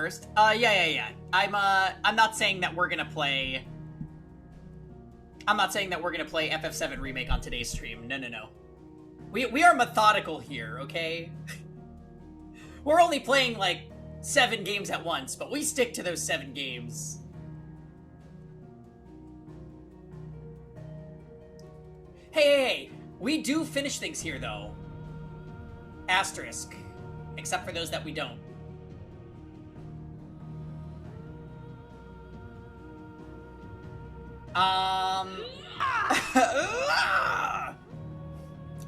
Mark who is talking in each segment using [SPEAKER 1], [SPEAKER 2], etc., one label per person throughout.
[SPEAKER 1] first. Yeah. I'm not saying that we're gonna play... I'm not saying that we're gonna play FF7 Remake on today's stream. No. We are methodical here, okay? We're only playing, like, 7 games at once, but we stick to those 7 games. Hey, we do finish things here, though. Asterisk. Except for those that we don't.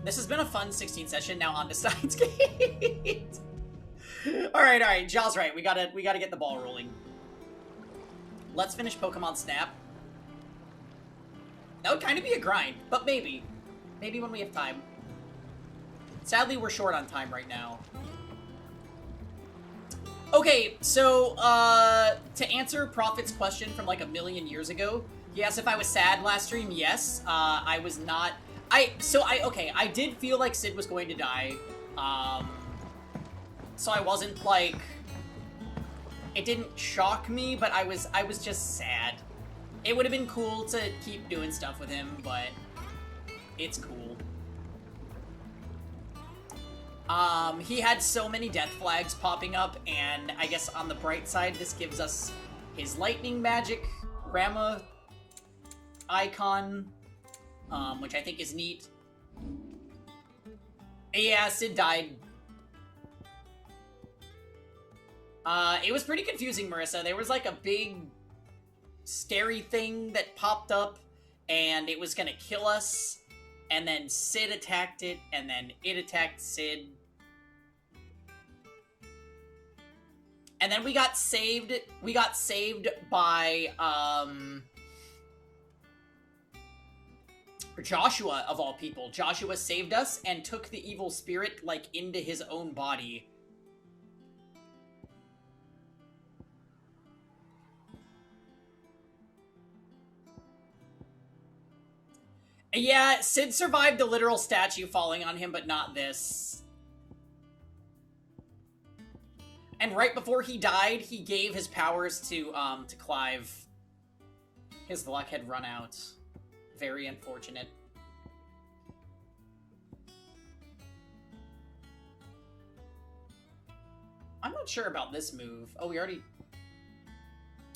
[SPEAKER 1] This has been a fun 16 session, now on to Steins Gate. Alright, Jaw's right, we gotta get the ball rolling. Let's finish Pokemon Snap. That would kind of be a grind, but maybe. Maybe when we have time. Sadly, we're short on time right now. Okay, so, to answer Prophet's question from like a million years ago, yes, if I was sad last stream, yes, I was not. I did feel like Sid was going to die, so I wasn't like, it didn't shock me, but I was just sad. It would have been cool to keep doing stuff with him, but it's cool. He had so many death flags popping up, and I guess on the bright side, this gives us his lightning magic Rama icon, which I think is neat. Yeah, Sid died. It was pretty confusing, Marissa. There was like a big scary thing that popped up, and it was gonna kill us, and then Sid attacked it, and then it attacked Sid. And then we got saved by, Joshua, of all people. Joshua saved us and took the evil spirit, like, into his own body. Yeah, Sid survived the literal statue falling on him, but not this. And right before he died, he gave his powers to Clive. His luck had run out. Very unfortunate. I'm not sure about this move. Oh, we already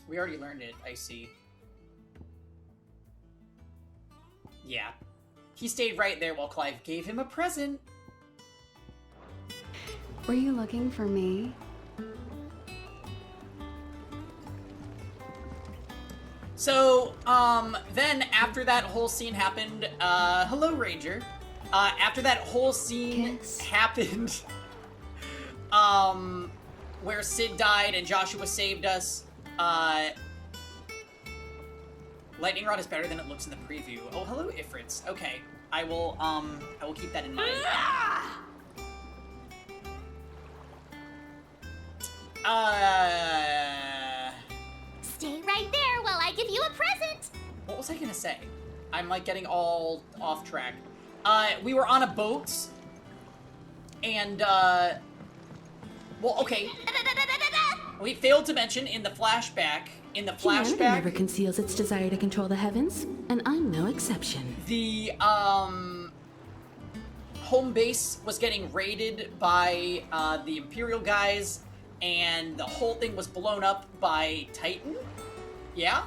[SPEAKER 1] learned it, I see. Yeah. He stayed right there while Clive gave him a present.
[SPEAKER 2] Were you looking for me?
[SPEAKER 1] So, then after that whole scene happened, hello, Ranger. After that whole scene happened, where Sid died and Joshua saved us, Lightning Rod is better than it looks in the preview. Oh, hello, Ifrits. Okay, I will keep that in mind.
[SPEAKER 3] Stay right there while I give you a present!
[SPEAKER 1] What was I gonna say? I'm, like, getting all off track. We were on a boat, and, well, okay. We failed to mention in the flashback,
[SPEAKER 2] Humanity never conceals its desire to control the heavens, and I'm no exception.
[SPEAKER 1] The, home base was getting raided by, the Imperial guys, and the whole thing was blown up by Titan? Yeah?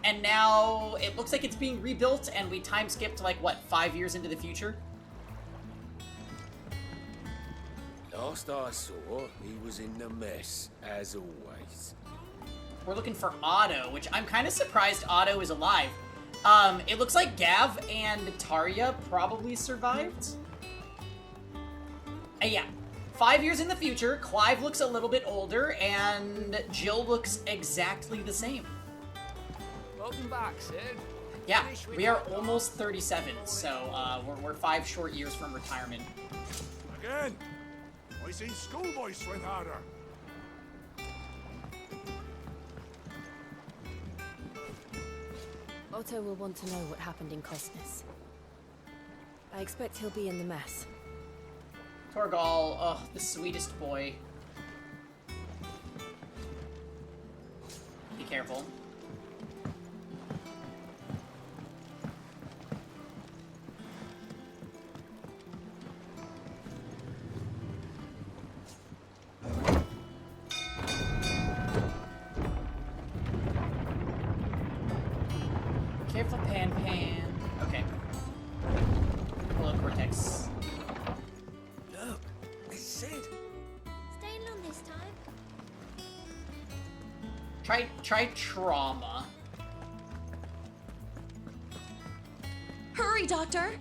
[SPEAKER 1] And now it looks like it's being rebuilt, and we time skipped, like, what, 5 years into the future?
[SPEAKER 4] Last I saw, he was in the mess, as always.
[SPEAKER 1] We're looking for Otto, which I'm kind of surprised Otto is alive. It looks like Gav and Tarja probably survived. Yeah. 5 years in the future, Clive looks a little bit older, and Jill looks exactly the same.
[SPEAKER 5] Welcome back, Sid.
[SPEAKER 1] Yeah, we are almost 37, so we're 5 short years from retirement.
[SPEAKER 6] Again, I seen schoolboys swing harder.
[SPEAKER 7] Otto will want to know what happened in Cosmos. I expect he'll be in the mess.
[SPEAKER 1] Torgal, oh, the sweetest boy. careful. Careful, Pan. Okay. Hello, Cortex.
[SPEAKER 4] Look, it said.
[SPEAKER 3] Staying long this time.
[SPEAKER 1] Try trauma.
[SPEAKER 7] Hurry, Doctor!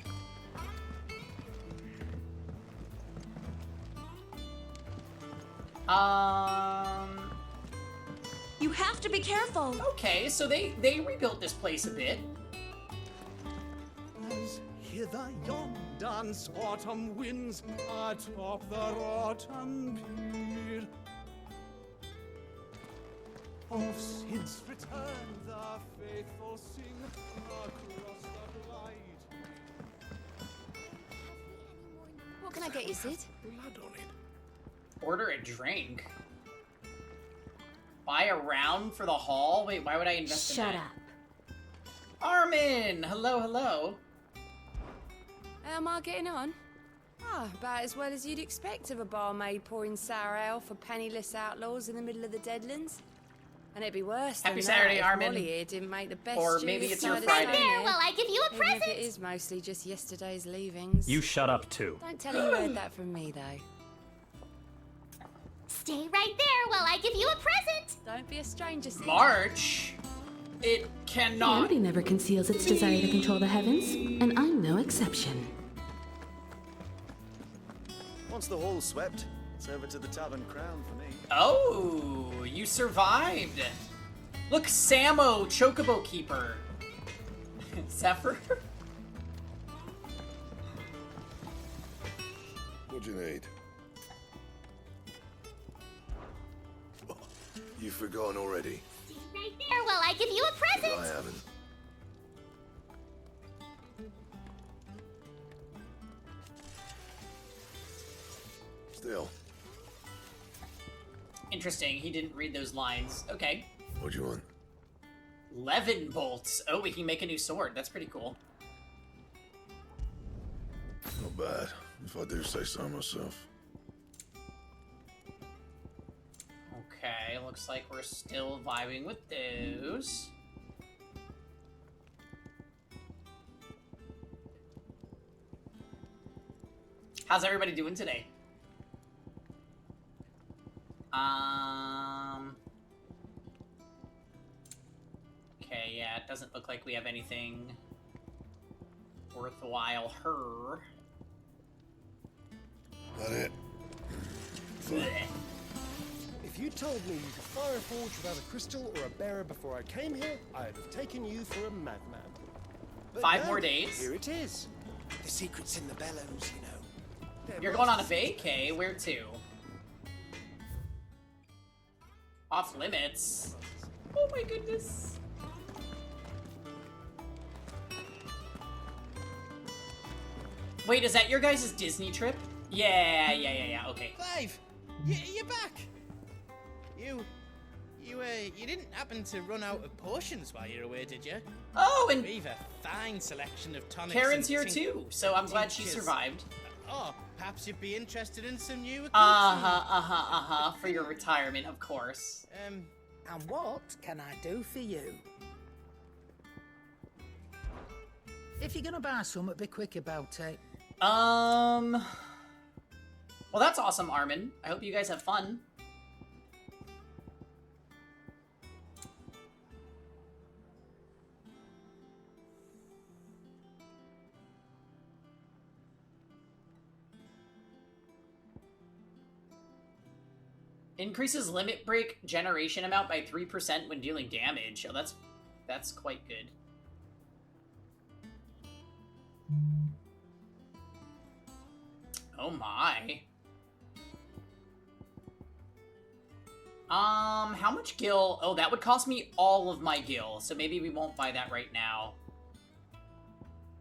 [SPEAKER 7] You have to be careful!
[SPEAKER 1] Okay, so they rebuilt this place a bit.
[SPEAKER 6] As hither yon dance autumn winds atop the rotten pier. Of since return the faithful sing across the blight.
[SPEAKER 7] What can I get you, Sid?
[SPEAKER 4] Blood on it.
[SPEAKER 1] Order a drink. Buy a round for the hall? Wait, why would I invest in
[SPEAKER 7] Shut
[SPEAKER 1] that?
[SPEAKER 7] up.
[SPEAKER 1] Armin! Hello.
[SPEAKER 7] How am I getting on? About as well as you'd expect of a barmaid pouring sour ale for penniless outlaws in the middle of the Deadlands. And it'd be worse
[SPEAKER 1] Happy
[SPEAKER 7] than
[SPEAKER 1] Saturday,
[SPEAKER 7] that if
[SPEAKER 1] Armin.
[SPEAKER 7] Molly here didn't make the best
[SPEAKER 1] Or
[SPEAKER 7] stew
[SPEAKER 1] maybe
[SPEAKER 7] this
[SPEAKER 1] it's your
[SPEAKER 7] side of
[SPEAKER 1] Friday.
[SPEAKER 3] Right there
[SPEAKER 7] Stonehenge.
[SPEAKER 3] while I give you a
[SPEAKER 7] Even if
[SPEAKER 3] present.
[SPEAKER 7] it is mostly just yesterday's leavings.
[SPEAKER 8] You shut up too.
[SPEAKER 7] Don't tell him you heard that from me, though.
[SPEAKER 3] Stay right there while I give you a present.
[SPEAKER 7] Don't be a stranger, Sid.
[SPEAKER 1] March? It cannot.
[SPEAKER 2] Reality never conceals its desire to control the heavens, and I'm no exception.
[SPEAKER 9] Once the hall's swept, it's over to the Tavern Crown for me.
[SPEAKER 1] Oh, you survived. Look, Samo, Chocobo Keeper. Zephyr?
[SPEAKER 4] What do you need? You've forgotten already.
[SPEAKER 3] Stay right there while I give you a present.
[SPEAKER 4] I haven't. Still,
[SPEAKER 1] Interesting, he didn't read those lines. Okay.
[SPEAKER 4] what do you want?
[SPEAKER 1] Levin bolts. Oh, we can make a new sword. That's pretty cool.
[SPEAKER 4] Not bad, if I do say so myself.
[SPEAKER 1] Okay, looks like we're still vibing with those. How's everybody doing today? Okay, yeah, it doesn't look like we have anything worthwhile.
[SPEAKER 4] That it?
[SPEAKER 1] Blech.
[SPEAKER 10] If you told me you could fire a forge without a crystal or a bearer before I came here, I'd have taken you for a madman. But
[SPEAKER 1] 5
[SPEAKER 10] no,
[SPEAKER 1] more days?
[SPEAKER 10] Here it is.
[SPEAKER 9] The secret's in the bellows, you know.
[SPEAKER 10] There
[SPEAKER 1] You're
[SPEAKER 10] was-
[SPEAKER 1] going on a vacay? Where to? Off limits? Oh my goodness. Wait, is that your guys' Disney trip? Yeah, okay.
[SPEAKER 11] Clive, you're back. You didn't happen to run out of potions while you're away, did you?
[SPEAKER 1] Oh, and
[SPEAKER 11] We've a fine selection of tonics.
[SPEAKER 1] Karen's
[SPEAKER 11] and
[SPEAKER 1] here too, so I'm glad she
[SPEAKER 11] tinctures.
[SPEAKER 1] survived.
[SPEAKER 11] Oh, perhaps you'd be interested in some new equipment.
[SPEAKER 1] For your retirement, of course.
[SPEAKER 12] And what can I do for you? If you're gonna buy something, be quick about it.
[SPEAKER 1] Well, that's awesome, Armin. I hope you guys have fun. Increases limit break generation amount by 3% when dealing damage. Oh, that's quite good. Oh my. How much gil? Oh, that would cost me all of my gil, so maybe we won't buy that right now.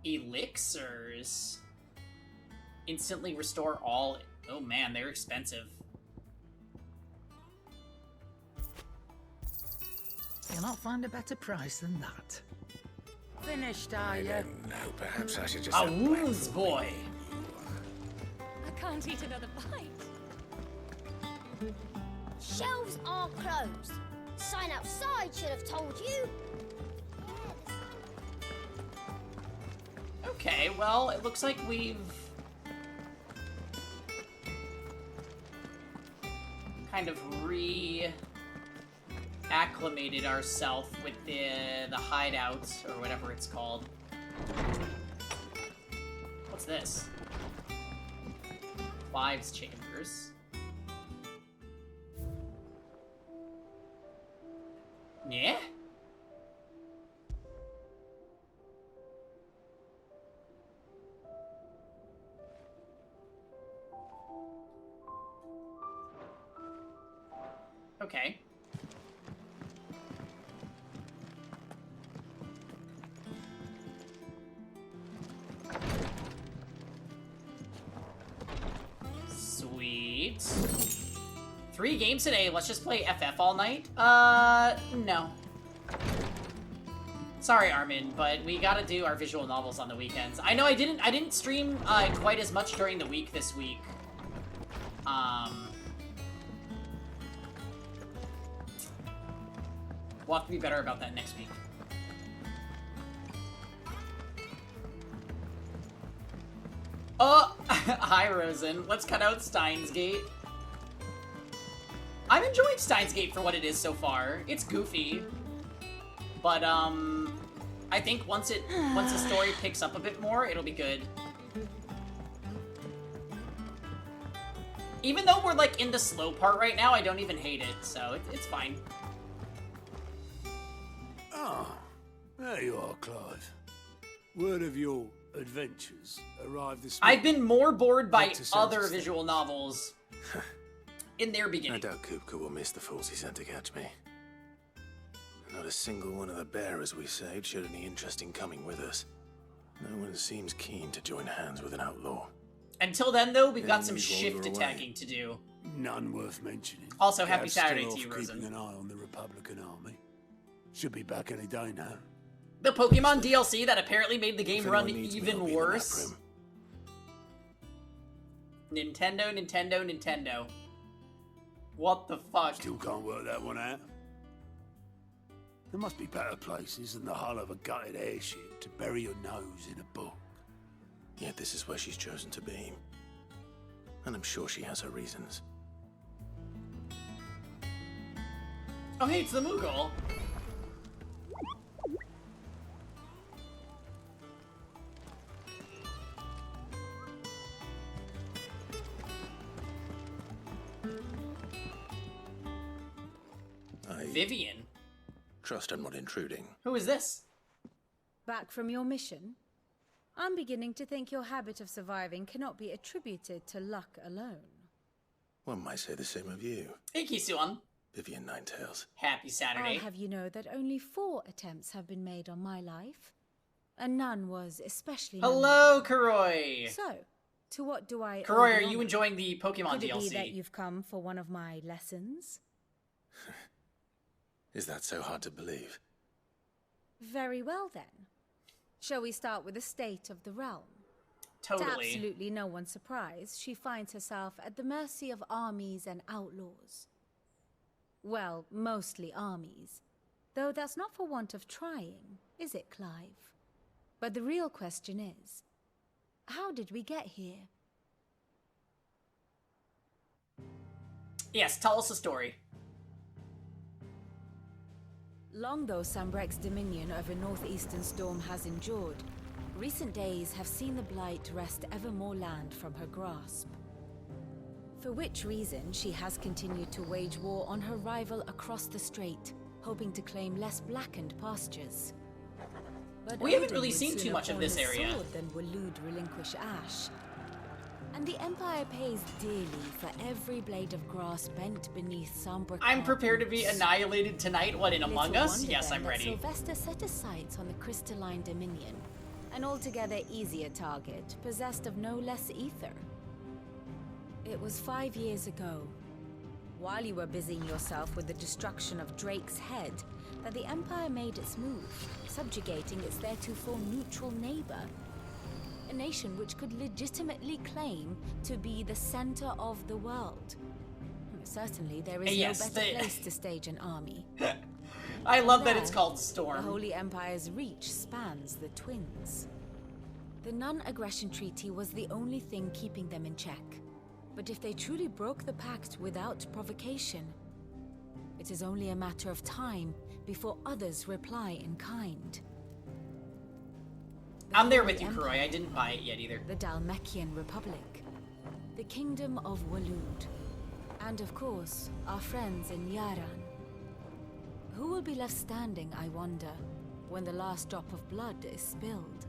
[SPEAKER 1] Elixirs. Instantly restore all. Oh man, they're expensive.
[SPEAKER 12] cannot find a better price than that. Finished, are you?
[SPEAKER 4] No, perhaps I should just...
[SPEAKER 1] A wounds boy.
[SPEAKER 3] I can't eat another bite. Shelves are closed. Sign outside should have told you.
[SPEAKER 1] Okay, well, it looks like we've kind of acclimated ourselves with the hideouts, or whatever it's called. What's this? Wives' chambers. Yeah? Okay. Sweet. 3 games today. Let's just play FF all night? No. Sorry, Armin, but we gotta do our visual novels on the weekends. I know I didn't stream quite as much during the week this week. We'll have to be better about that next week. Oh, hi, Rosen. Let's cut out Steins Gate. I'm enjoying Steins Gate for what it is so far. It's goofy. But, I think once the story picks up a bit more, it'll be good. Even though we're, like, in the slow part right now, I don't even hate it, so it's fine.
[SPEAKER 4] Ah, there you are, Clive. Word of your adventures arrived this morning.
[SPEAKER 1] I've been more bored by other visual novels in their beginning.
[SPEAKER 4] I doubt Kupka will miss the fools he sent to catch me. Not a single one of the bearers we saved showed any interest in coming with us. No one seems keen to join hands with an outlaw.
[SPEAKER 1] Until then, though, we've got some shift attacking to do.
[SPEAKER 4] None worth mentioning.
[SPEAKER 1] Also, happy
[SPEAKER 4] Gav's
[SPEAKER 1] Saturday
[SPEAKER 4] still
[SPEAKER 1] to you,
[SPEAKER 4] off
[SPEAKER 1] Rosen.
[SPEAKER 4] keeping an eye on the Republican army. Should be back any day now.
[SPEAKER 1] The Pokemon DLC that apparently made the game
[SPEAKER 4] If
[SPEAKER 1] run
[SPEAKER 4] anyone needs me, I'll
[SPEAKER 1] even
[SPEAKER 4] be in the map
[SPEAKER 1] worse.
[SPEAKER 4] room.
[SPEAKER 1] Nintendo. What the fuck?
[SPEAKER 4] Still can't work that one out. There must be better places than the hull of a gutted airship to bury your nose in a book. Yet this is where she's chosen to be. And I'm sure she has her reasons.
[SPEAKER 1] Oh, hey, it's the Moogle. Vivian?
[SPEAKER 4] Trust I'm not intruding.
[SPEAKER 1] Who is this?
[SPEAKER 7] Back from your mission? I'm beginning to think your habit of surviving cannot be attributed to luck alone.
[SPEAKER 4] One might say the same of you.
[SPEAKER 1] Hey, Kisuan.
[SPEAKER 4] Vivian Ninetails.
[SPEAKER 1] Happy Saturday.
[SPEAKER 7] I'll have you know that only 4 attempts have been made on my life, and none was especially
[SPEAKER 1] Hello, Kuroi.
[SPEAKER 7] So, to what do I
[SPEAKER 1] Kuroi,
[SPEAKER 7] owe
[SPEAKER 1] are
[SPEAKER 7] the
[SPEAKER 1] you
[SPEAKER 7] honor?
[SPEAKER 1] enjoying the Pokemon
[SPEAKER 7] Could it
[SPEAKER 1] DLC?
[SPEAKER 7] be that you've come for one of my lessons?
[SPEAKER 4] Is that so hard to believe?
[SPEAKER 7] Very well, then. Shall we start with the state of the realm?
[SPEAKER 1] Totally.
[SPEAKER 7] To absolutely no one's surprise, she finds herself at the mercy of armies and outlaws. Well, mostly armies. Though that's not for want of trying, is it, Clive? But the real question is, how did we get here?
[SPEAKER 1] Yes, tell us a story.
[SPEAKER 7] Long though Sambrek's dominion over northeastern Storm has endured, recent days have seen the Blight wrest ever more land from her grasp. For which reason she has continued to wage war on her rival across the strait, hoping to claim less blackened pastures. But
[SPEAKER 1] We haven't
[SPEAKER 7] Odin
[SPEAKER 1] really
[SPEAKER 7] would
[SPEAKER 1] seen too
[SPEAKER 7] sooner
[SPEAKER 1] much of
[SPEAKER 7] pawn
[SPEAKER 1] this
[SPEAKER 7] his
[SPEAKER 1] area.
[SPEAKER 7] sword than Waloed relinquish Ash. And the Empire pays dearly for every blade of grass bent beneath Sambrek.
[SPEAKER 1] I'm prepared to be
[SPEAKER 7] boots.
[SPEAKER 1] annihilated tonight. What, in Among
[SPEAKER 7] Little
[SPEAKER 1] Us?
[SPEAKER 7] wonder
[SPEAKER 1] Yes,
[SPEAKER 7] then
[SPEAKER 1] I'm
[SPEAKER 7] that
[SPEAKER 1] ready.
[SPEAKER 7] Sylvester set his sights on the crystalline dominion, an altogether easier target, possessed of no less ether. It was 5 years ago. while you were busying yourself with the destruction of Drake's head, that the Empire made its move, subjugating its theretofore neutral neighbor. A nation which could legitimately claim to be the center of the world. Certainly, there is no better place to stage an army.
[SPEAKER 1] I love that it's called Storm.
[SPEAKER 7] The Holy Empire's reach spans the Twins. The non-aggression treaty was the only thing keeping them in check. But if they truly broke the pact without provocation, it is only a matter of time before others reply in kind.
[SPEAKER 1] I'm there with you, Kuroi. I didn't buy it yet either.
[SPEAKER 7] The Dalmekian Republic, the Kingdom of Waloed, and of course, our friends in Yaran. Who will be left standing, I wonder, when the last drop of blood is spilled?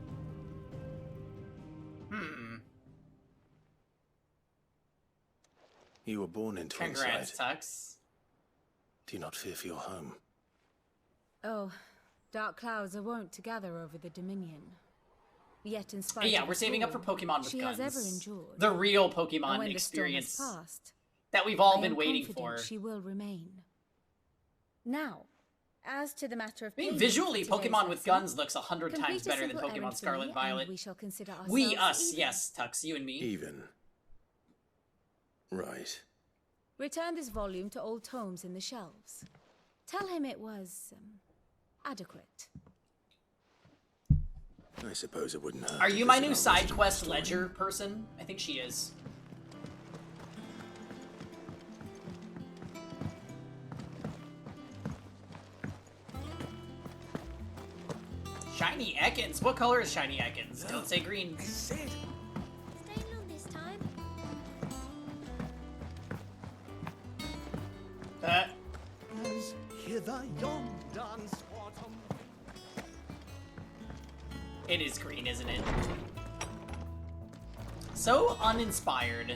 [SPEAKER 4] You were born in Twinside.
[SPEAKER 1] Congrats, Tux.
[SPEAKER 4] Do you not fear for your home?
[SPEAKER 7] Oh, dark clouds are wont to gather over the Dominion. Yet in spite
[SPEAKER 1] Yeah,
[SPEAKER 7] of
[SPEAKER 1] we're
[SPEAKER 7] the
[SPEAKER 1] saving up for
[SPEAKER 7] storm,
[SPEAKER 1] Pokemon with
[SPEAKER 7] she
[SPEAKER 1] guns.
[SPEAKER 7] has ever endured.
[SPEAKER 1] The real
[SPEAKER 7] And
[SPEAKER 1] Pokemon
[SPEAKER 7] when the storm has
[SPEAKER 1] experience
[SPEAKER 7] passed,
[SPEAKER 1] that we've all
[SPEAKER 7] I
[SPEAKER 1] been
[SPEAKER 7] am
[SPEAKER 1] waiting
[SPEAKER 7] confident
[SPEAKER 1] for.
[SPEAKER 7] she will remain. Now, as to the matter of
[SPEAKER 1] I mean,
[SPEAKER 7] payment
[SPEAKER 1] visually,
[SPEAKER 7] for today's
[SPEAKER 1] Pokemon with
[SPEAKER 7] lesson,
[SPEAKER 1] guns looks 100
[SPEAKER 7] complete
[SPEAKER 1] times
[SPEAKER 7] a
[SPEAKER 1] better than
[SPEAKER 7] simple errand
[SPEAKER 1] Pokemon
[SPEAKER 7] for
[SPEAKER 1] Scarlet
[SPEAKER 7] me,
[SPEAKER 1] and Violet.
[SPEAKER 7] and we shall consider ourselves
[SPEAKER 1] We, us,
[SPEAKER 7] even.
[SPEAKER 1] yes, Tux, you and me.
[SPEAKER 4] Even. Right.
[SPEAKER 7] Return this volume to old tomes in the shelves. Tell him it was adequate.
[SPEAKER 4] I suppose it wouldn't hurt.
[SPEAKER 1] Are
[SPEAKER 4] to
[SPEAKER 1] you my
[SPEAKER 4] visit
[SPEAKER 1] new
[SPEAKER 4] our
[SPEAKER 1] side
[SPEAKER 4] resident
[SPEAKER 1] quest
[SPEAKER 4] historian.
[SPEAKER 1] ledger person? I think she is. Shiny Ekans. What color is Shiny Ekans? Don't say green.
[SPEAKER 3] Staying long this time.
[SPEAKER 6] As hither yon dance autumn.
[SPEAKER 1] It is green, isn't it? So uninspired.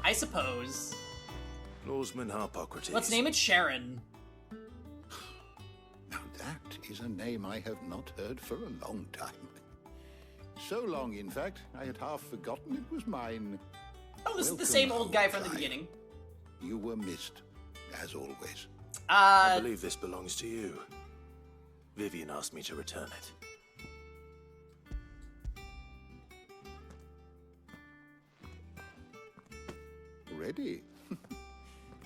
[SPEAKER 1] I suppose.
[SPEAKER 4] Lawsman Harpocrates.
[SPEAKER 1] Let's name it Sharon.
[SPEAKER 8] Now that is a name I have not heard for a long time. So long, in fact, I had half forgotten it was mine.
[SPEAKER 1] Oh, this is
[SPEAKER 8] Welcome
[SPEAKER 1] the same old guy
[SPEAKER 8] home,
[SPEAKER 1] from the
[SPEAKER 8] Clive.
[SPEAKER 1] beginning.
[SPEAKER 8] You were missed, as always.
[SPEAKER 4] I believe this belongs to you. Vivian asked me to return it.
[SPEAKER 8] Ready?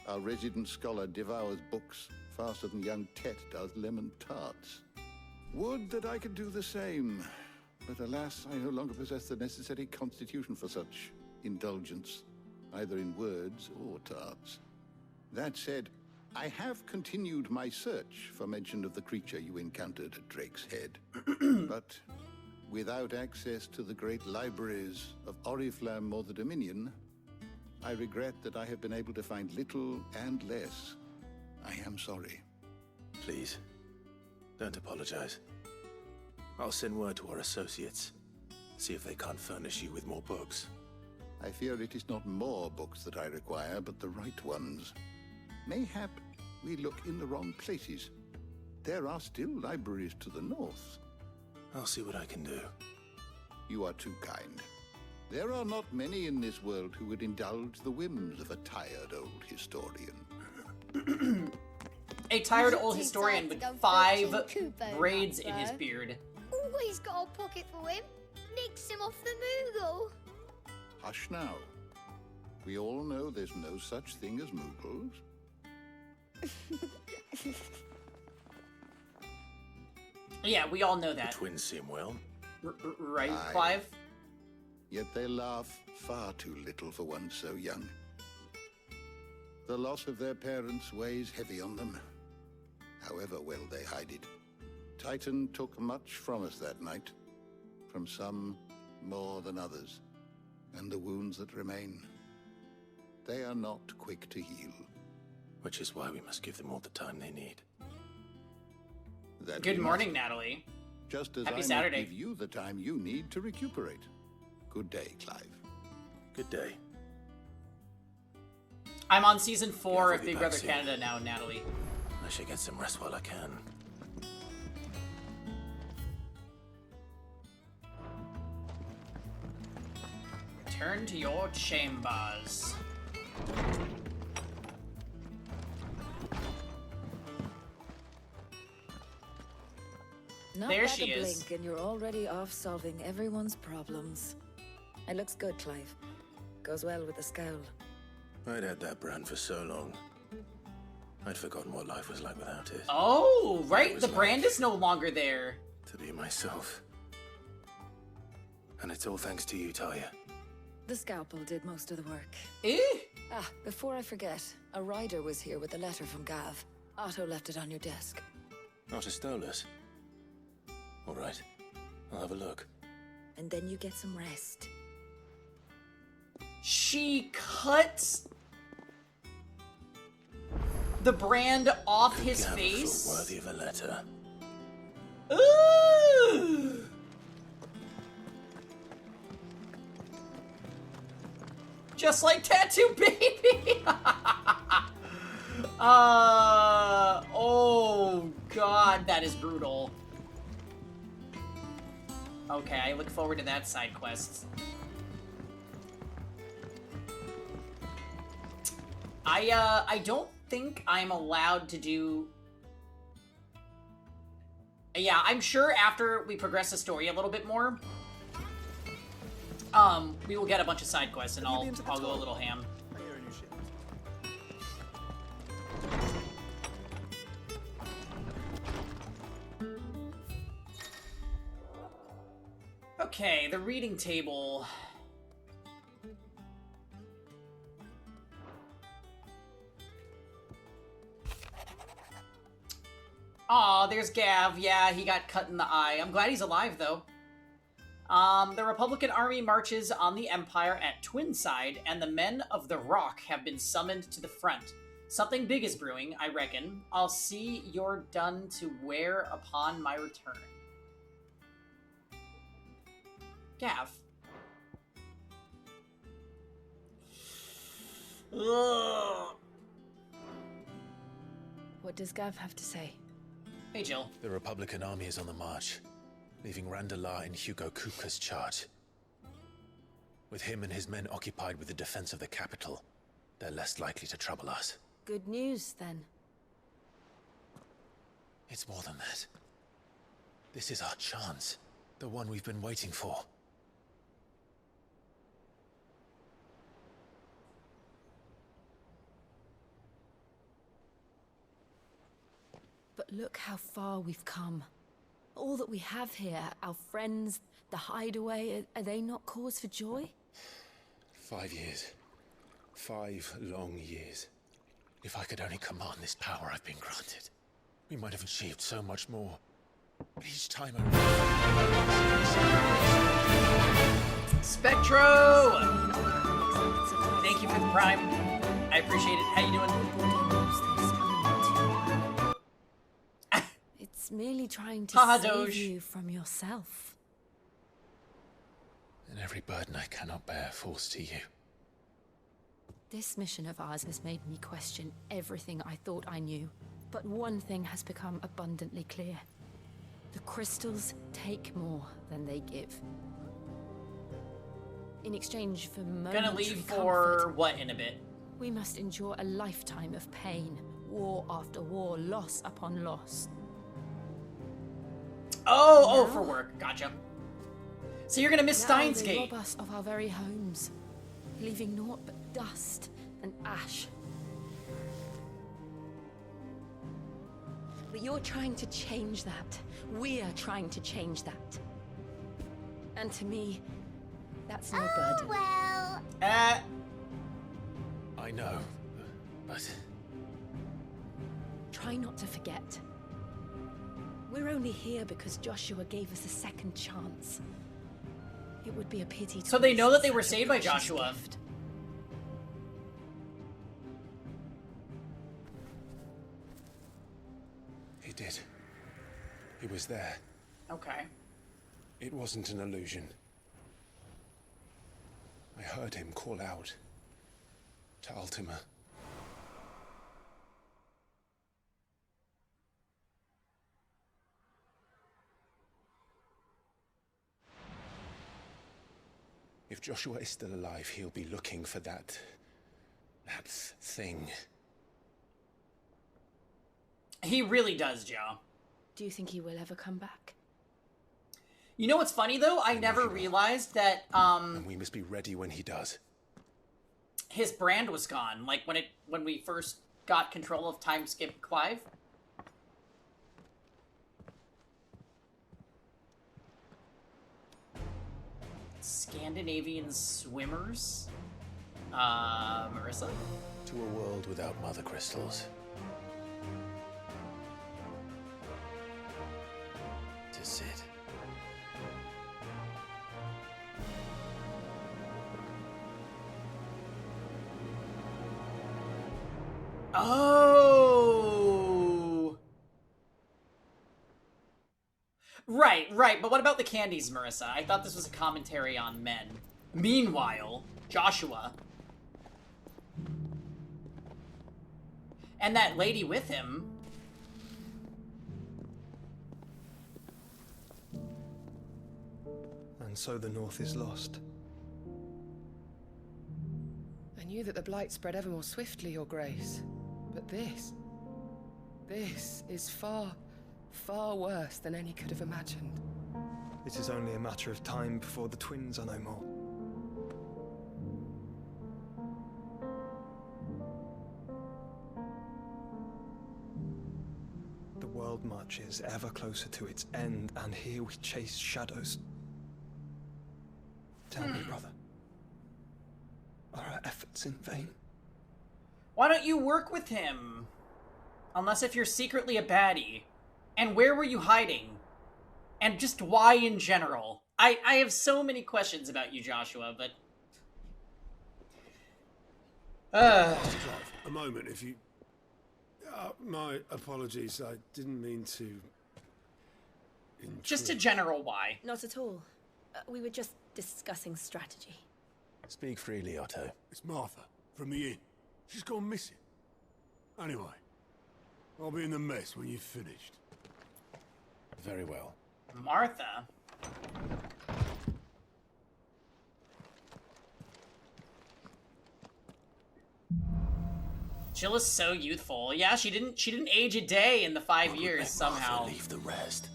[SPEAKER 8] Our resident scholar devours books faster than young Tet does lemon tarts. Would that I could do the same. But alas, I no longer possess the necessary constitution for such indulgence, either in words or tarts. That said, I have continued my search for mention of the creature you encountered at Drake's Head. But without access to the great libraries of Oriflamme or the Dominion, I regret that I have been able to find little and less. I am sorry.
[SPEAKER 4] Please, don't apologize. I'll send word to our associates. See if they can't furnish you with more books.
[SPEAKER 8] I fear it is not more books that I require, but the right ones. Mayhap we look in the wrong places. There are still libraries to the north.
[SPEAKER 4] I'll see what I can do.
[SPEAKER 8] You are too kind. There are not many in this world who would indulge the whims of a tired old historian.
[SPEAKER 1] A tired old historian with 5 braids in his
[SPEAKER 3] bro.
[SPEAKER 1] beard.
[SPEAKER 3] Always got a pocket for him. Nicks him off the Moogle.
[SPEAKER 8] Hush now. We all know there's no such thing as Moogles.
[SPEAKER 1] Yeah, we all know
[SPEAKER 4] The
[SPEAKER 1] that.
[SPEAKER 4] twins seem well.
[SPEAKER 1] Right,
[SPEAKER 8] Aye.
[SPEAKER 1] Clive?
[SPEAKER 8] Yet they laugh far too little for one so young. The loss of their parents weighs heavy on them, however well they hide it. Titan took much from us that night, from some more than others, and the wounds that remain, they are not quick to heal.
[SPEAKER 4] Which is why we must give them all the time they need.
[SPEAKER 8] That
[SPEAKER 1] Good
[SPEAKER 8] we
[SPEAKER 1] morning,
[SPEAKER 8] must,
[SPEAKER 1] Natalie.
[SPEAKER 8] just as
[SPEAKER 1] Happy
[SPEAKER 8] I
[SPEAKER 1] Saturday.
[SPEAKER 8] might give you the time you need to recuperate. Good day, Clive.
[SPEAKER 4] Good day.
[SPEAKER 1] I'm on season 4
[SPEAKER 4] Yeah,
[SPEAKER 1] of
[SPEAKER 4] we'll be
[SPEAKER 1] Big
[SPEAKER 4] back
[SPEAKER 1] Brother
[SPEAKER 4] soon.
[SPEAKER 1] Canada now, Natalie.
[SPEAKER 4] I should get some rest while I can.
[SPEAKER 1] Return to your chambers.
[SPEAKER 7] Not
[SPEAKER 1] There
[SPEAKER 7] but
[SPEAKER 1] she
[SPEAKER 7] a
[SPEAKER 1] is.
[SPEAKER 7] blink and you're already off solving everyone's problems. It looks good, Clive. Goes well with the scowl.
[SPEAKER 4] I'd had that brand for so long. I'd forgotten what life was like without it.
[SPEAKER 1] Oh, right.
[SPEAKER 4] It
[SPEAKER 1] The
[SPEAKER 4] was
[SPEAKER 1] brand
[SPEAKER 4] like
[SPEAKER 1] is no longer there.
[SPEAKER 4] to be myself. And it's all thanks to you, Talia.
[SPEAKER 7] The scalpel did most of the work.
[SPEAKER 1] Eh?
[SPEAKER 7] Ah, before I forget, a rider was here with a letter from Gav. Otto left it on your desk.
[SPEAKER 4] Not a stolus. All right. I'll have a look.
[SPEAKER 7] And then you get some rest.
[SPEAKER 1] She cuts the brand off his
[SPEAKER 4] Gav
[SPEAKER 1] face.
[SPEAKER 4] felt worthy of a letter.
[SPEAKER 1] Ooh. Just like Tattoo Baby. Oh god, that is brutal. Okay, I look forward to that side quest. I don't think I'm allowed to do... Yeah, I'm sure after we progress the story a little bit more, we will get a bunch of side quests and I'll go a little ham. Okay, the reading table. Aw, there's Gav. Yeah, he got cut in the eye. I'm glad he's alive, though. The Republican Army marches on the Empire at Twinside, and the men of the Rock have been summoned to the front. Something big is brewing, I reckon. I'll see you're done to wear upon my return. Gav. Ugh.
[SPEAKER 7] What does Gav have to say?
[SPEAKER 1] Hey, Jill.
[SPEAKER 4] The Republican army is on the march, leaving Randalar in Hugo Kupka's charge. With him and his men occupied with the defense of the capital, they're less likely to trouble us.
[SPEAKER 7] Good news, then.
[SPEAKER 4] It's more than that. This is our chance, the one we've been waiting for.
[SPEAKER 7] But look how far we've come. All that we have here, our friends, the hideaway, are they not cause for joy?
[SPEAKER 4] 5 years. 5 long years. If I could only command this power I've been granted, we might have achieved so much more. But each time I...
[SPEAKER 1] Spectro! Thank you for the prime. I appreciate it. How you doing?
[SPEAKER 7] It's merely trying to
[SPEAKER 1] Haha,
[SPEAKER 7] save
[SPEAKER 1] Doge.
[SPEAKER 7] you from yourself.
[SPEAKER 4] And every burden I cannot bear falls to you.
[SPEAKER 7] This mission of ours has made me question everything I thought I knew. But one thing has become abundantly clear. The crystals take more than they give. In exchange for momentary
[SPEAKER 1] Gonna leave for
[SPEAKER 7] comfort,
[SPEAKER 1] what in a bit?
[SPEAKER 7] we must endure a lifetime of pain, war after war, loss upon loss.
[SPEAKER 1] Oh,
[SPEAKER 7] Now?
[SPEAKER 1] for work. Gotcha. So you're gonna miss
[SPEAKER 7] Now
[SPEAKER 1] Steins
[SPEAKER 7] they
[SPEAKER 1] Gate.
[SPEAKER 7] rob us of our very homes, leaving naught but dust and ash. But you're trying to change that. We are trying to change that. And to me, that's no burden.
[SPEAKER 3] Well,
[SPEAKER 4] I know, but...
[SPEAKER 7] Try not to forget. We're only here because Joshua gave us a second chance. It would be a pity to
[SPEAKER 1] So they know
[SPEAKER 7] waste
[SPEAKER 1] that they were
[SPEAKER 7] such a
[SPEAKER 1] saved by
[SPEAKER 7] precious
[SPEAKER 1] Joshua.
[SPEAKER 7] gift.
[SPEAKER 4] He did. He was there.
[SPEAKER 1] Okay.
[SPEAKER 4] It wasn't an illusion. I heard him call out to Ultima. If Joshua is still alive, he'll be looking for that thing.
[SPEAKER 1] He really does, Joe.
[SPEAKER 2] Do you think he will ever come back?
[SPEAKER 1] You know what's funny, though? I never realized that,
[SPEAKER 4] And we must be ready when he does.
[SPEAKER 1] his brand was gone. Like, when we first got control of Time Skip Clive. Scandinavian swimmers? Marissa?
[SPEAKER 4] To a world without mother crystals. To Sid.
[SPEAKER 1] Oh! Right. But what about the candies, Marissa? I thought this was a commentary on men. Meanwhile, Joshua... and that lady with him...
[SPEAKER 5] And so the North is lost.
[SPEAKER 13] I knew that the Blight spread ever more swiftly, Your Grace. But this is far, far worse than any could have imagined.
[SPEAKER 5] It is only a matter of time before the twins are no more. The world marches ever closer to its end, and here we chase shadows. Tell me, brother, are our efforts in vain?
[SPEAKER 1] Why don't you work with him? Unless if you're secretly a baddie. And where were you hiding? And just why in general? I have so many questions about you, Joshua, but...
[SPEAKER 4] A moment, if you... my apologies, I didn't mean to...
[SPEAKER 1] Just a general why.
[SPEAKER 14] Not at all. We were just discussing strategy.
[SPEAKER 4] Speak freely, Otto. It's Martha, from the inn. She's gone missing. Anyway, I'll be in the mess when you've finished. Very well.
[SPEAKER 1] Martha? Jill is so youthful. Yeah, she didn't age a day in the 5 years somehow.
[SPEAKER 4] Leave the rest.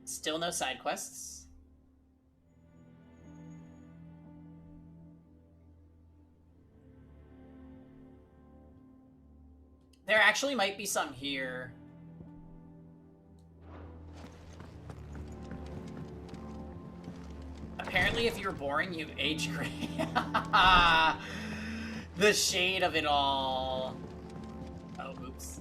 [SPEAKER 1] Still no side quests. There actually might be some here. Apparently, if you're boring, you age great. The shade of it all. Oh, oops.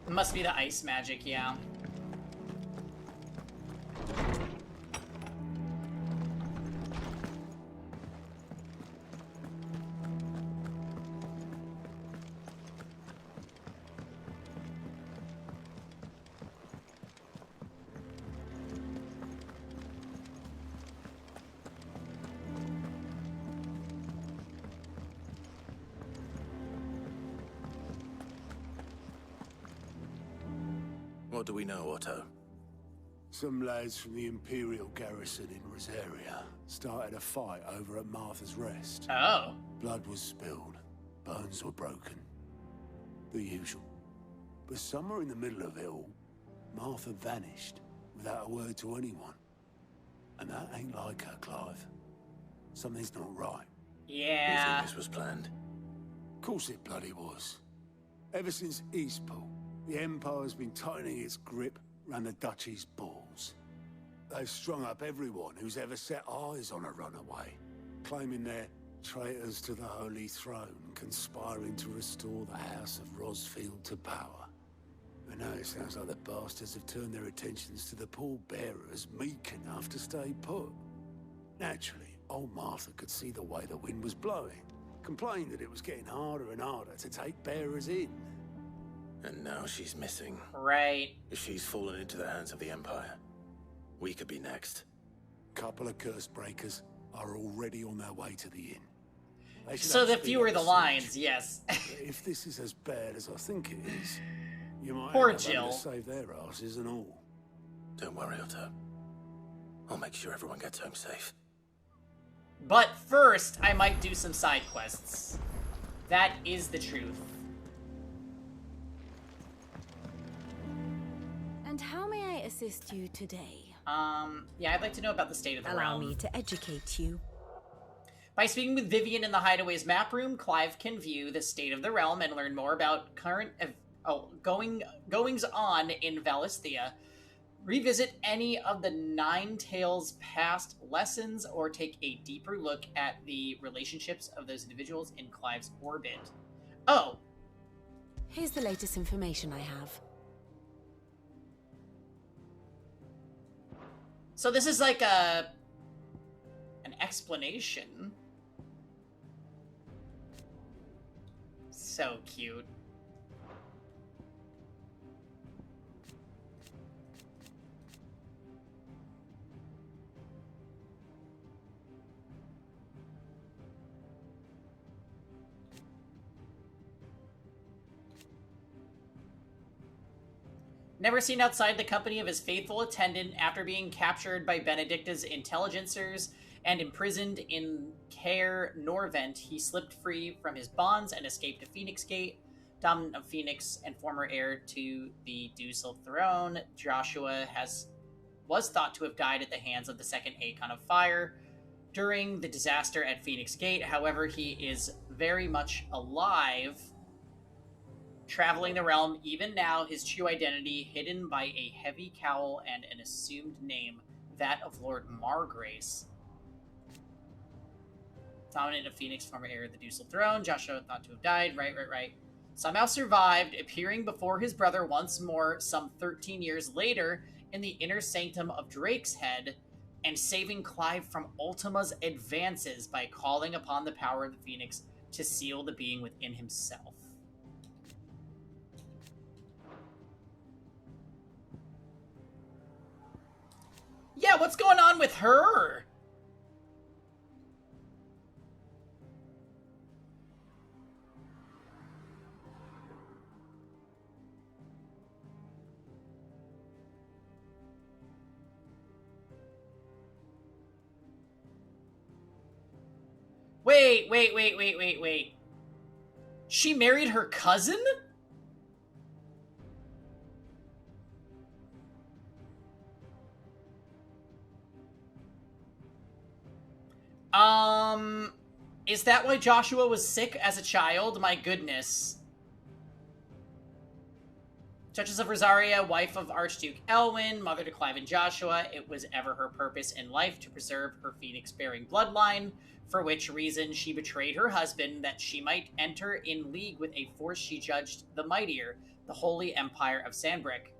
[SPEAKER 1] It must be the ice magic, yeah.
[SPEAKER 4] What do we know, Otto?
[SPEAKER 15] Some lads from the Imperial garrison in Rosaria started a fight over at Martha's Rest.
[SPEAKER 1] Oh.
[SPEAKER 15] Blood was spilled, bones were broken. The usual. But somewhere in the middle of it all, Martha vanished without a word to anyone. And that ain't like her, Clive. Something's not right.
[SPEAKER 1] Yeah.
[SPEAKER 4] You think this was planned?
[SPEAKER 15] Of course it bloody was. Ever since Eastpool, the Empire's been tightening its grip around the Duchy's balls. They've strung up everyone who's ever set eyes on a runaway, claiming they're traitors to the Holy Throne, conspiring to restore the House of Rosfield to power. And now it sounds like the bastards have turned their attentions to the pallbearers meek enough to stay put. Naturally, old Martha could see the way the wind was blowing, complained that it was getting harder and harder to take bearers in.
[SPEAKER 4] And now she's missing.
[SPEAKER 1] Right.
[SPEAKER 4] If she's fallen into the hands of the Empire, we could be next.
[SPEAKER 15] Couple of curse breakers are already on their way to the inn.
[SPEAKER 1] So the fewer the lines, yes.
[SPEAKER 15] If this is as bad as I think it is, You might
[SPEAKER 1] Poor
[SPEAKER 15] end up having
[SPEAKER 1] Jill.
[SPEAKER 15] to save their asses and all.
[SPEAKER 4] Don't worry, Otto. I'll make sure everyone gets home safe.
[SPEAKER 1] But first, I might do some side quests. That is the truth.
[SPEAKER 7] And how may I assist you today?
[SPEAKER 1] Yeah, I'd like to know about the state of the
[SPEAKER 7] Allow
[SPEAKER 1] realm.
[SPEAKER 7] me to educate you.
[SPEAKER 1] By speaking with Vivian in the Hideaway's map room, Clive can view the state of the realm and learn more about current goings on in Valisthea. Revisit any of the Nine Tails' past lessons or take a deeper look at the relationships of those individuals in Clive's orbit. Oh.
[SPEAKER 7] Here's the latest information I have.
[SPEAKER 1] So this is like an explanation. So cute. Never seen outside the company of his faithful attendant after being captured by Benedicta's intelligencers and imprisoned in Caer Norvent, he slipped free from his bonds and escaped to Phoenix Gate. Dominant of Phoenix and former heir to the Ducal throne, Joshua was thought to have died at the hands of the second Aeon of Fire during the disaster at Phoenix Gate. However, he is very much alive, traveling the realm even now, his true identity hidden by a heavy cowl and an assumed name, that of Lord Margrace. Dominant of Phoenix, former heir of the Ducal throne, Joshua thought to have died, right. Somehow survived, appearing before his brother once more some 13 years later in the inner sanctum of Drake's Head, and saving Clive from Ultima's advances by calling upon the power of the Phoenix to seal the being within himself. Yeah, what's going on with her? Wait. She married her cousin? Is that why Joshua was sick as a child? My goodness. Duchess of Rosaria, wife of Archduke Elwyn, mother to Clive and Joshua, it was ever her purpose in life to preserve her Phoenix-bearing bloodline, for which reason she betrayed her husband that she might enter in league with a force she judged the mightier, the Holy Empire of Sandbrick.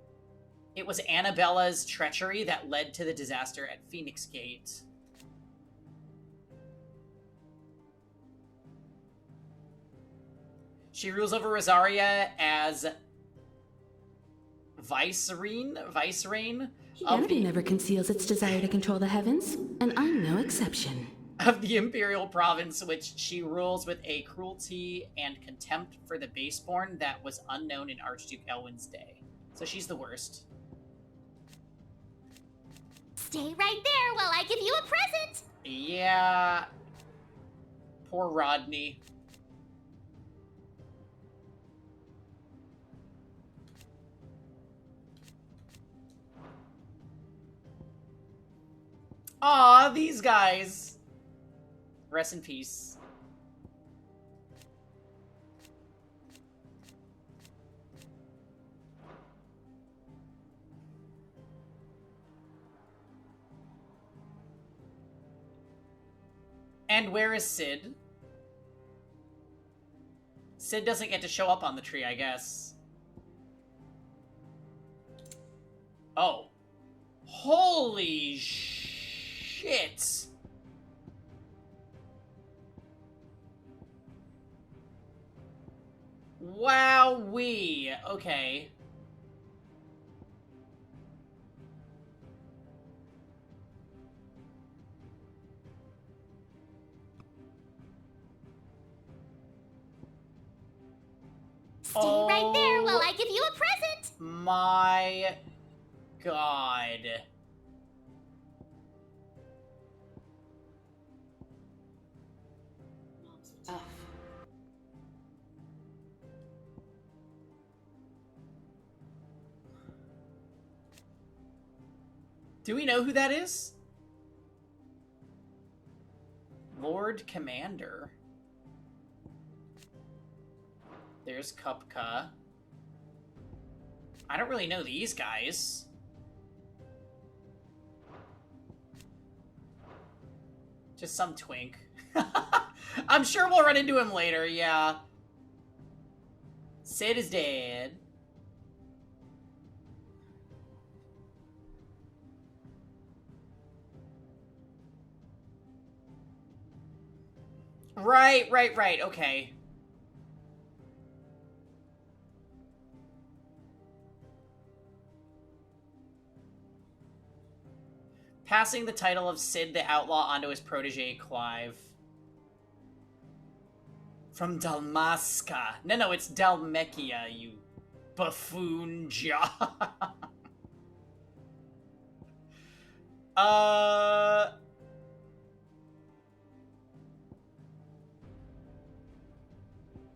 [SPEAKER 1] It was Annabella's treachery that led to the disaster at Phoenix Gate. She rules over Rosaria as Vicereine
[SPEAKER 2] Humanity never conceals its desire to control the heavens, and I'm no exception.
[SPEAKER 1] Of the Imperial Province, which she rules with a cruelty and contempt for the baseborn that was unknown in Archduke Elwyn's day. So she's the worst.
[SPEAKER 3] Stay right there while I give you a present!
[SPEAKER 1] Yeah. Poor Rodney. Aw, these guys. Rest in peace. And where is Sid? Sid doesn't get to show up on the tree, I guess. Oh. Holy shit. Wowee. Okay.
[SPEAKER 3] Stay right there while I give you a present!
[SPEAKER 1] my god. Do we know who that is? Lord Commander. There's Kupka. I don't really know these guys. Just some twink. I'm sure we'll run into him later, yeah. Sid is dead. Right, okay. Passing the title of Sid the Outlaw onto his protege, Clive. From Dalmasca. No, it's Dalmekia, you buffoon jaw.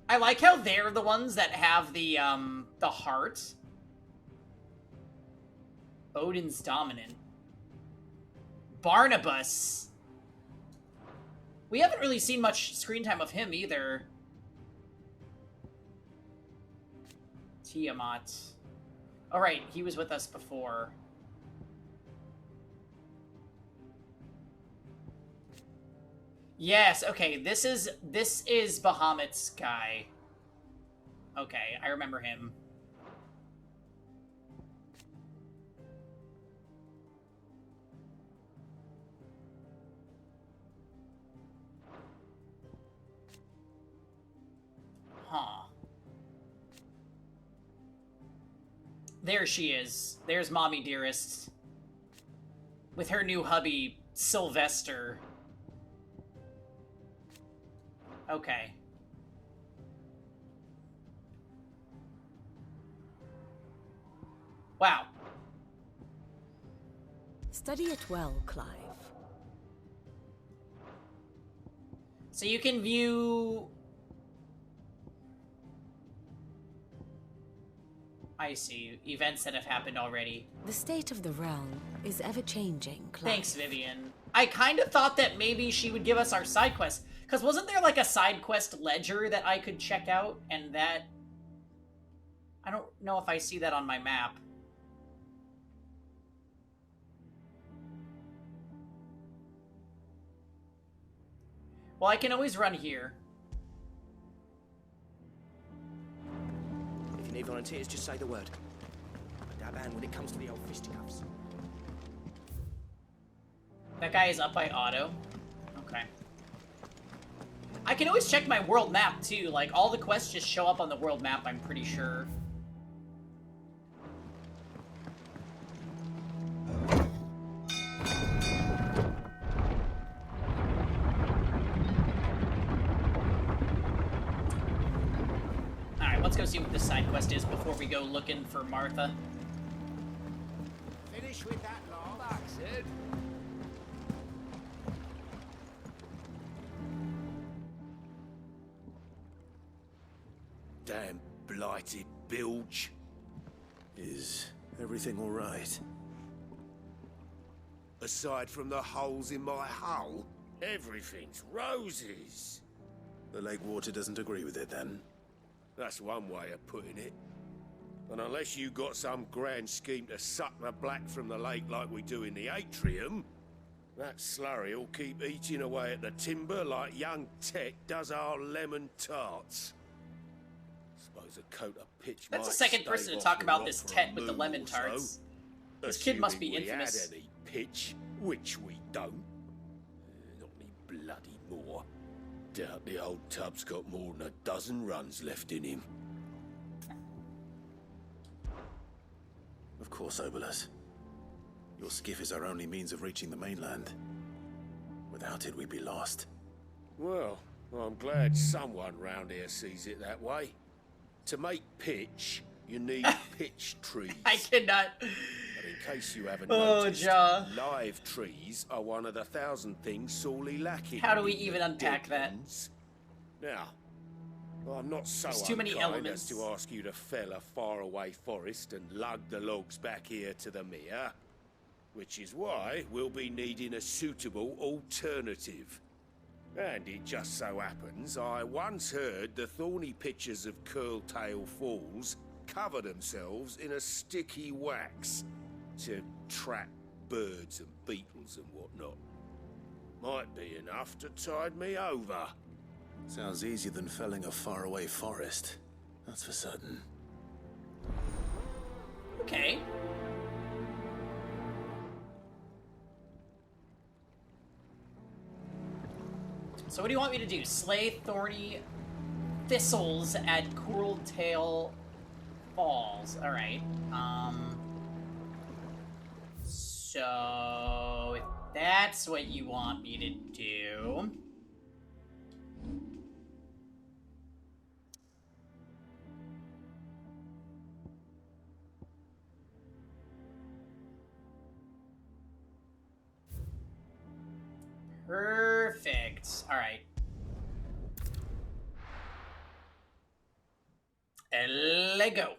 [SPEAKER 1] I like how they're the ones that have the heart. Odin's dominant. Barnabas. We haven't really seen much screen time of him either. Tiamat. Oh, right, he was with us before. Yes, okay, this is Bahamut's guy. Okay, I remember him. Huh. There she is. There's Mommy Dearest. With her new hubby, Sylvester. Okay. Wow.
[SPEAKER 7] Study it well, Clive.
[SPEAKER 1] So you can view... I see. Events that have happened already.
[SPEAKER 7] The state of the realm is ever-changing, Clive.
[SPEAKER 1] Thanks, Vivian. I kind of thought that maybe she would give us our side quest. Because wasn't there like a side quest ledger that I could check out? And that... I don't know if I see that on my map. Well, I can always run here.
[SPEAKER 9] If you need volunteers, just say the word. I dab hand when it comes to the old fisticuffs.
[SPEAKER 1] That guy is up by auto. Okay. I can always check my world map, too. Like, all the quests just show up on the world map, I'm pretty sure. Alright, let's go see what this side quest is before we go looking for Martha.
[SPEAKER 6] Finish with that long back, Sid.
[SPEAKER 4] Damn blighted bilge.
[SPEAKER 16] Is everything all right?
[SPEAKER 4] Aside from the holes in my hull, everything's roses.
[SPEAKER 16] The lake water doesn't agree with it, then?
[SPEAKER 4] That's one way of putting it. And unless you got some grand scheme to suck the black from the lake like we do in the atrium, that slurry will keep eating away at the timber like young Tet does our lemon tarts. Suppose a coat of pitch
[SPEAKER 1] That's
[SPEAKER 4] might
[SPEAKER 1] the second
[SPEAKER 4] stave
[SPEAKER 1] person to
[SPEAKER 4] off
[SPEAKER 1] talk
[SPEAKER 4] the
[SPEAKER 1] about
[SPEAKER 4] rot
[SPEAKER 1] this
[SPEAKER 4] for
[SPEAKER 1] Tet
[SPEAKER 4] a
[SPEAKER 1] with the
[SPEAKER 4] moon
[SPEAKER 1] lemon
[SPEAKER 4] or so.
[SPEAKER 1] tarts. This kid must be
[SPEAKER 4] Assuming
[SPEAKER 1] infamous.
[SPEAKER 4] We had any pitch, which we don't. Not any bloody more. Doubt the old tub's got more than a dozen runs left in him.
[SPEAKER 16] Of course, Obolus. Your skiff is our only means of reaching the mainland. Without it, we'd be lost.
[SPEAKER 4] Well, I'm glad someone round here sees it that way. To make pitch,
[SPEAKER 17] You need pitch trees.
[SPEAKER 1] I cannot.
[SPEAKER 17] But in case you haven't
[SPEAKER 1] Oh,
[SPEAKER 17] noticed,
[SPEAKER 1] Ja.
[SPEAKER 17] live trees are one of the 1,000 things sorely lacking.
[SPEAKER 1] How do we
[SPEAKER 17] in the
[SPEAKER 1] even unpack that?
[SPEAKER 17] Deadlands. Now, I'm not so
[SPEAKER 1] There's too many
[SPEAKER 17] unkind
[SPEAKER 1] elements.
[SPEAKER 17] as to ask you to fell a faraway forest and lug the logs back here to the mere, which is why we'll be needing a suitable alternative. And it just so happens I once heard the thorny pitchers of Curltail Falls cover themselves in a sticky wax to trap birds and beetles and whatnot. Might be enough to tide me over.
[SPEAKER 16] Sounds easier than felling a faraway forest. That's for certain.
[SPEAKER 1] Okay. So what do you want me to do? Slay thorny thistles at Curltail Falls. Alright. So if that's what you want me to do. Perfect. Alright. Lego.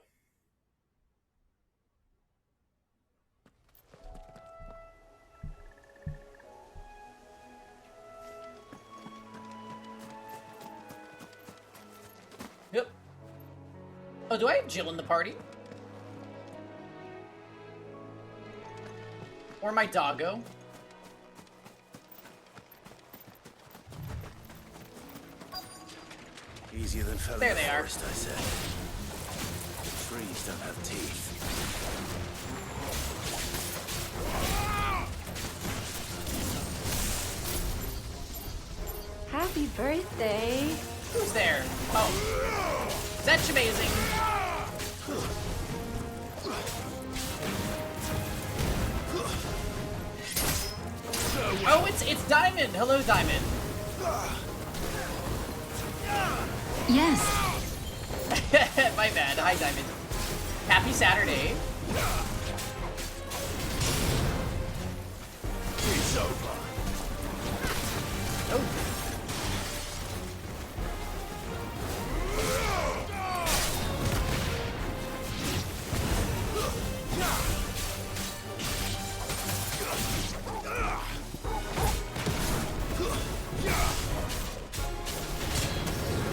[SPEAKER 1] Yep. Oh, do I have Jill in the party? Or my doggo?
[SPEAKER 16] Easier than felling
[SPEAKER 1] There
[SPEAKER 16] a
[SPEAKER 1] they are.
[SPEAKER 16] forest, I said. Trees don't have teeth.
[SPEAKER 18] Happy birthday.
[SPEAKER 1] Who's there? Oh. That's amazing. Oh, it's Diamond. Hello, Diamond.
[SPEAKER 2] Yes.
[SPEAKER 1] My bad. Hi, Diamond. Happy Saturday.
[SPEAKER 15] It's over.
[SPEAKER 1] Oh.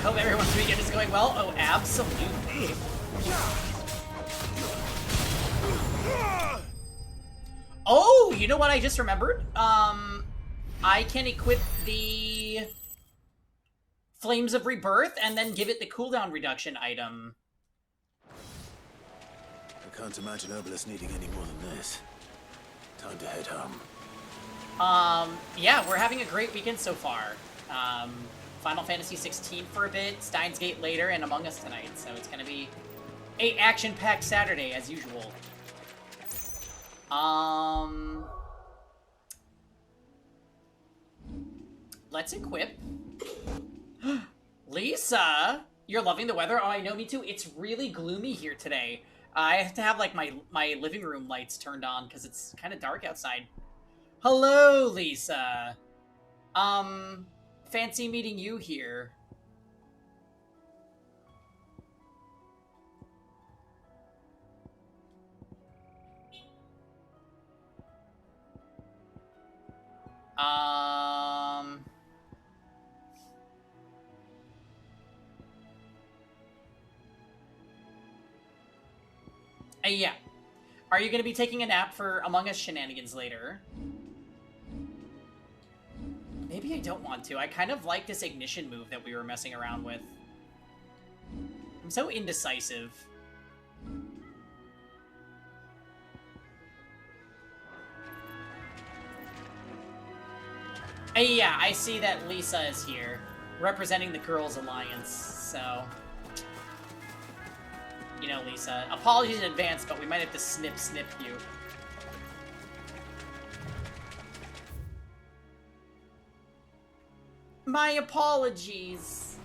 [SPEAKER 1] Hope everyone's weekend is going well. Oh, absolutely. Oh, you know what I just remembered? I can equip the Flames of Rebirth and then give it the cooldown reduction item.
[SPEAKER 16] I can't imagine Obelisk needing any more than this. Time to head home.
[SPEAKER 1] Yeah, we're having a great weekend so far. Final Fantasy 16 for a bit, Steins Gate later, and Among Us tonight. So it's gonna be a action-packed Saturday as usual. Let's equip. Lisa, you're loving the weather? Oh, I know, me too. It's really gloomy here today. I have to have like my living room lights turned on because it's kind of dark outside. Hello, Lisa. Fancy meeting you here. Yeah. Are you going to be taking a nap for Among Us shenanigans later? Maybe I don't want to. I kind of like this ignition move that we were messing around with. I'm so indecisive. Yeah, I see that Lisa is here, representing the Girls Alliance, so... You know, Lisa, apologies in advance, but we might have to snip you. My apologies.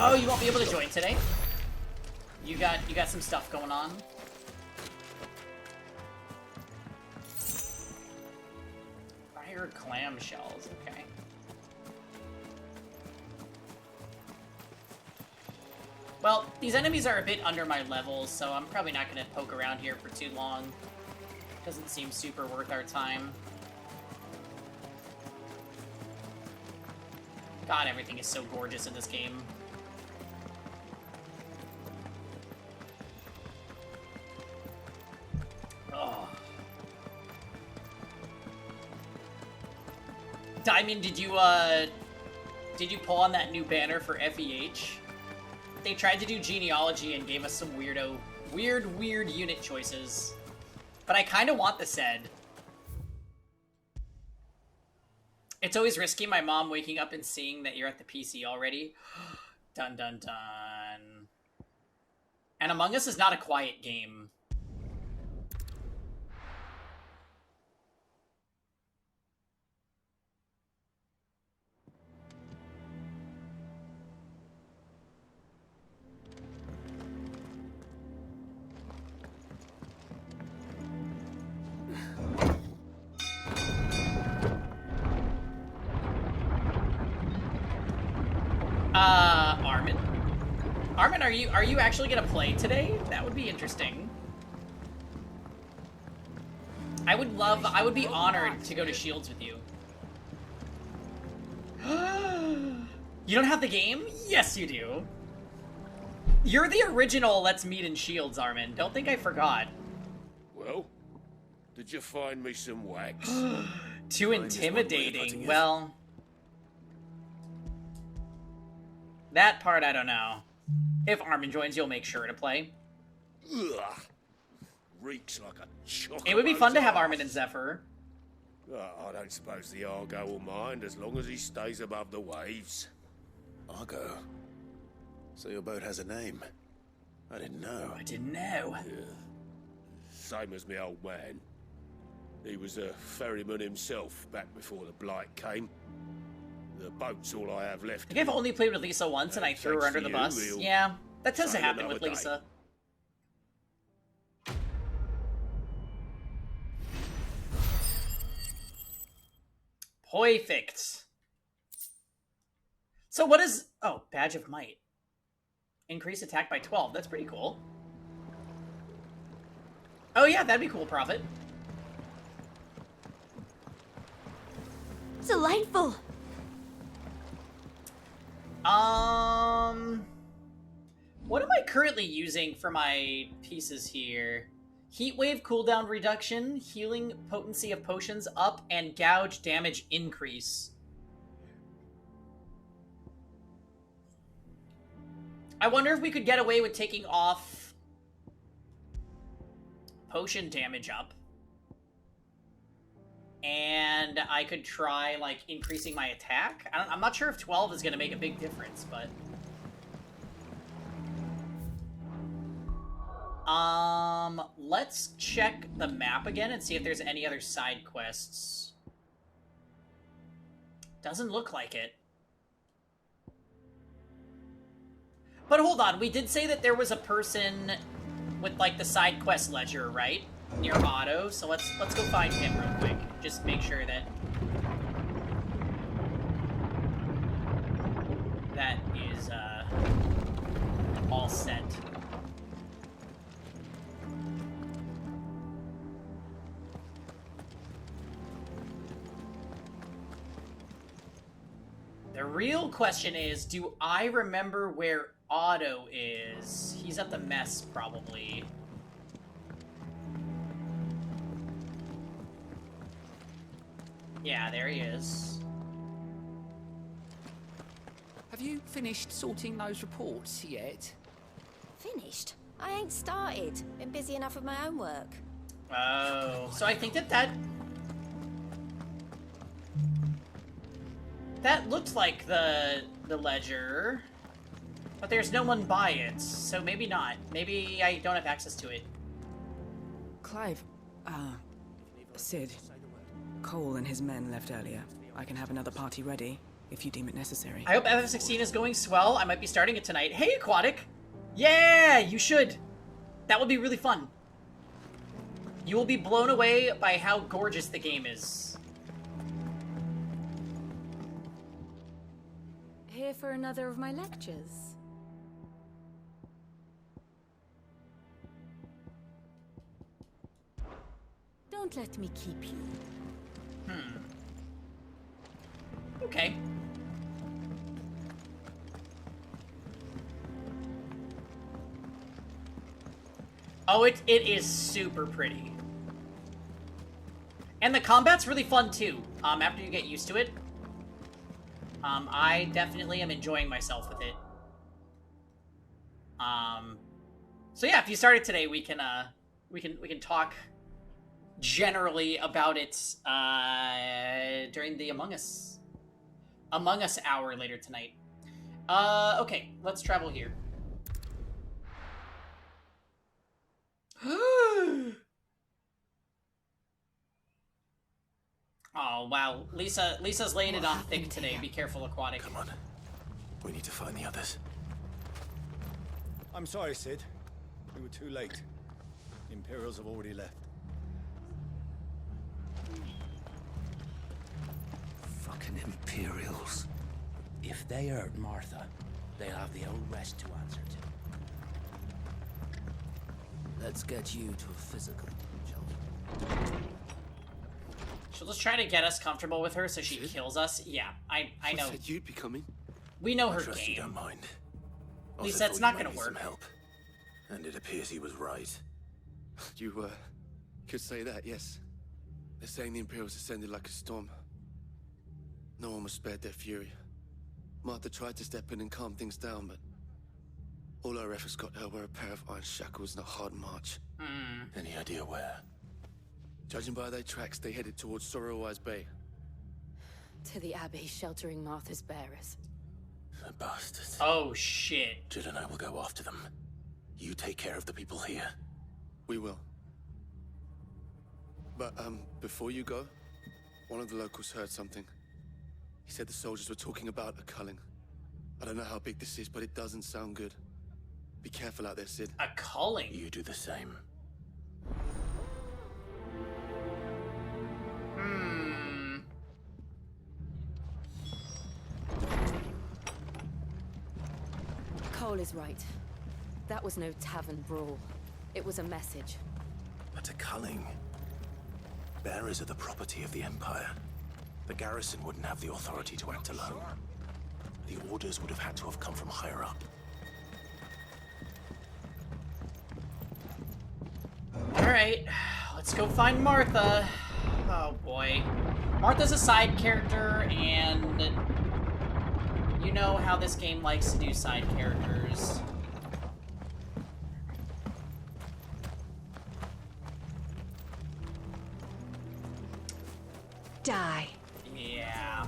[SPEAKER 1] Oh, you won't be able to join today? You got some stuff going on? Fire clamshells, okay. Well, these enemies are a bit under my level, so I'm probably not gonna poke around here for too long. Doesn't seem super worth our time. God, everything is so gorgeous in this game. Oh. Diamond, did you pull on that new banner for FEH? They tried to do genealogy and gave us some weird unit choices. But I kind of want the SED. It's always risky, my mom waking up and seeing that you're at the PC already. Dun dun dun. And Among Us is not a quiet game. Armin? Armin, are you actually gonna play today? That would be interesting. I would be honored to go to Shields with you. You don't have the game? Yes, you do. You're the original Let's Meet in Shields, Armin. Don't think I forgot.
[SPEAKER 17] Well, did you find me some wax?
[SPEAKER 1] Too intimidating. Well, that part I don't know. If Armin joins, you'll make sure to play.
[SPEAKER 17] Ugh. Reeks like a chocolate.
[SPEAKER 1] It would be fun to have Armin and Zephyr.
[SPEAKER 17] I don't suppose the Argo will mind as long as he stays above the waves.
[SPEAKER 16] Argo? So your boat has a name? I didn't know.
[SPEAKER 1] I didn't know.
[SPEAKER 17] Yeah. Same as my old man. He was a ferryman himself back before the Blight came. The boat's all I have left.
[SPEAKER 1] I think I've only played with Lisa once and I threw her under the bus. Yeah, that tends to happen with Lisa. Perfect. So what is... Oh, Badge of Might. Increase attack by 12. That's pretty cool. Oh yeah, that'd be cool, Prophet.
[SPEAKER 3] Delightful.
[SPEAKER 1] What am I currently using for my pieces here? Heat wave cooldown reduction, healing potency of potions up, and gouge damage increase. I wonder if we could get away with taking off potion damage up. And I could try, like, increasing my attack. I'm not sure if 12 is going to make a big difference, but... let's check the map again and see if there's any other side quests. Doesn't look like it. But hold on, we did say that there was a person with, like, the side quest ledger, right? Near Otto, so let's go find him real quick. Just make sure that that is all set. The real question is, do I remember where Otto is? He's at the mess, probably. Yeah, there he is.
[SPEAKER 18] Have you finished sorting those reports yet?
[SPEAKER 14] Finished? I ain't started. Been busy enough with my own work.
[SPEAKER 1] Oh, so I think that looked like the ledger, but there's no one by it, so maybe not. Maybe I don't have access to it.
[SPEAKER 19] Clive, Sid, Cole and his men left earlier. I can have another party ready, if you deem it necessary.
[SPEAKER 1] I hope FF16 is going swell. I might be starting it tonight. Hey, Aquatic! Yeah, you should. That would be really fun. You will be blown away by how gorgeous the game is.
[SPEAKER 7] Here for another of my lectures. Don't let me keep you.
[SPEAKER 1] Okay. Oh, it is super pretty. And the combat's really fun too, after you get used to it. I definitely am enjoying myself with it. So yeah, if you started today, we can talk generally about it during the Among Us hour later tonight. Okay, let's travel here. Oh wow, Lisa's laying it on thick today. Be careful, Aquatic.
[SPEAKER 16] Come on, we need to find the others.
[SPEAKER 10] I'm sorry, Sid. We were too late. The Imperials have already left.
[SPEAKER 9] Fucking Imperials. If they hurt Martha, they'll have the old rest to answer to. Let's get you to a physical, Chelsea.
[SPEAKER 1] She'll just try to get us comfortable with her so she kills us. Yeah, I know.
[SPEAKER 4] Said you'd be coming.
[SPEAKER 1] We know her
[SPEAKER 16] I trust
[SPEAKER 1] game.
[SPEAKER 16] you don't mind.
[SPEAKER 1] Lisa, it's not gonna work.
[SPEAKER 16] Help. And it appears he was right.
[SPEAKER 4] You, could say that, yes. They're saying the Imperials ascended like a storm. No one was spared their fury. Martha tried to step in and calm things down, but all our efforts got her were a pair of iron shackles and a hard march.
[SPEAKER 16] Any idea where?
[SPEAKER 4] Judging by their tracks, they headed towards Sorrowwise Bay.
[SPEAKER 14] To the Abbey sheltering Martha's bearers.
[SPEAKER 16] The bastards.
[SPEAKER 1] Oh shit.
[SPEAKER 16] Judd and I will go after them. You take care of the people here.
[SPEAKER 4] We will. But, before you go, one of the locals heard something. He said the soldiers were talking about a culling. I don't know how big this is, but it doesn't sound good. Be careful out there, Sid.
[SPEAKER 1] A culling?
[SPEAKER 16] You do the same.
[SPEAKER 7] Cole is right. That was no tavern brawl. It was a message.
[SPEAKER 16] But a culling. Bearers are the property of the Empire. The garrison wouldn't have the authority to act alone. The orders would have had to have come from higher up.
[SPEAKER 1] Alright, let's go find Martha. Oh boy. Martha's a side character, and you know how this game likes to do side characters.
[SPEAKER 2] Die.
[SPEAKER 1] Yeah.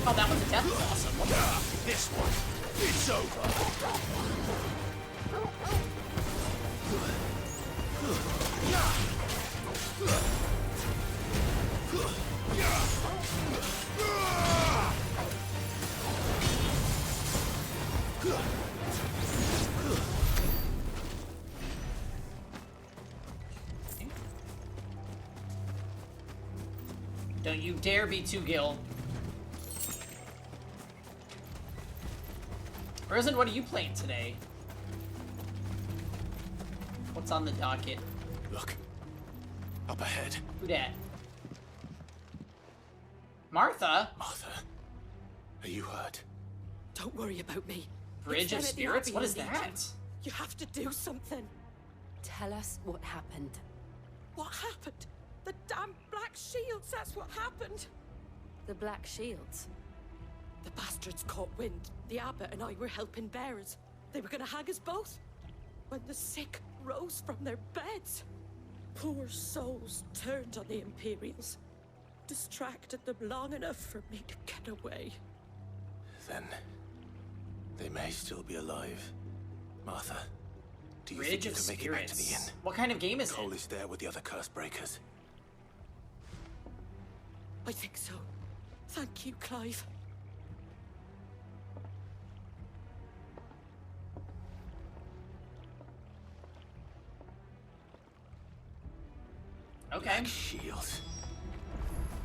[SPEAKER 1] Oh, that was a death was awesome.
[SPEAKER 4] This one, it's over.
[SPEAKER 1] Don't you dare be too Gil. Risen, what are you playing today? What's on the docket?
[SPEAKER 16] Look. Up ahead.
[SPEAKER 1] Who dat? Martha?
[SPEAKER 16] Martha, are you hurt?
[SPEAKER 20] Don't worry about me.
[SPEAKER 1] Bridge of Spirits? What is that?
[SPEAKER 20] You have to do something.
[SPEAKER 14] Tell us what happened.
[SPEAKER 20] What happened? The damn Black Shields, that's what happened.
[SPEAKER 14] The Black Shields?
[SPEAKER 20] The bastards caught wind. The abbot and I were helping bearers. They were gonna hang us both. When the sick rose from their beds, poor souls turned on the Imperials. Distracted them long enough for me to get away.
[SPEAKER 16] Then they may still be alive. Martha, do you
[SPEAKER 1] Bridge
[SPEAKER 16] think you
[SPEAKER 1] of
[SPEAKER 16] can make it back to the inn?
[SPEAKER 1] Spirits. What kind of game is
[SPEAKER 16] Cole
[SPEAKER 1] it?
[SPEAKER 16] is there with the other curse breakers.
[SPEAKER 20] I think so. Thank you, Clive.
[SPEAKER 1] Okay.
[SPEAKER 16] Black shields.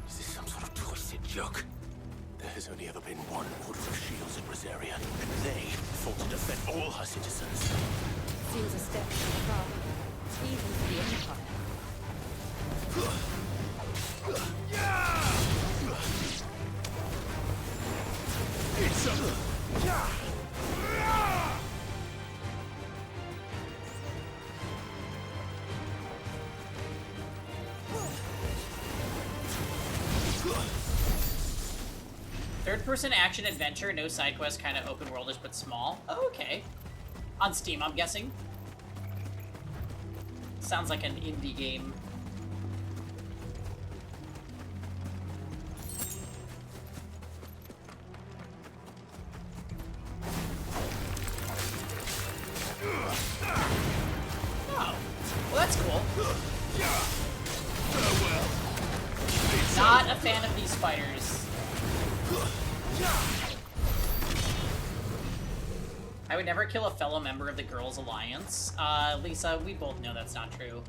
[SPEAKER 16] Is this some sort of twisted joke? There has only ever been one order of shields in Rosaria, and they fought to defend all her citizens.
[SPEAKER 14] Seems a step too far, even for the Empire.
[SPEAKER 16] It's a...
[SPEAKER 1] Third-person action adventure, no side quest, kind of open worldish but small. Oh, okay. On Steam, I'm guessing. Sounds like an indie game. Oh, well that's cool. Not a fan of these fighters. I would never kill a fellow member of the Girls' Alliance. Lisa, we both know that's not true.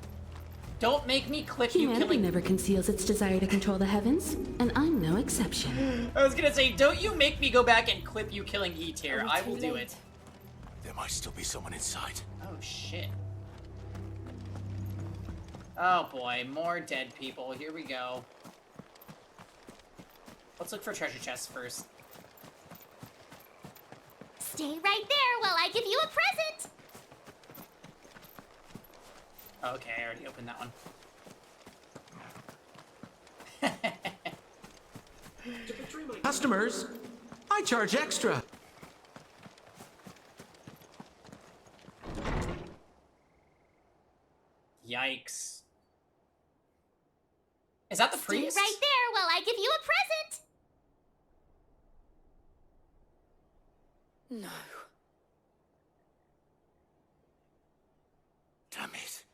[SPEAKER 1] Don't make me clip you
[SPEAKER 2] Humanity
[SPEAKER 1] killing-
[SPEAKER 2] never conceals its desire to control the heavens, and I'm no exception.
[SPEAKER 1] I was gonna say, don't you make me go back and clip you killing E-Tier. I will do it.
[SPEAKER 16] There might still be someone inside.
[SPEAKER 1] Oh, shit. Oh boy, more dead people. Here we go. Let's look for treasure chests first.
[SPEAKER 3] Stay right there while I give you a present.
[SPEAKER 1] Okay, I already opened that one.
[SPEAKER 21] Customers, I charge extra.
[SPEAKER 1] Yikes. Is that the priest?
[SPEAKER 3] Stay right there while I give you a present.
[SPEAKER 20] No.
[SPEAKER 16] Damn it.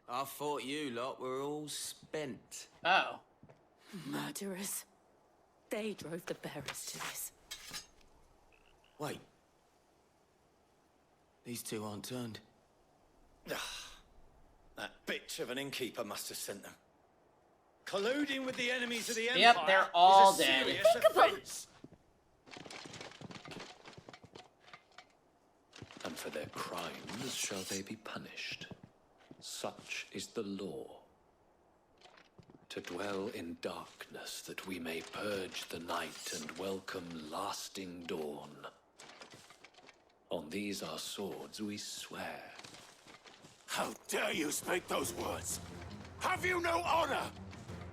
[SPEAKER 22] I thought you lot were all spent.
[SPEAKER 1] Oh.
[SPEAKER 20] Murderers. They drove the bearers to this.
[SPEAKER 22] Wait. These two aren't turned.
[SPEAKER 23] That bitch of an innkeeper must have sent them. Colluding with the enemies of the Empire.
[SPEAKER 1] Yep, they're all
[SPEAKER 23] is a
[SPEAKER 1] dead.
[SPEAKER 23] serious offense.
[SPEAKER 24] And for their crimes shall they be punished. Such is the law. To dwell in darkness that we may purge the night and welcome lasting dawn. On these our swords we swear.
[SPEAKER 4] How dare you speak those words? Have you no honor?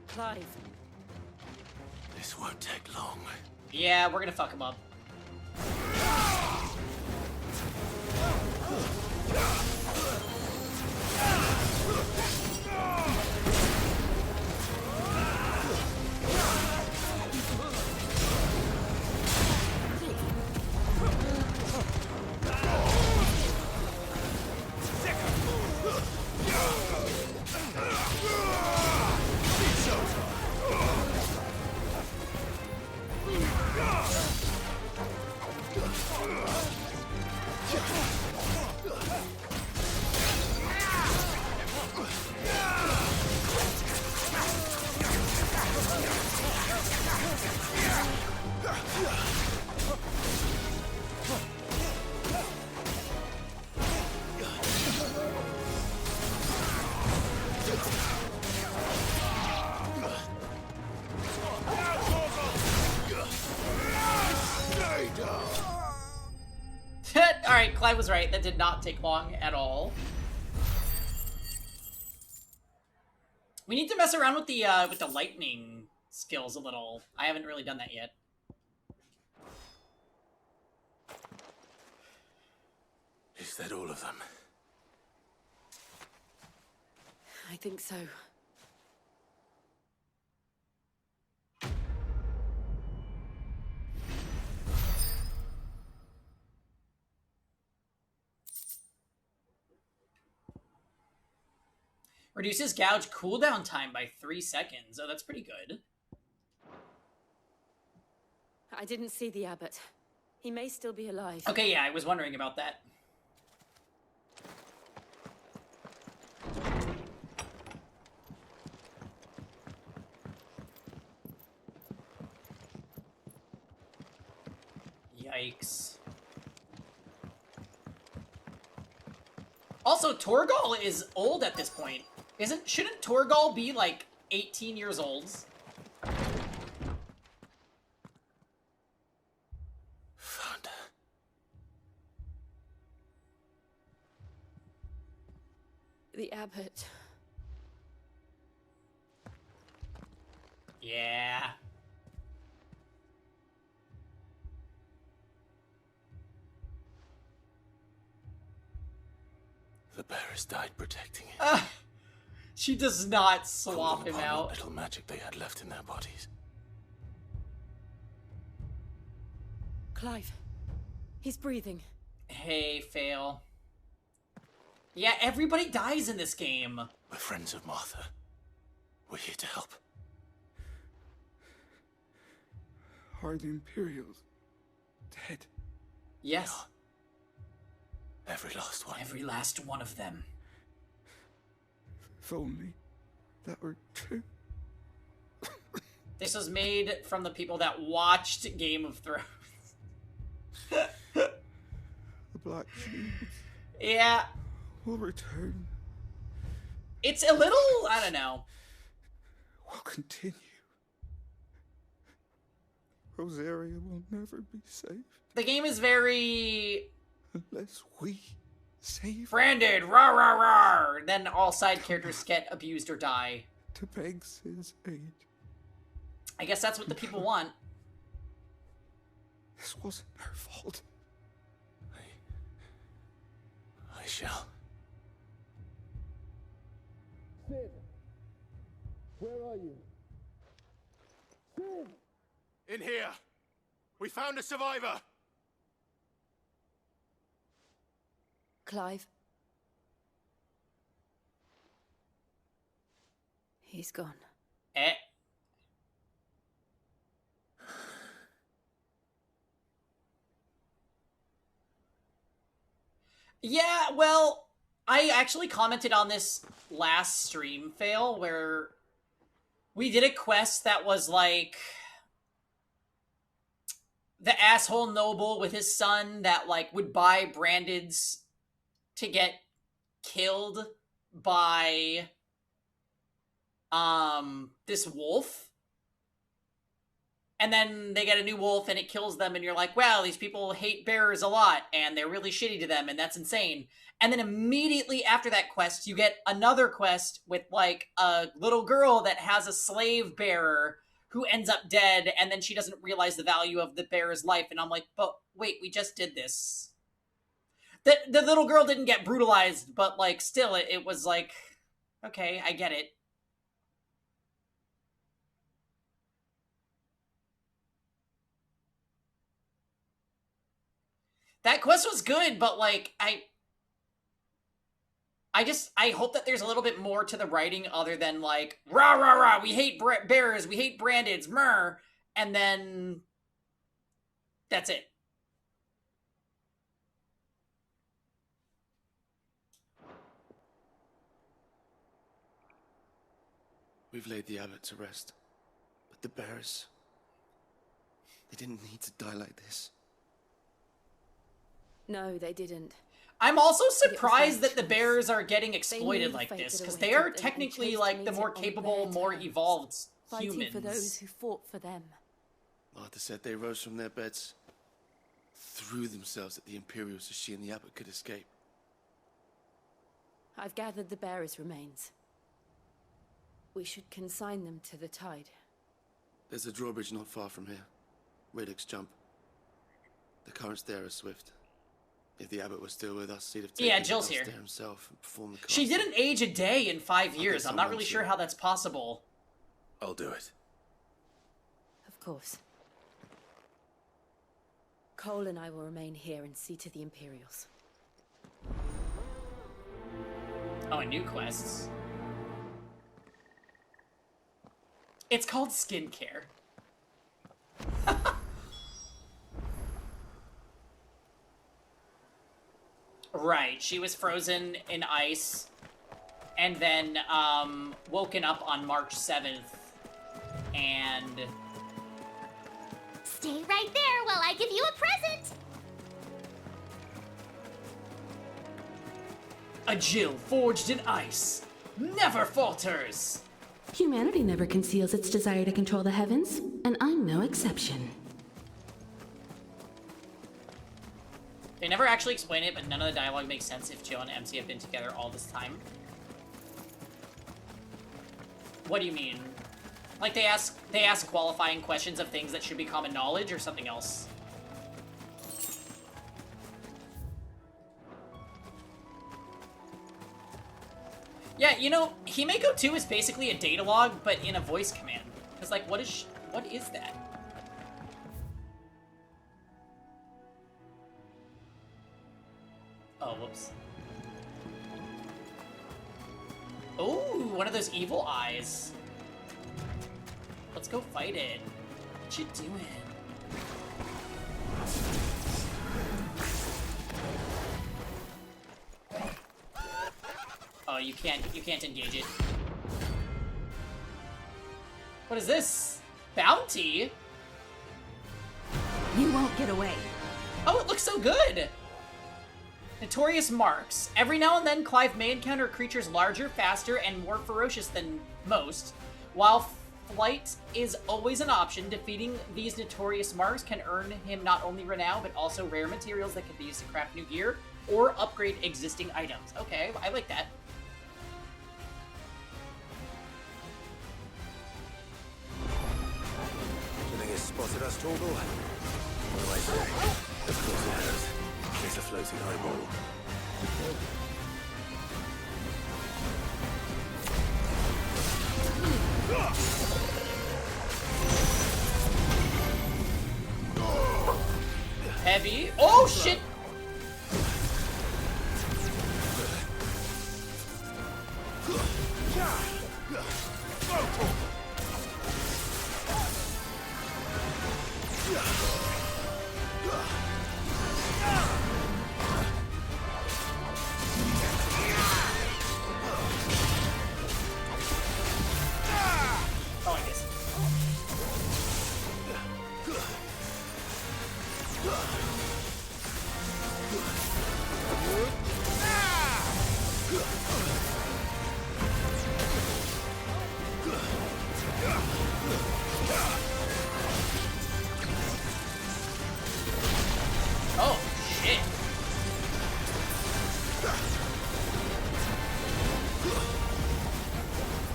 [SPEAKER 20] Clive.
[SPEAKER 16] This won't take long.
[SPEAKER 1] Yeah, we're gonna fuck him up. Alright, Clive was right. That did not take long at all. We need to mess around with the lightning skills a little. I haven't really done that yet.
[SPEAKER 16] Is that all of them?
[SPEAKER 20] I think so.
[SPEAKER 1] Reduces gouge cooldown time by 3 seconds. Oh, that's pretty good.
[SPEAKER 20] I didn't see the abbot. He may still be alive.
[SPEAKER 1] Okay, yeah, I was wondering about that. Yikes. Also, Torgal is old at this point. Shouldn't Torgal be like 18 years old?
[SPEAKER 16] Fun.
[SPEAKER 20] The abbot.
[SPEAKER 1] Yeah.
[SPEAKER 16] The bearers died protecting it.
[SPEAKER 1] She does not swap him
[SPEAKER 16] Upon
[SPEAKER 1] out.
[SPEAKER 16] what little magic they had left in their bodies.
[SPEAKER 20] Clive. He's breathing.
[SPEAKER 1] Hey, fail. Yeah, everybody dies in this game.
[SPEAKER 16] We're friends of Martha. We're here to help.
[SPEAKER 6] Are the Imperials dead?
[SPEAKER 1] Yes.
[SPEAKER 16] Every last one.
[SPEAKER 1] Every last one of them.
[SPEAKER 6] If only that were true.
[SPEAKER 1] This was made from the people that watched Game of Thrones.
[SPEAKER 6] The Black Shield
[SPEAKER 1] Yeah.
[SPEAKER 6] will return.
[SPEAKER 1] It's a little, I don't know.
[SPEAKER 6] Will continue. Rosaria will never be saved.
[SPEAKER 1] The game is very...
[SPEAKER 6] Unless we save...
[SPEAKER 1] branded, rah rah rah! Then all side characters get abused or die.
[SPEAKER 6] To beg his aid.
[SPEAKER 1] I guess that's what the people want.
[SPEAKER 6] This wasn't her fault.
[SPEAKER 16] I shall.
[SPEAKER 10] Sid! Where are you? Sid!
[SPEAKER 16] In here! We found a survivor!
[SPEAKER 20] Clive. He's gone.
[SPEAKER 1] Eh. Yeah, well, I actually commented on this last stream fail where we did a quest that was like the asshole noble with his son that like would buy brandeds to get killed by this wolf. And then they get a new wolf and it kills them and you're like, wow, these people hate bearers a lot and they're really shitty to them and that's insane. And then immediately after that quest, you get another quest with like a little girl that has a slave bearer who ends up dead and then she doesn't realize the value of the bearer's life. And I'm like, but wait, we just did this. The little girl didn't get brutalized, but like still it was like, okay, I get it. That quest was good, but like I hope that there's a little bit more to the writing other than like rah rah rah, we hate bearers, we hate brandeds, myrrh, and then that's it.
[SPEAKER 8] We've laid the abbot to rest, but the bearers, they didn't need to die like this.
[SPEAKER 20] No, they didn't.
[SPEAKER 1] I'm also surprised that the bearers are getting exploited like this, because they are technically like the more capable, more evolved
[SPEAKER 20] Fighting
[SPEAKER 1] humans.
[SPEAKER 20] for those who fought for them.
[SPEAKER 8] Martha said they rose from their beds, threw themselves at the Imperials so she and the Abbot could escape.
[SPEAKER 7] I've gathered the bearers' remains. We should consign them to the tide.
[SPEAKER 8] There's a drawbridge not far from here. Radix jump. The currents there are swift. If the Abbot was still with us, he'd have taken
[SPEAKER 1] Jill's here.
[SPEAKER 8] there himself and performed the cast.
[SPEAKER 1] She didn't age a day in 5 years. I'm not really sure how that's possible.
[SPEAKER 16] I'll do it.
[SPEAKER 7] Of course. Cole and I will remain here and see to the Imperials.
[SPEAKER 1] Oh, and new quests. It's called skincare. Right, she was frozen in ice and then woken up on March 7th and...
[SPEAKER 3] Stay right there while I give you a present!
[SPEAKER 1] A Jill forged in ice never falters!
[SPEAKER 2] Humanity never conceals its desire to control the heavens, and I'm no exception.
[SPEAKER 1] They never actually explain it, but none of the dialogue makes sense if Jill and MC have been together all this time. What do you mean? Like they ask qualifying questions of things that should be common knowledge or something else? Yeah, you know, Himeko 2 is basically a data log, but in a voice command. Because, like, what is that? Oh, whoops. Ooh, one of those evil eyes. Let's go fight it. What you doing? Oh, you can't engage it. What is this? Bounty?
[SPEAKER 7] You won't get away.
[SPEAKER 1] Oh, it looks so good! Notorious marks. Every now and then, Clive may encounter creatures larger, faster, and more ferocious than most. While flight is always an option, defeating these notorious marks can earn him not only renown, but also rare materials that can be used to craft new gear or upgrade existing items. Okay, I like that.
[SPEAKER 16] You think it's spotted us, Torgal? What do I say? Of course it has. It's a floating eyeball.
[SPEAKER 1] Heavy. Oh, shit! Oh, I guess. Oh, shit.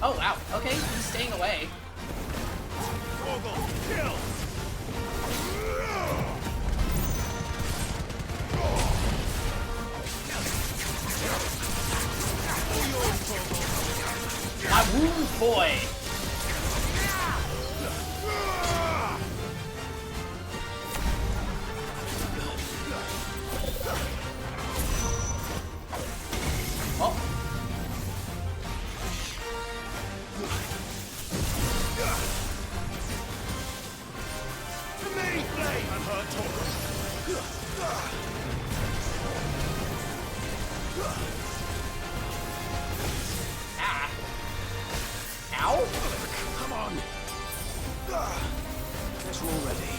[SPEAKER 1] Oh, wow. Okay, he's staying away. My wound boy. Oh. Ah. Ow.
[SPEAKER 16] Come on. Guess we're all ready.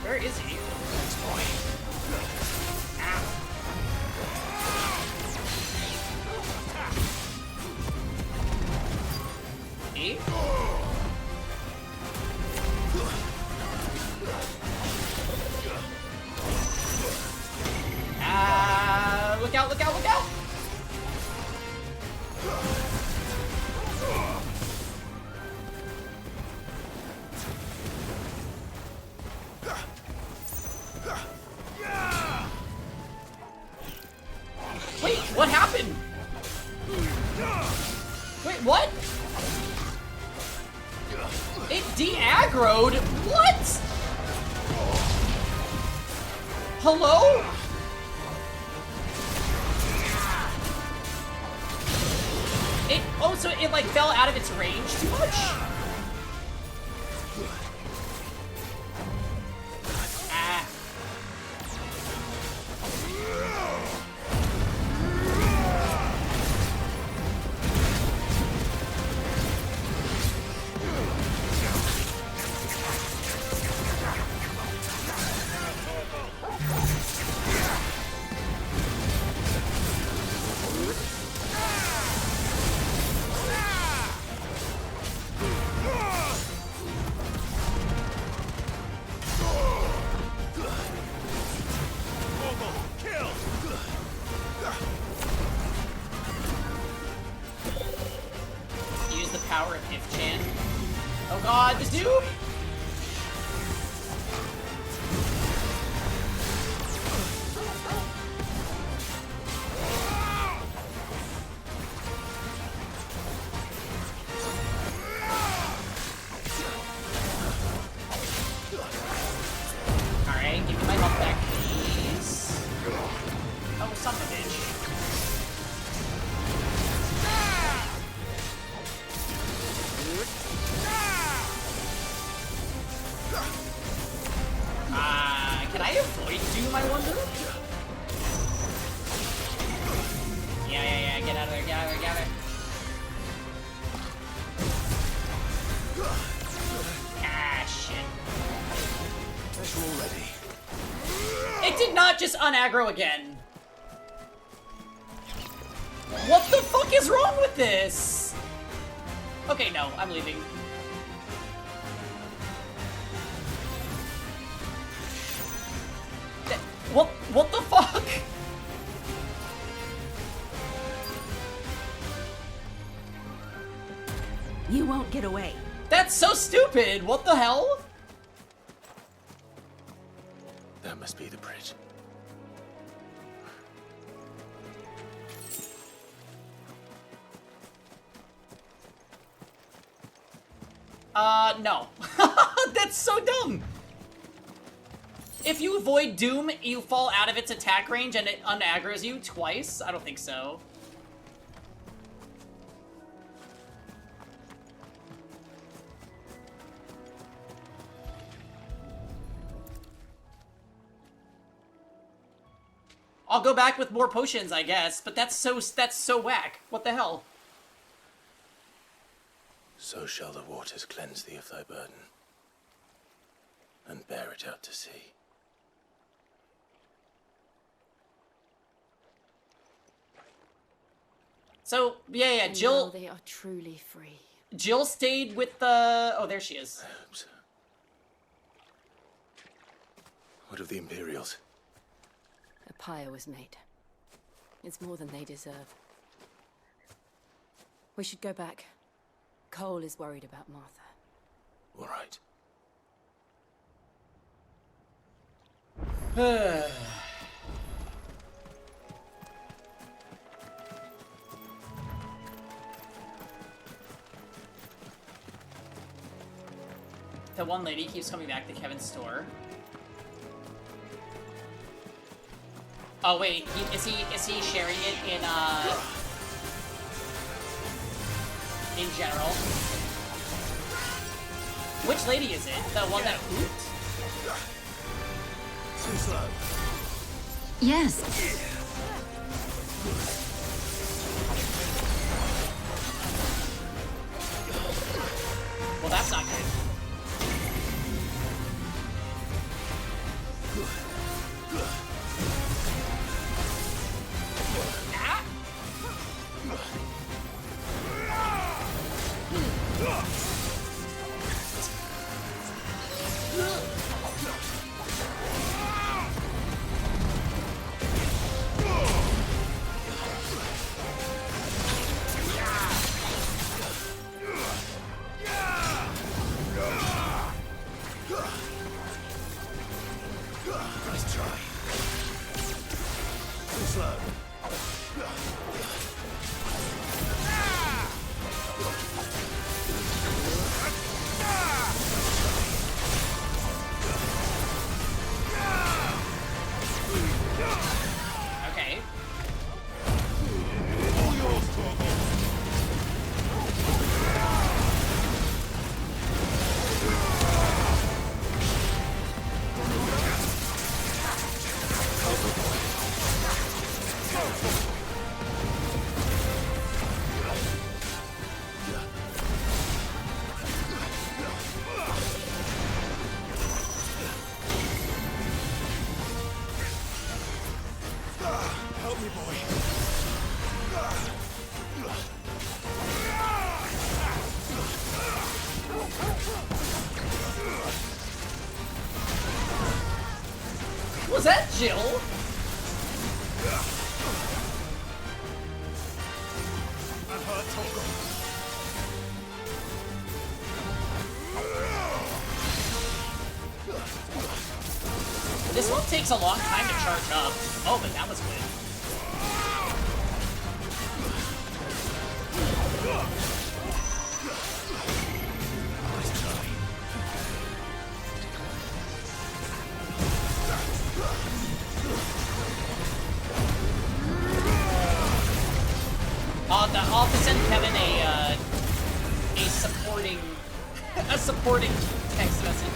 [SPEAKER 1] Where is he?
[SPEAKER 16] Thanks, boy.
[SPEAKER 1] Ow. Okay. Look out, look out, look out! Wait, what happened? Wait, what? It de-aggroed? What? Hello? So it like fell out of its range too much? Ah. Use the power of If-Chan. Oh god, the dude! Alright, give me my health back, please. Oh, son of a bitch. Can I avoid Doom, I wonder? Yeah, get out of there, get out of there, get out of there. Ah, shit.
[SPEAKER 16] As you're all ready.
[SPEAKER 1] It did not just unaggro again. What the fuck is wrong with this? Okay, no, I'm leaving. What the fuck?
[SPEAKER 2] You won't get away.
[SPEAKER 1] That's so stupid. What the hell?
[SPEAKER 16] That must be the bridge.
[SPEAKER 1] No. That's so dumb. If you avoid Doom, you fall out of its attack range and it unaggroes you twice? I don't think so. I'll go back with more potions, I guess, but that's so whack. What the hell?
[SPEAKER 16] So shall the waters cleanse thee of thy burden, and bear it out to sea.
[SPEAKER 1] So, yeah, Jill...
[SPEAKER 14] Now they are truly free.
[SPEAKER 1] Jill stayed with the... Oh, there she is.
[SPEAKER 16] I hope so. What of the Imperials?
[SPEAKER 14] A pyre was made. It's more than they deserve. We should go back. Cole is worried about Martha.
[SPEAKER 16] All right.
[SPEAKER 1] The one lady keeps coming back to Kevin's store. Oh wait, is he sharing it in general? Which lady is it? The one that hooped?
[SPEAKER 16] Too slow.
[SPEAKER 2] Yes.
[SPEAKER 1] Well, that's not good.
[SPEAKER 16] Nice try. Too slow.
[SPEAKER 1] Okay.
[SPEAKER 16] Help me, boy.
[SPEAKER 1] Was that Jill?
[SPEAKER 16] I've hurt Toggle.
[SPEAKER 1] This one takes a long time to charge up. Oh, but that was good. I'll have to send Kevin a supporting a supporting text message.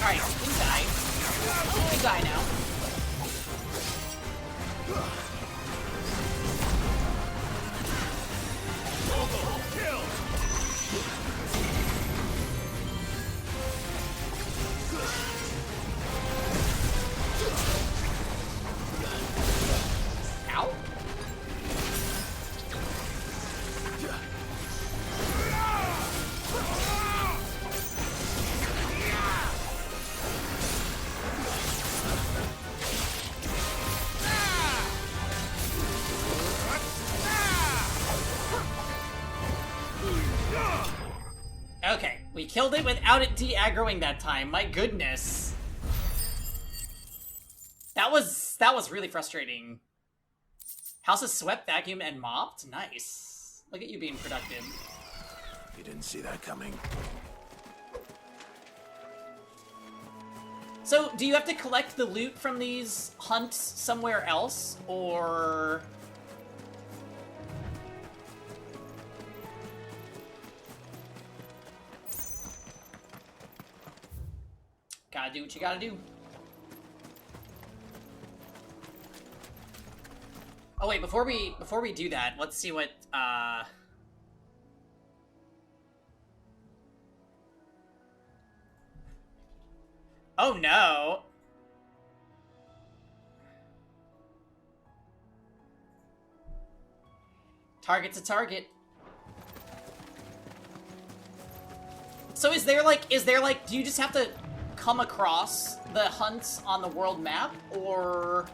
[SPEAKER 1] Alright, we can die. We can die now. Ow. Okay, we killed it without it de-aggroing that time. My goodness. That was really frustrating. House is swept, vacuumed, and mopped? Nice. Look at you being productive.
[SPEAKER 16] You didn't see that coming.
[SPEAKER 1] So, do you have to collect the loot from these hunts somewhere else, or... Gotta do what you gotta do. Oh wait, before we do that, let's see what Oh no. Target's a target. So is there like, do you just have to come across the hunts on the world map, or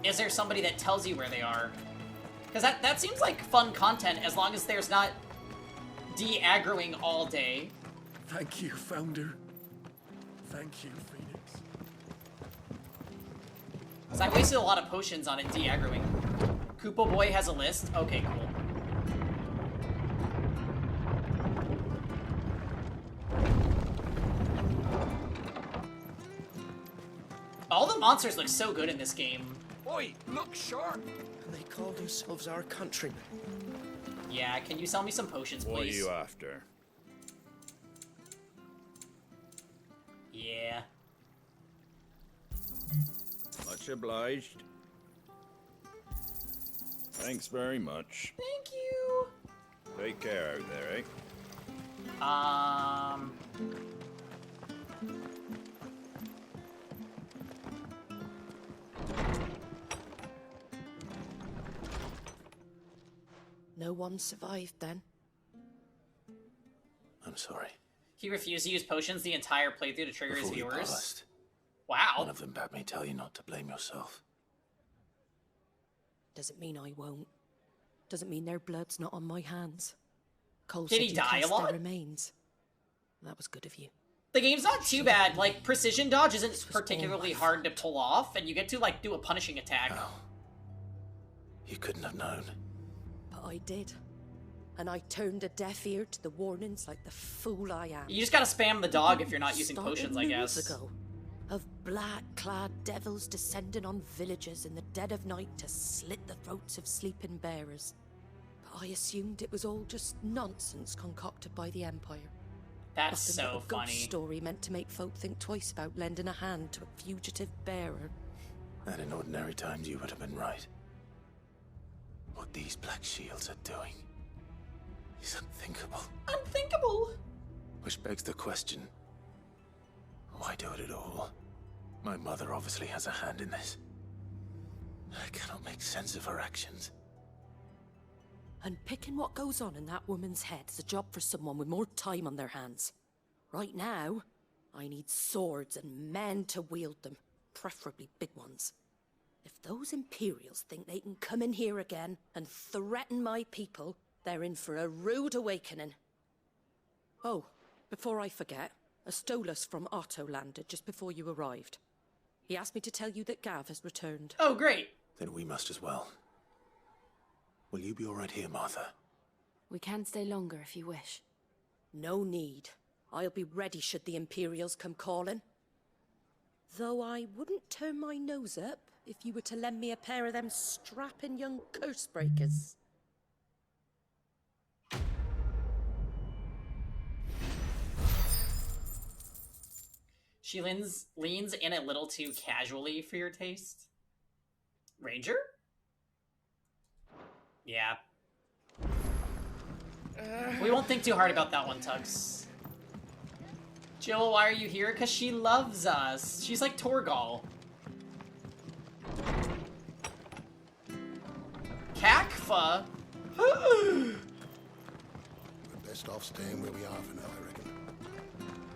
[SPEAKER 1] is there somebody that tells you where they are? Because that seems like fun content, as long as there's not de-aggroing all day.
[SPEAKER 16] Thank you, Founder. Thank you, Phoenix.
[SPEAKER 1] So I wasted a lot of potions on it de-aggroing. Koopa Boy has a list? Okay, cool. All the monsters look so good in this game.
[SPEAKER 23] Oi, look sharp! And they call themselves our countrymen.
[SPEAKER 1] Yeah, can you sell me some potions, please?
[SPEAKER 5] What are you after?
[SPEAKER 1] Yeah.
[SPEAKER 5] Much obliged. Thanks very much.
[SPEAKER 1] Thank you.
[SPEAKER 5] Take care out there, eh?
[SPEAKER 20] No one survived then.
[SPEAKER 16] I'm sorry.
[SPEAKER 1] He refused to use potions the entire playthrough to trigger his
[SPEAKER 16] Before you
[SPEAKER 1] viewers.
[SPEAKER 16] passed,
[SPEAKER 1] Wow.
[SPEAKER 16] one of them bade me tell you not to blame yourself.
[SPEAKER 20] Doesn't mean I won't. Doesn't mean their blood's not on my hands. Cole
[SPEAKER 1] Did
[SPEAKER 20] said
[SPEAKER 1] he
[SPEAKER 20] you
[SPEAKER 1] die a
[SPEAKER 20] cast
[SPEAKER 1] lot?
[SPEAKER 20] their remains. That was good of you.
[SPEAKER 1] The game's not too bad. Like, precision dodge isn't particularly hard to pull off, and you get to, like, do a punishing attack.
[SPEAKER 16] You couldn't have known.
[SPEAKER 20] But I did. And I turned a deaf ear to the warnings like the fool I am.
[SPEAKER 1] You just gotta spam the dog if you're not using
[SPEAKER 20] Started
[SPEAKER 1] potions, I
[SPEAKER 20] moons
[SPEAKER 1] guess.
[SPEAKER 20] ago, of black-clad devils descending on villages in the dead of night to slit the throats of sleeping bearers. But I assumed it was all just nonsense concocted by the Empire.
[SPEAKER 1] That's
[SPEAKER 20] Nothing but
[SPEAKER 1] so
[SPEAKER 20] a ghost
[SPEAKER 1] funny.
[SPEAKER 20] story meant to make folk think twice about lending a hand to a fugitive bearer.
[SPEAKER 16] And in ordinary times, you would have been right. What these Black Shields are doing is unthinkable.
[SPEAKER 1] Unthinkable!
[SPEAKER 16] Which begs the question, why do it at all? My mother obviously has a hand in this. I cannot make sense of her actions.
[SPEAKER 20] And picking what goes on in that woman's head is a job for someone with more time on their hands. Right now, I need swords and men to wield them, preferably big ones. If those Imperials think they can come in here again and threaten my people, they're in for a rude awakening. Oh, before I forget, a Stolas from Otto landed just before you arrived. He asked me to tell you that Gav has returned.
[SPEAKER 1] Oh, great.
[SPEAKER 16] Then we must as well. Will you be all right here, Martha?
[SPEAKER 2] We can stay longer if you wish.
[SPEAKER 20] No need. I'll be ready should the Imperials come calling. Though I wouldn't turn my nose up if you were to lend me a pair of them strapping young curse breakers.
[SPEAKER 1] She leans in a little too casually for your taste. Ranger? Yeah. We won't think too hard about that one, Tux. Jill, why are you here? Because she loves us. She's like Torgal. Kakfa?
[SPEAKER 4] We're best off staying where we are for now, I reckon.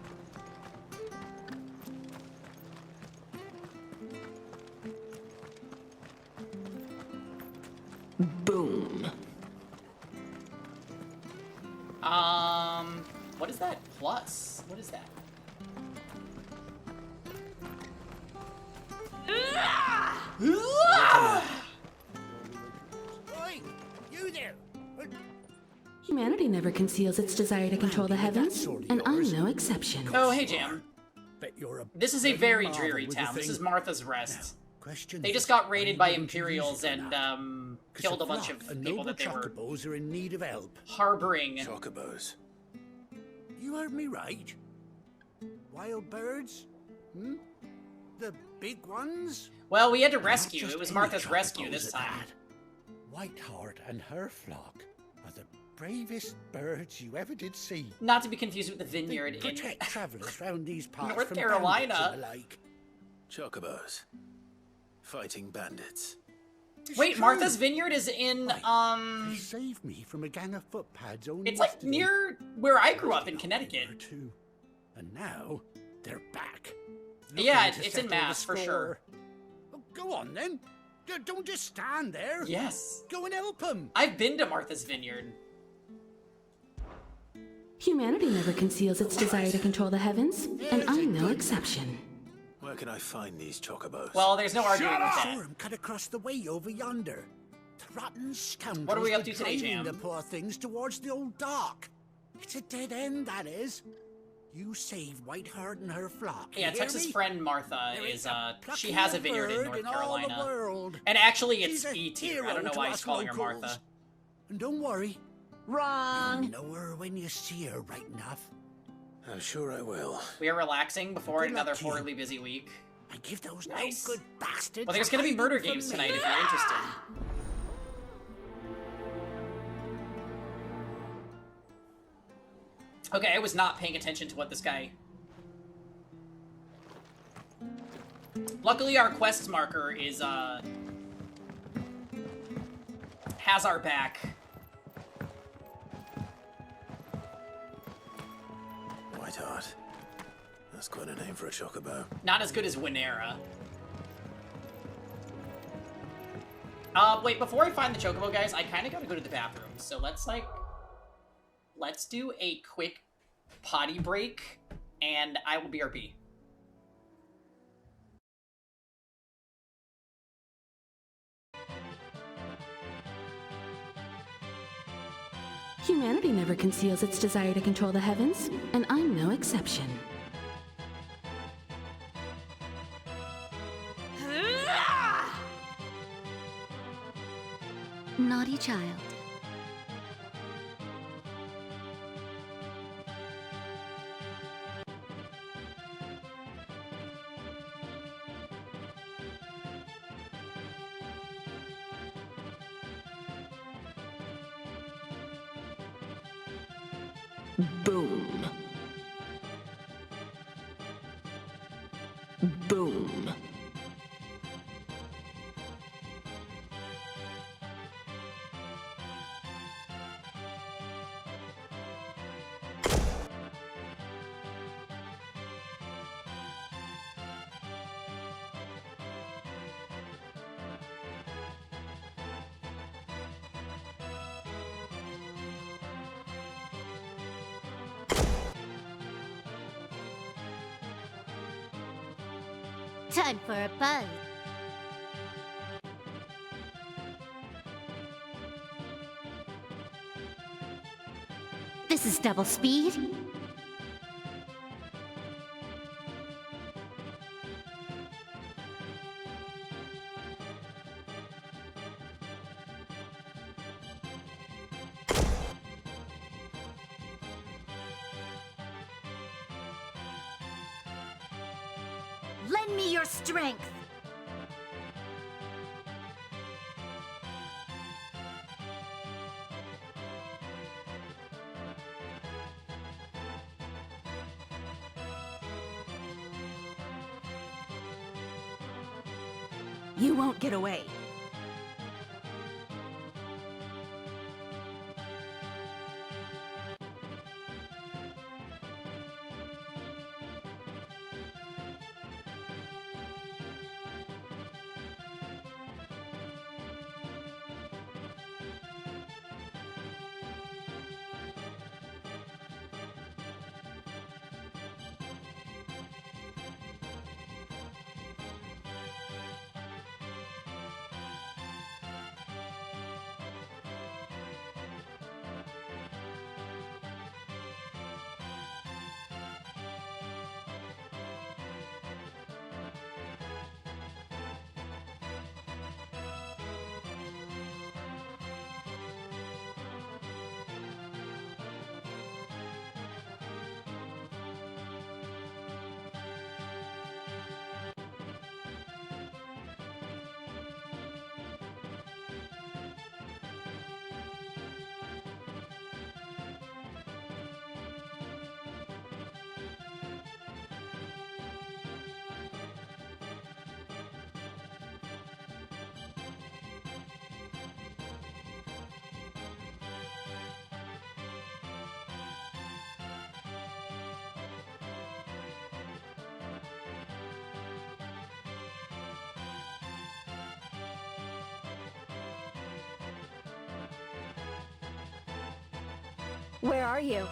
[SPEAKER 2] Boom.
[SPEAKER 1] What is that plus? What is that?
[SPEAKER 23] Oi! You there!
[SPEAKER 2] Humanity never conceals its desire to control the heavens, and I'm no exception.
[SPEAKER 1] Oh, hey, Jam.
[SPEAKER 23] Bet you're a
[SPEAKER 1] This is a very
[SPEAKER 23] marvel
[SPEAKER 1] dreary
[SPEAKER 23] with the
[SPEAKER 1] town. This
[SPEAKER 23] thing.
[SPEAKER 1] is Martha's Rest.
[SPEAKER 23] Question
[SPEAKER 1] They
[SPEAKER 23] is,
[SPEAKER 1] just got
[SPEAKER 23] are
[SPEAKER 1] raided
[SPEAKER 23] you
[SPEAKER 1] by
[SPEAKER 23] going to use
[SPEAKER 1] Imperials
[SPEAKER 23] it or
[SPEAKER 1] and
[SPEAKER 23] not? 'Cause
[SPEAKER 1] killed
[SPEAKER 23] the
[SPEAKER 1] a bunch
[SPEAKER 23] flock
[SPEAKER 1] of
[SPEAKER 23] and
[SPEAKER 1] people
[SPEAKER 23] noble
[SPEAKER 1] that they were
[SPEAKER 23] chocobos are in need of help.
[SPEAKER 1] harboring.
[SPEAKER 16] Chocobos.
[SPEAKER 23] You heard me right. Wild birds? Hmm? The big ones?
[SPEAKER 1] Well, we had to
[SPEAKER 23] Not
[SPEAKER 1] rescue.
[SPEAKER 23] just
[SPEAKER 1] It was
[SPEAKER 23] any
[SPEAKER 1] Martha's rescue
[SPEAKER 23] chocobos
[SPEAKER 1] this
[SPEAKER 23] at
[SPEAKER 1] time.
[SPEAKER 23] that. Whiteheart and her flock are the bravest birds you ever did see.
[SPEAKER 1] Not to be confused with the vineyard
[SPEAKER 23] They
[SPEAKER 1] in
[SPEAKER 23] protect travellers round these parts
[SPEAKER 1] North
[SPEAKER 23] from
[SPEAKER 1] Carolina.
[SPEAKER 23] bandits and the like.
[SPEAKER 16] Chocobos. Fighting bandits.
[SPEAKER 23] It's
[SPEAKER 1] Wait,
[SPEAKER 23] true.
[SPEAKER 1] Martha's Vineyard is in,
[SPEAKER 23] They saved me from a gang of footpads only
[SPEAKER 1] It's like
[SPEAKER 23] yesterday.
[SPEAKER 1] near where I grew up in Connecticut.
[SPEAKER 23] Too. And now they're back.
[SPEAKER 1] Yeah,
[SPEAKER 23] looking to
[SPEAKER 1] it's in
[SPEAKER 23] settle the
[SPEAKER 1] Mass, for sure.
[SPEAKER 23] score. Oh, go on then. Don't just stand there.
[SPEAKER 1] Yes.
[SPEAKER 23] Go and help them.
[SPEAKER 1] I've been to Martha's Vineyard.
[SPEAKER 2] Humanity never conceals its desire to control the heavens, and I'm no exception.
[SPEAKER 16] Where can I find these chocobos?
[SPEAKER 1] Well, there's no arguing with
[SPEAKER 23] Saw
[SPEAKER 1] that.
[SPEAKER 23] 'em cut across the way over yonder. The rotten scoundrels
[SPEAKER 1] What are we up
[SPEAKER 23] were
[SPEAKER 1] to today,
[SPEAKER 23] driving
[SPEAKER 1] Jam?
[SPEAKER 23] the poor things towards the old dock. It's a dead end, that is. You saved Whiteheart and her flock.
[SPEAKER 1] Yeah,
[SPEAKER 23] you hear
[SPEAKER 1] Texas
[SPEAKER 23] me?
[SPEAKER 1] friend Martha
[SPEAKER 23] There
[SPEAKER 1] is,
[SPEAKER 23] ain't a
[SPEAKER 1] she has a
[SPEAKER 23] pluckier
[SPEAKER 1] vineyard in
[SPEAKER 23] bird
[SPEAKER 1] North
[SPEAKER 23] in all the
[SPEAKER 1] Carolina.
[SPEAKER 23] world.
[SPEAKER 1] And actually, it's
[SPEAKER 23] She's a
[SPEAKER 1] E tier. I
[SPEAKER 23] hero
[SPEAKER 1] don't know
[SPEAKER 23] to
[SPEAKER 1] why he's
[SPEAKER 23] us
[SPEAKER 1] calling her
[SPEAKER 23] locals.
[SPEAKER 1] Martha.
[SPEAKER 23] And don't worry.
[SPEAKER 2] Wrong.
[SPEAKER 23] You'll know her when you see her, right enough.
[SPEAKER 16] I'm sure I will.
[SPEAKER 1] We are relaxing before
[SPEAKER 23] Good luck
[SPEAKER 1] another
[SPEAKER 23] to you.
[SPEAKER 1] horribly busy week.
[SPEAKER 23] I give those
[SPEAKER 1] Nice.
[SPEAKER 23] no good bastards.
[SPEAKER 1] Well, there's
[SPEAKER 23] a
[SPEAKER 1] gonna be
[SPEAKER 23] hiding
[SPEAKER 1] murder
[SPEAKER 23] from
[SPEAKER 1] games
[SPEAKER 23] me.
[SPEAKER 1] tonight if you're interested. Okay, I was not paying attention to what this guy... Luckily, our quest marker is, has our back.
[SPEAKER 16] That's quite a name for a chocobo.
[SPEAKER 1] Not as good as Winera. Wait, before I find the chocobo, guys, I kind of gotta go to the bathroom. So let's do a quick potty break, and I will BRB.
[SPEAKER 2] Humanity never conceals its desire to control the heavens, and I'm no exception.
[SPEAKER 3] Naughty child.
[SPEAKER 2] Boom. Boom.
[SPEAKER 3] Time for a buzz. This is double speed. Lend me your strength.
[SPEAKER 2] You won't get away.
[SPEAKER 14] Where are you?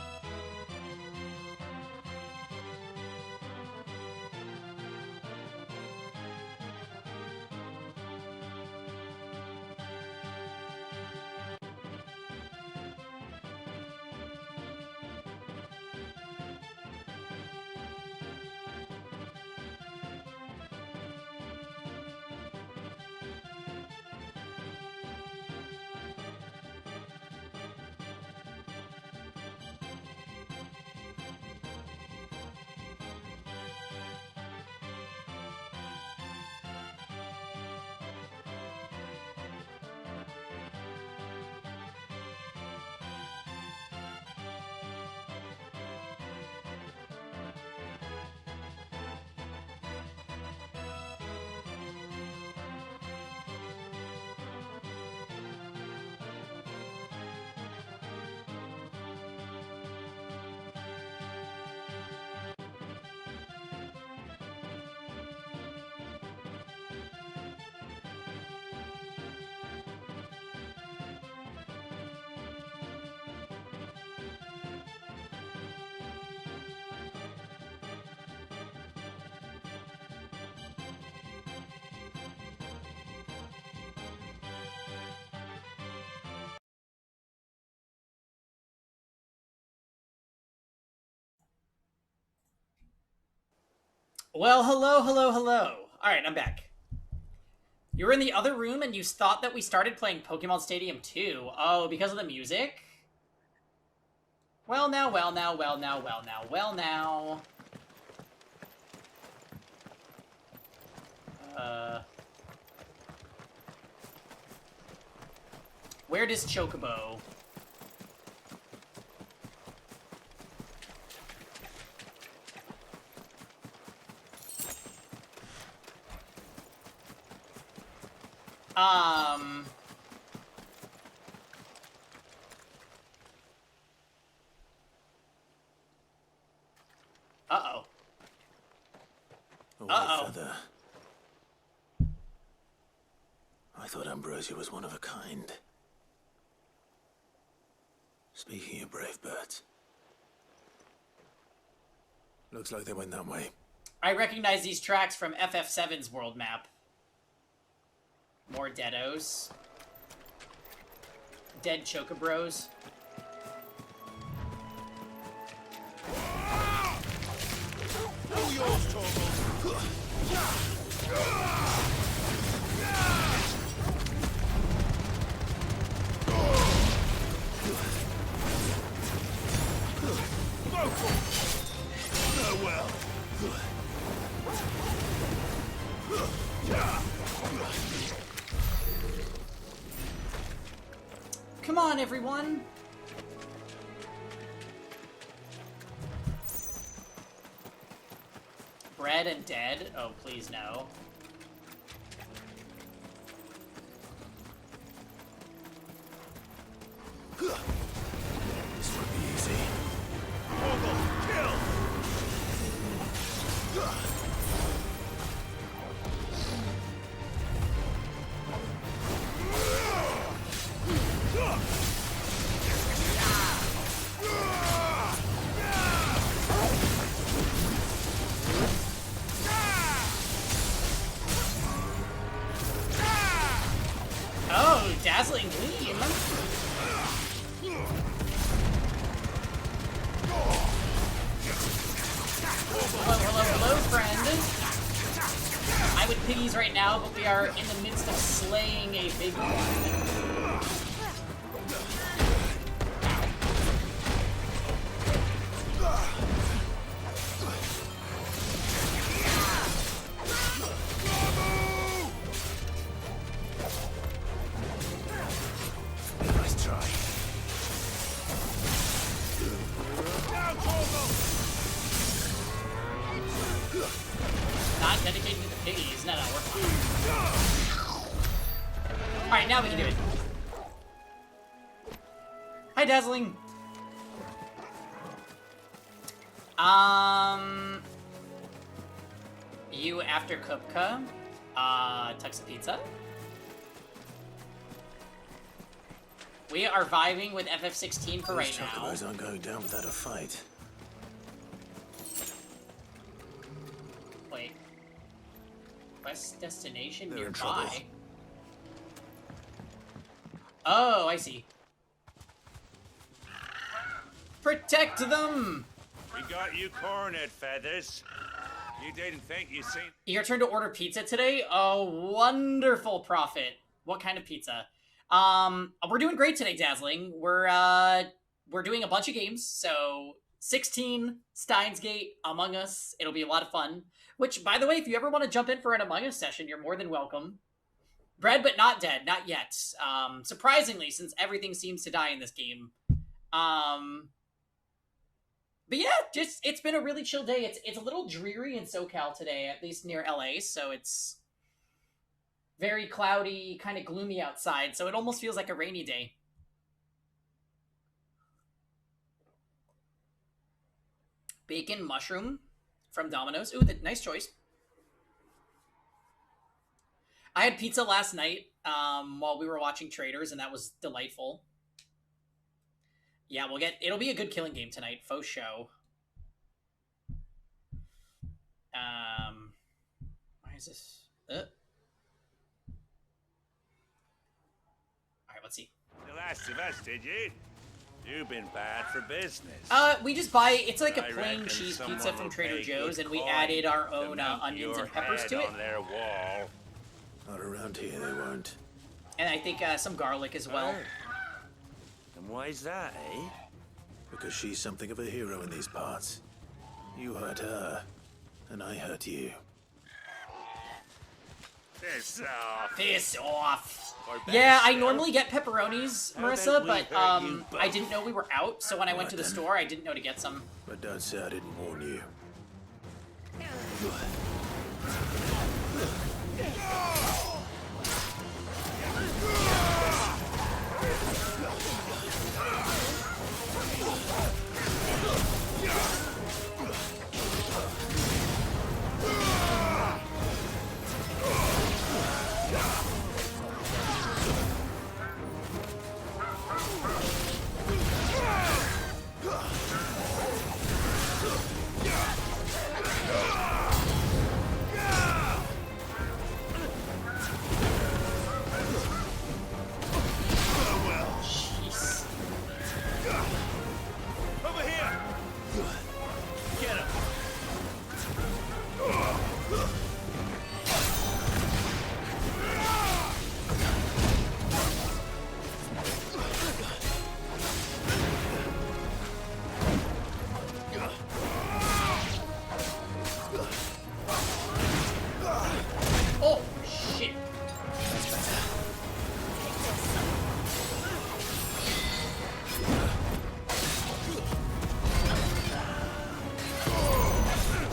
[SPEAKER 1] Well, hello, hello, hello. Alright, I'm back. You were in the other room and you thought that we started playing Pokemon Stadium 2. Oh, because of the music? Well now, well now, well now, well now, well now. Where does Chocobo? Uh-oh.
[SPEAKER 16] A white
[SPEAKER 1] Uh-oh.
[SPEAKER 16] feather. I thought Ambrosia was one of a kind. Speaking of brave birds. Looks like they went that way.
[SPEAKER 1] I recognize these tracks from FF7's world map. More deados. Dead Chocobros.
[SPEAKER 6] All yours, Torgal. Farewell.
[SPEAKER 1] Come on, everyone! Bread and dead? Oh, please no.
[SPEAKER 16] This won't be easy.
[SPEAKER 6] Torgal, kill!
[SPEAKER 1] Oh, dazzling gleam! Hello, hello, hello, friend! I would piggies right now, but we are in the midst of slaying a big one.
[SPEAKER 16] Nice try.
[SPEAKER 6] Down, Torgal!
[SPEAKER 1] Not dedicated to the piggies. No, no, we're fine. Alright, now we can do it. Hi, Dazzling! You after Kupka? Tuxa Pizza? We are vibing with FF16 for right now.
[SPEAKER 16] Those chocobos aren't going down without a fight.
[SPEAKER 1] Wait. Quest destination
[SPEAKER 16] They're in trouble.
[SPEAKER 1] nearby? Oh, I see. Protect them!
[SPEAKER 17] We got you cornered, Feathers. You didn't think you seen...
[SPEAKER 1] Your turn to order pizza today? Oh, wonderful, Prophet. What kind of pizza? We're doing great today, Dazzling. We're doing a bunch of games, so 16, Steins Gate, Among Us. It'll be a lot of fun. Which, by the way, if you ever want to jump in for an Among Us session, you're more than welcome. Bread but not dead, not yet. Surprisingly, since everything seems to die in this game. But yeah, just it's been a really chill day. It's a little dreary in SoCal today, at least near LA, so it's very cloudy, kind of gloomy outside, so it almost feels like a rainy day. Bacon mushroom from Domino's. Ooh, nice choice. I had pizza last night while we were watching Traders, and that was delightful. Yeah, it'll be a good killing game tonight, faux show. Why is this? Alright, let's see.
[SPEAKER 17] The last of us, did you?
[SPEAKER 5] You've been bad for business.
[SPEAKER 1] We just buy, it's like a
[SPEAKER 5] I
[SPEAKER 1] plain
[SPEAKER 5] reckon
[SPEAKER 1] cheese
[SPEAKER 5] someone
[SPEAKER 1] pizza from
[SPEAKER 5] will
[SPEAKER 1] Trader
[SPEAKER 5] pay
[SPEAKER 1] Joe's,
[SPEAKER 5] good
[SPEAKER 1] and we
[SPEAKER 5] coin
[SPEAKER 1] added our
[SPEAKER 5] to
[SPEAKER 1] own
[SPEAKER 5] mount
[SPEAKER 1] onions
[SPEAKER 5] your
[SPEAKER 1] and peppers
[SPEAKER 5] head
[SPEAKER 1] to it.
[SPEAKER 5] on their wall.
[SPEAKER 16] Not around here, they won't.
[SPEAKER 1] And I think some garlic as well.
[SPEAKER 5] And why's that, eh?
[SPEAKER 16] Because she's something of a hero in these parts. You hurt her, and I hurt you.
[SPEAKER 5] Piss off.
[SPEAKER 1] Piss off.
[SPEAKER 5] Or
[SPEAKER 1] Yeah,
[SPEAKER 5] better
[SPEAKER 1] I
[SPEAKER 5] still,
[SPEAKER 1] normally get pepperonis,
[SPEAKER 5] how
[SPEAKER 1] Marissa,
[SPEAKER 5] about we
[SPEAKER 1] but
[SPEAKER 5] hurt you
[SPEAKER 1] I
[SPEAKER 5] both?
[SPEAKER 1] didn't know we were out, so when I went to the store, I didn't know to get some.
[SPEAKER 16] But don't say I didn't warn you.
[SPEAKER 1] Jeez.
[SPEAKER 5] Over here! Get him!
[SPEAKER 1] Oh, shit.
[SPEAKER 16] That's better.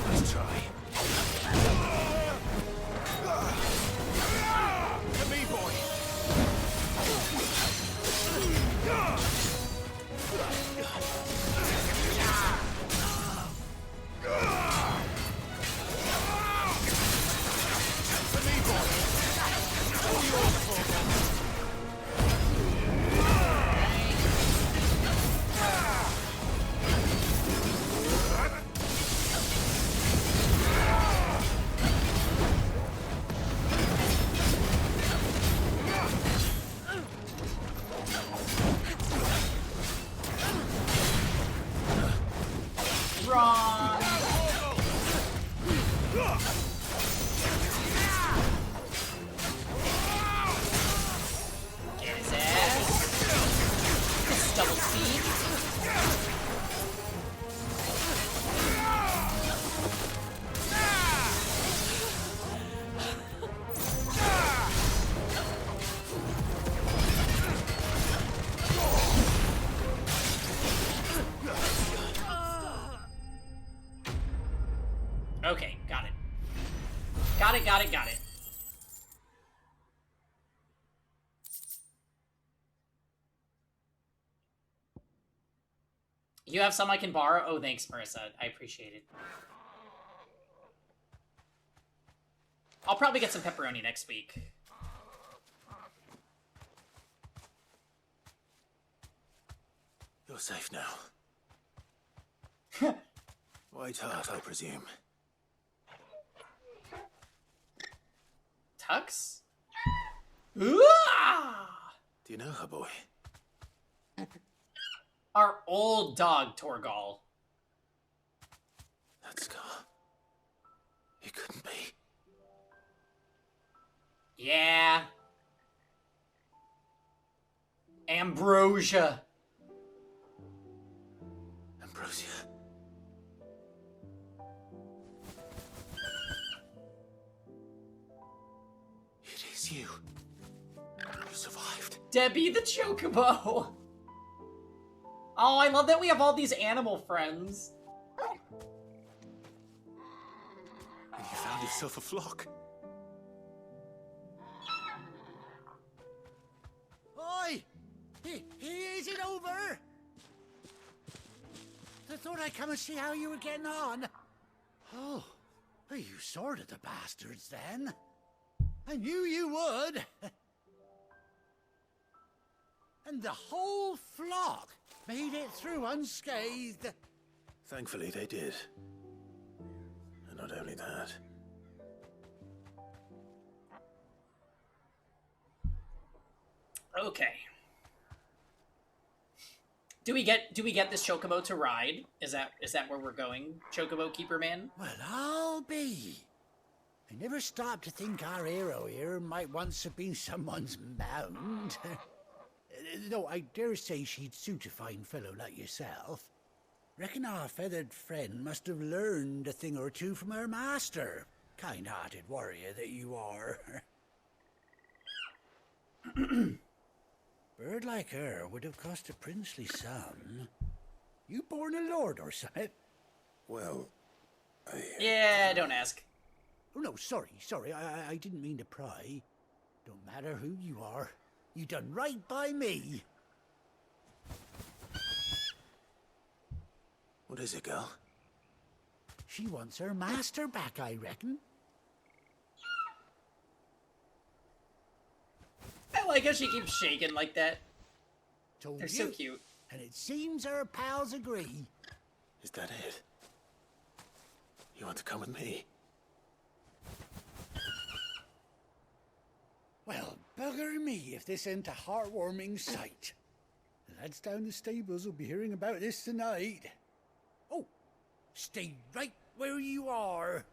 [SPEAKER 16] Let's try.
[SPEAKER 5] To me, boy!
[SPEAKER 1] Wrong. Get his ass. This is double speed. Okay, got it. Got it. You have some I can borrow? Oh, thanks, Marissa. I appreciate it. I'll probably get some pepperoni next week.
[SPEAKER 16] You're safe now. White Hart, I presume.
[SPEAKER 1] Tux? Ooh!
[SPEAKER 16] Do you know her, boy?
[SPEAKER 1] Our old dog, Torgal.
[SPEAKER 16] That scar. It couldn't be.
[SPEAKER 1] Yeah. Ambrosia.
[SPEAKER 16] Ambrosia. It is you. You survived.
[SPEAKER 1] Debbie the Chocobo. Oh, I love that we have all these animal friends.
[SPEAKER 16] And you found yourself a flock.
[SPEAKER 23] Oi! Is it over? I thought I'd come and see how you were getting on. Oh, well, you sorted the bastards then. I knew you would. And the whole flock made it through unscathed.
[SPEAKER 16] Thankfully, they did. And not only that.
[SPEAKER 1] Okay. Do we get this chocobo to ride? Is that where we're going, Chocobo Keeper Man?
[SPEAKER 23] Well, I'll be. I never stopped to think our hero here might once have been someone's mount. Though I dare say she'd suit a fine fellow like yourself. Reckon our feathered friend must have learned a thing or two from her master. Kind-hearted warrior that you are. Bird like her would have cost a princely sum. You born a lord or something?
[SPEAKER 16] Well,
[SPEAKER 1] Yeah, don't ask.
[SPEAKER 23] Oh, no, sorry. I didn't mean to pry. Don't matter who you are. You done right by me.
[SPEAKER 16] What is it, girl?
[SPEAKER 23] She wants her master back, I reckon.
[SPEAKER 1] I like how she keeps shaking like that.
[SPEAKER 23] Told
[SPEAKER 1] They're
[SPEAKER 23] you.
[SPEAKER 1] so cute.
[SPEAKER 23] And it seems her pals agree.
[SPEAKER 16] Is that it? You want to come with me?
[SPEAKER 23] Well, bugger me if this ain't a heartwarming sight. The lads down the stables will be hearing about this tonight. Oh, stay right where you are.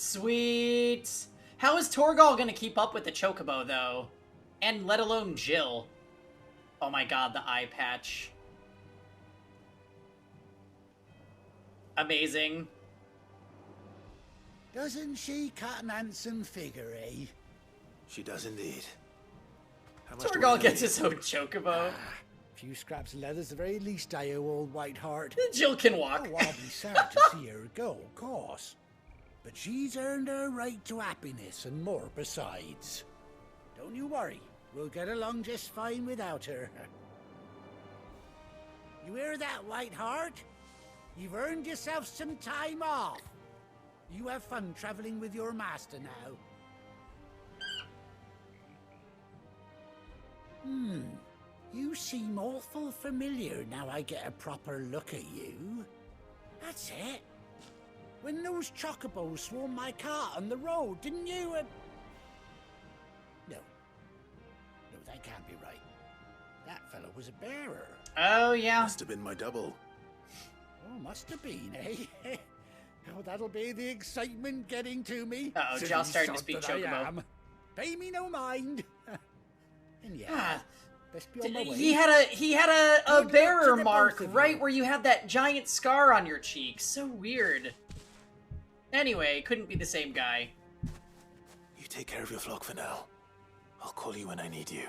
[SPEAKER 1] Sweet. How is Torgal gonna keep up with the Chocobo, though? And let alone Jill. Oh my god, the eye patch. Amazing.
[SPEAKER 23] Doesn't she cut an handsome figure, eh?
[SPEAKER 16] She does indeed. How much do
[SPEAKER 1] Torgal
[SPEAKER 16] we
[SPEAKER 1] gets
[SPEAKER 16] need?
[SPEAKER 1] his own Chocobo.
[SPEAKER 23] Few scraps of leather's the very least I owe old Whiteheart.
[SPEAKER 1] Jill can walk.
[SPEAKER 23] Oh, I'll be sad to see her go, of course. But she's earned her right to happiness and more besides. Don't you worry. We'll get along just fine without her. You hear that, Whiteheart? You've earned yourself some time off. You have fun traveling with your master now. You seem awful familiar now I get a proper look at you. That's it. When those chocobos swarmed my cart on the road, didn't you? No, that can't be right. That fellow was a bearer.
[SPEAKER 1] Oh, yeah.
[SPEAKER 16] Must have been my double.
[SPEAKER 23] Oh, must have been, eh? Oh, that'll be the excitement getting to me.
[SPEAKER 1] Uh-oh,
[SPEAKER 23] Silly
[SPEAKER 1] Josh starting to
[SPEAKER 23] sod
[SPEAKER 1] speak
[SPEAKER 23] that I
[SPEAKER 1] Chocobo.
[SPEAKER 23] am. Pay me no mind. And yeah,
[SPEAKER 1] Ah,
[SPEAKER 23] best be on my way.
[SPEAKER 1] he had a
[SPEAKER 23] Good luck
[SPEAKER 1] bearer
[SPEAKER 23] to the
[SPEAKER 1] mark
[SPEAKER 23] both of
[SPEAKER 1] right
[SPEAKER 23] you.
[SPEAKER 1] where you had that giant scar on your cheek. So weird. Anyway, couldn't be the same guy.
[SPEAKER 16] You take care of your flock for now. I'll call you when I need you.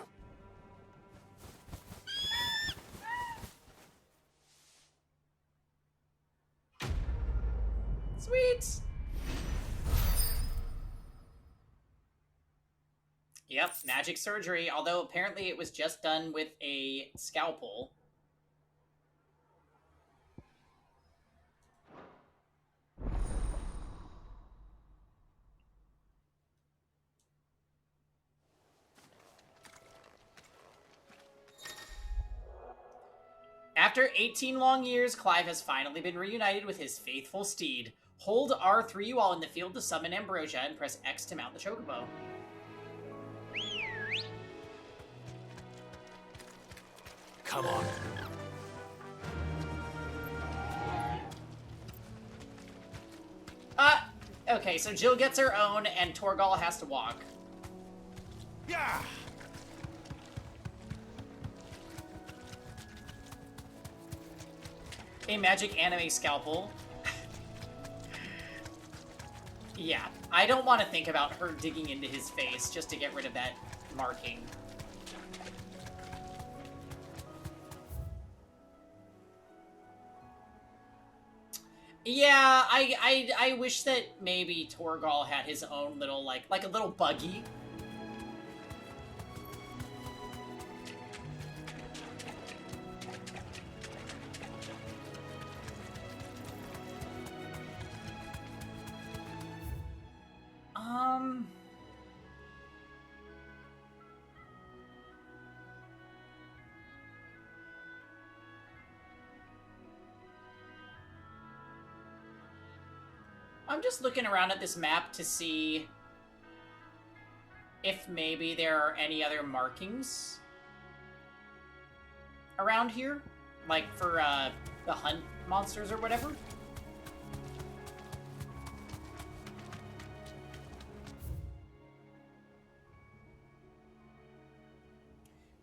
[SPEAKER 1] Sweet. Yep, magic surgery, although apparently it was just done with a scalpel. After 18 long years, Clive has finally been reunited with his faithful steed. Hold R3 while in the field to summon Ambrosia and press X to mount the Chocobo.
[SPEAKER 16] Come on.
[SPEAKER 1] Okay, so Jill gets her own and Torgal has to walk.
[SPEAKER 23] Yeah.
[SPEAKER 1] A magic anime scalpel. Yeah, I don't want to think about her digging into his face just to get rid of that marking. Yeah, I wish that maybe Torgal had his own little, like a little buggy. I'm just looking around at this map to see if maybe there are any other markings around here, like for the hunt monsters or whatever.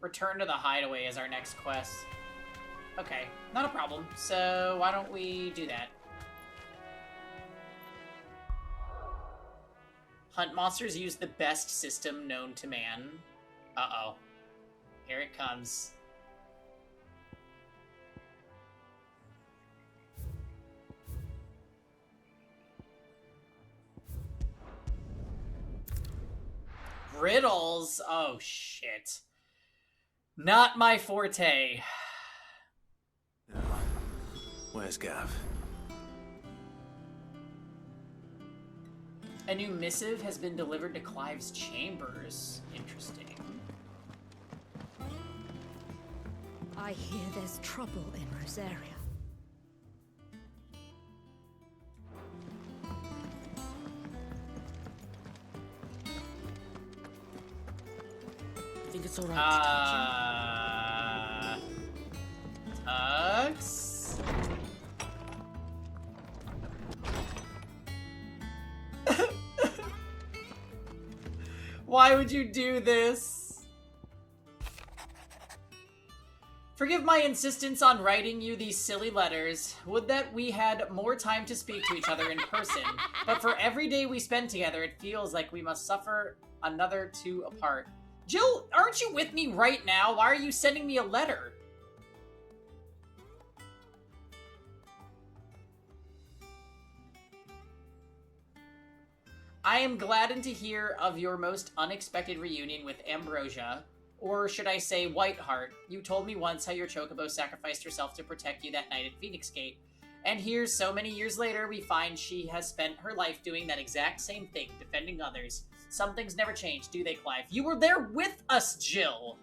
[SPEAKER 1] Return to the hideaway is our next quest. Okay, not a problem. So why don't we do that? Hunt monsters use the best system known to man. Uh-oh. Here it comes. Riddles? Oh, shit. Not my forte.
[SPEAKER 16] Where's Gav?
[SPEAKER 1] A new missive has been delivered to Clive's chambers. Interesting.
[SPEAKER 11] I hear there's trouble in Rosaria.
[SPEAKER 19] I think it's alright.
[SPEAKER 1] Tux? Why would you do this? Forgive my insistence on writing you these silly letters. Would that we had more time to speak to each other in person. But for every day we spend together, it feels like we must suffer another two apart. Jill, aren't you with me right now? Why are you sending me a letter? I am gladdened to hear of your most unexpected reunion with Ambrosia, or should I say Whiteheart. You told me once how your chocobo sacrificed herself to protect you that night at Phoenix Gate. And here, so many years later, we find she has spent her life doing that exact same thing, defending others. Some things never change, do they, Clive? You were there with us, Jill!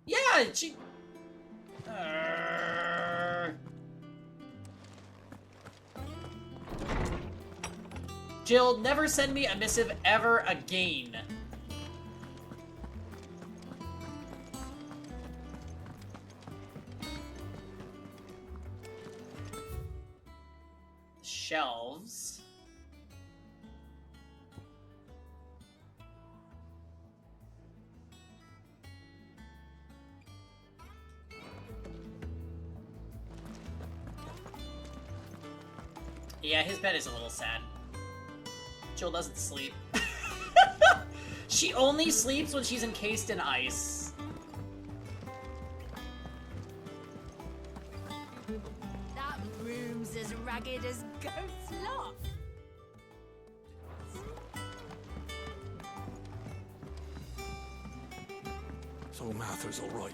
[SPEAKER 1] Yeah, she... Jill, never send me a missive ever again. Shelves. Yeah, his bed is a little sad. Jill doesn't sleep. She only sleeps when she's encased in ice.
[SPEAKER 11] That room's as ragged as Ghost Lock.
[SPEAKER 4] So Martha's all right.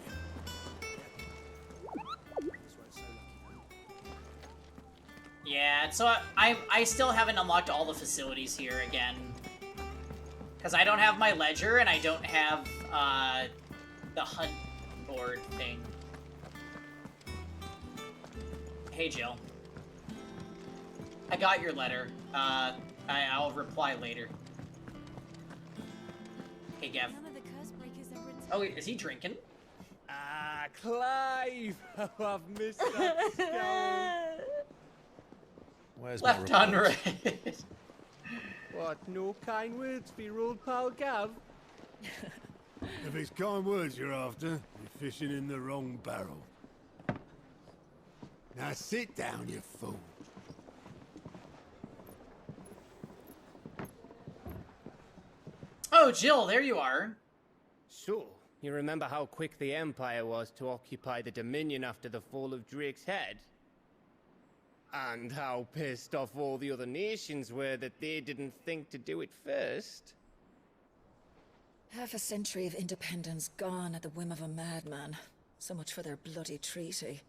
[SPEAKER 1] Yeah, so I still haven't unlocked all the facilities here again. Because I don't have my ledger and I don't have the hunt board thing. Hey, Jill. I got your letter. I'll reply later. Hey, Gav. Oh, is he drinking?
[SPEAKER 6] Ah, Clive! How I've missed that skull.
[SPEAKER 16] Where's
[SPEAKER 1] Left
[SPEAKER 16] my
[SPEAKER 1] unread.
[SPEAKER 6] What, no kind words for your old pal Gav?
[SPEAKER 4] If it's kind words you're after, you're fishing in the wrong barrel. Now sit down, you fool.
[SPEAKER 1] Oh, Jill, there you are.
[SPEAKER 6] So, you remember how quick the Empire was to occupy the Dominion after the fall of Drake's Head? And how pissed off all the other nations were that they didn't think to do it first?
[SPEAKER 14] Half a century of independence gone at the whim of a madman. So much for their bloody treaty.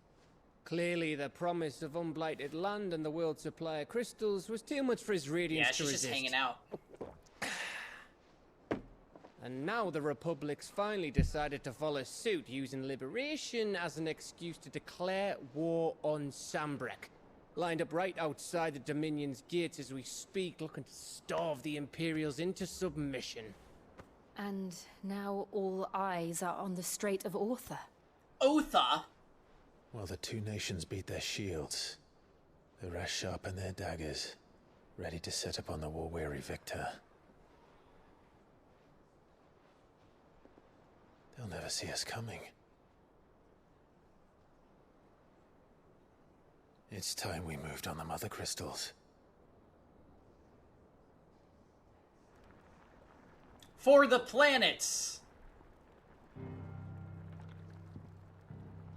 [SPEAKER 6] Clearly, the promise of unblighted land and the world's supply of crystals was too much for his radiance
[SPEAKER 1] Yeah,
[SPEAKER 6] to
[SPEAKER 1] she's
[SPEAKER 6] resist.
[SPEAKER 1] just hanging out.
[SPEAKER 6] And now the Republic's finally decided to follow suit, using liberation as an excuse to declare war on Sambrek. Lined up right outside the Dominion's gates as we speak, looking to starve the Imperials into submission.
[SPEAKER 7] And now all eyes are on the Strait of Ortha.
[SPEAKER 1] Otha?
[SPEAKER 16] While the two nations beat their shields, the rest sharpen their daggers, ready to set upon the war-weary victor. They'll never see us coming. It's time we moved on the Mother Crystals.
[SPEAKER 1] For the planets!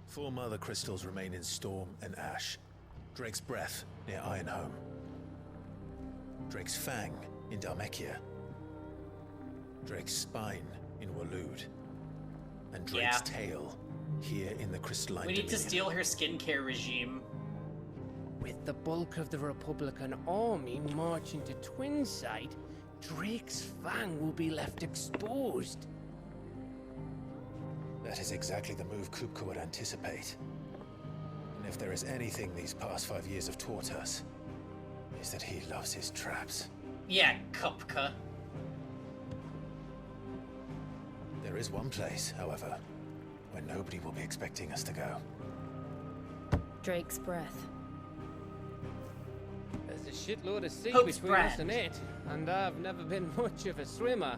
[SPEAKER 16] 4 Mother Crystals remain in Storm and Ash. Drake's Breath near Ironhome. Drake's Fang in Dhalmekia. Drake's Spine in Waloed. And Drake's Tail here in the Crystalline
[SPEAKER 1] We need to
[SPEAKER 16] Dominion.
[SPEAKER 1] steal her skincare regime.
[SPEAKER 6] With the bulk of the Republican army marching to Twinside, Drake's Fang will be left exposed.
[SPEAKER 16] That is exactly the move Kupka would anticipate. And if there is anything these past 5 years have taught us, is that he loves his traps.
[SPEAKER 1] Yeah, Kupka.
[SPEAKER 16] There is one place, however, where nobody will be expecting us to go.
[SPEAKER 7] Drake's Breath.
[SPEAKER 6] There's a shitload of sea
[SPEAKER 1] Hope's
[SPEAKER 6] between us
[SPEAKER 1] brand.
[SPEAKER 6] and it, and I've never been much of a swimmer.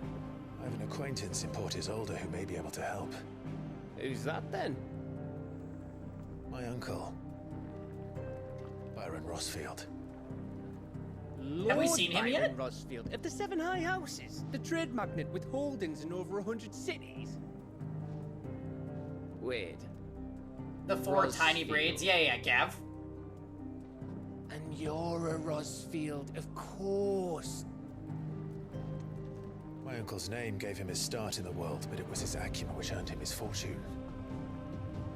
[SPEAKER 16] I have an acquaintance in Port Isolde who may be able to help.
[SPEAKER 6] Who's that then?
[SPEAKER 16] My uncle, Byron Rossfield.
[SPEAKER 1] Have we
[SPEAKER 6] Lord
[SPEAKER 1] seen him
[SPEAKER 6] Byron
[SPEAKER 1] yet?
[SPEAKER 6] Rossfield of the Seven High Houses, the trade magnate with holdings in over 100 cities. Wait.
[SPEAKER 1] The 4 tiny braids? Yeah, Gav.
[SPEAKER 6] And you're a Rossfield, of course.
[SPEAKER 16] My uncle's name gave him his start in the world, but it was his acumen which earned him his fortune.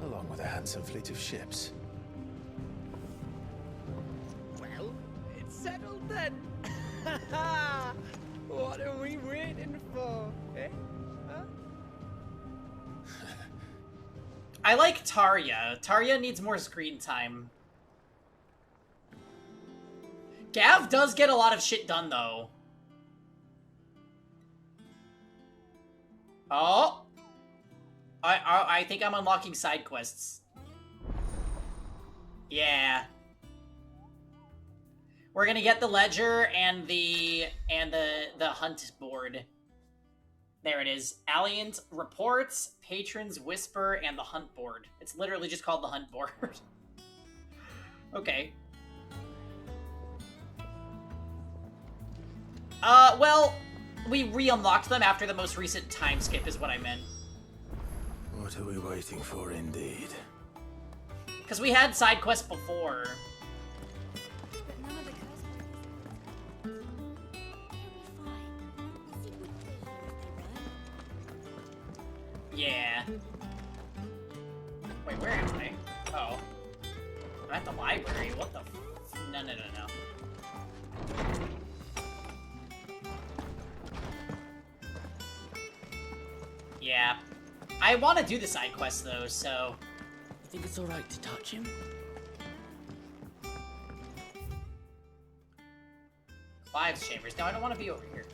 [SPEAKER 16] Along with a handsome fleet of ships.
[SPEAKER 6] Well, it's settled then. What are we waiting for, eh? Huh?
[SPEAKER 1] I like Tarya. Tarya needs more screen time. Gav does get a lot of shit done, though. Oh! I think I'm unlocking side quests. Yeah. We're gonna get the ledger and the hunt board. There it is. Alliant reports, patrons whisper, and the hunt board. It's literally just called the hunt board. Okay. Well, we re-unlocked them after the most recent time skip is what I meant.
[SPEAKER 16] What are we waiting for, indeed?
[SPEAKER 1] Because we had side quests before. Yeah. Wait, where am I? Oh. I'm at the library. What the f- No. Yeah. I want to do the side quest, though, so...
[SPEAKER 9] You think it's alright to touch him?
[SPEAKER 1] Clive's chambers. No, I don't want to be over here.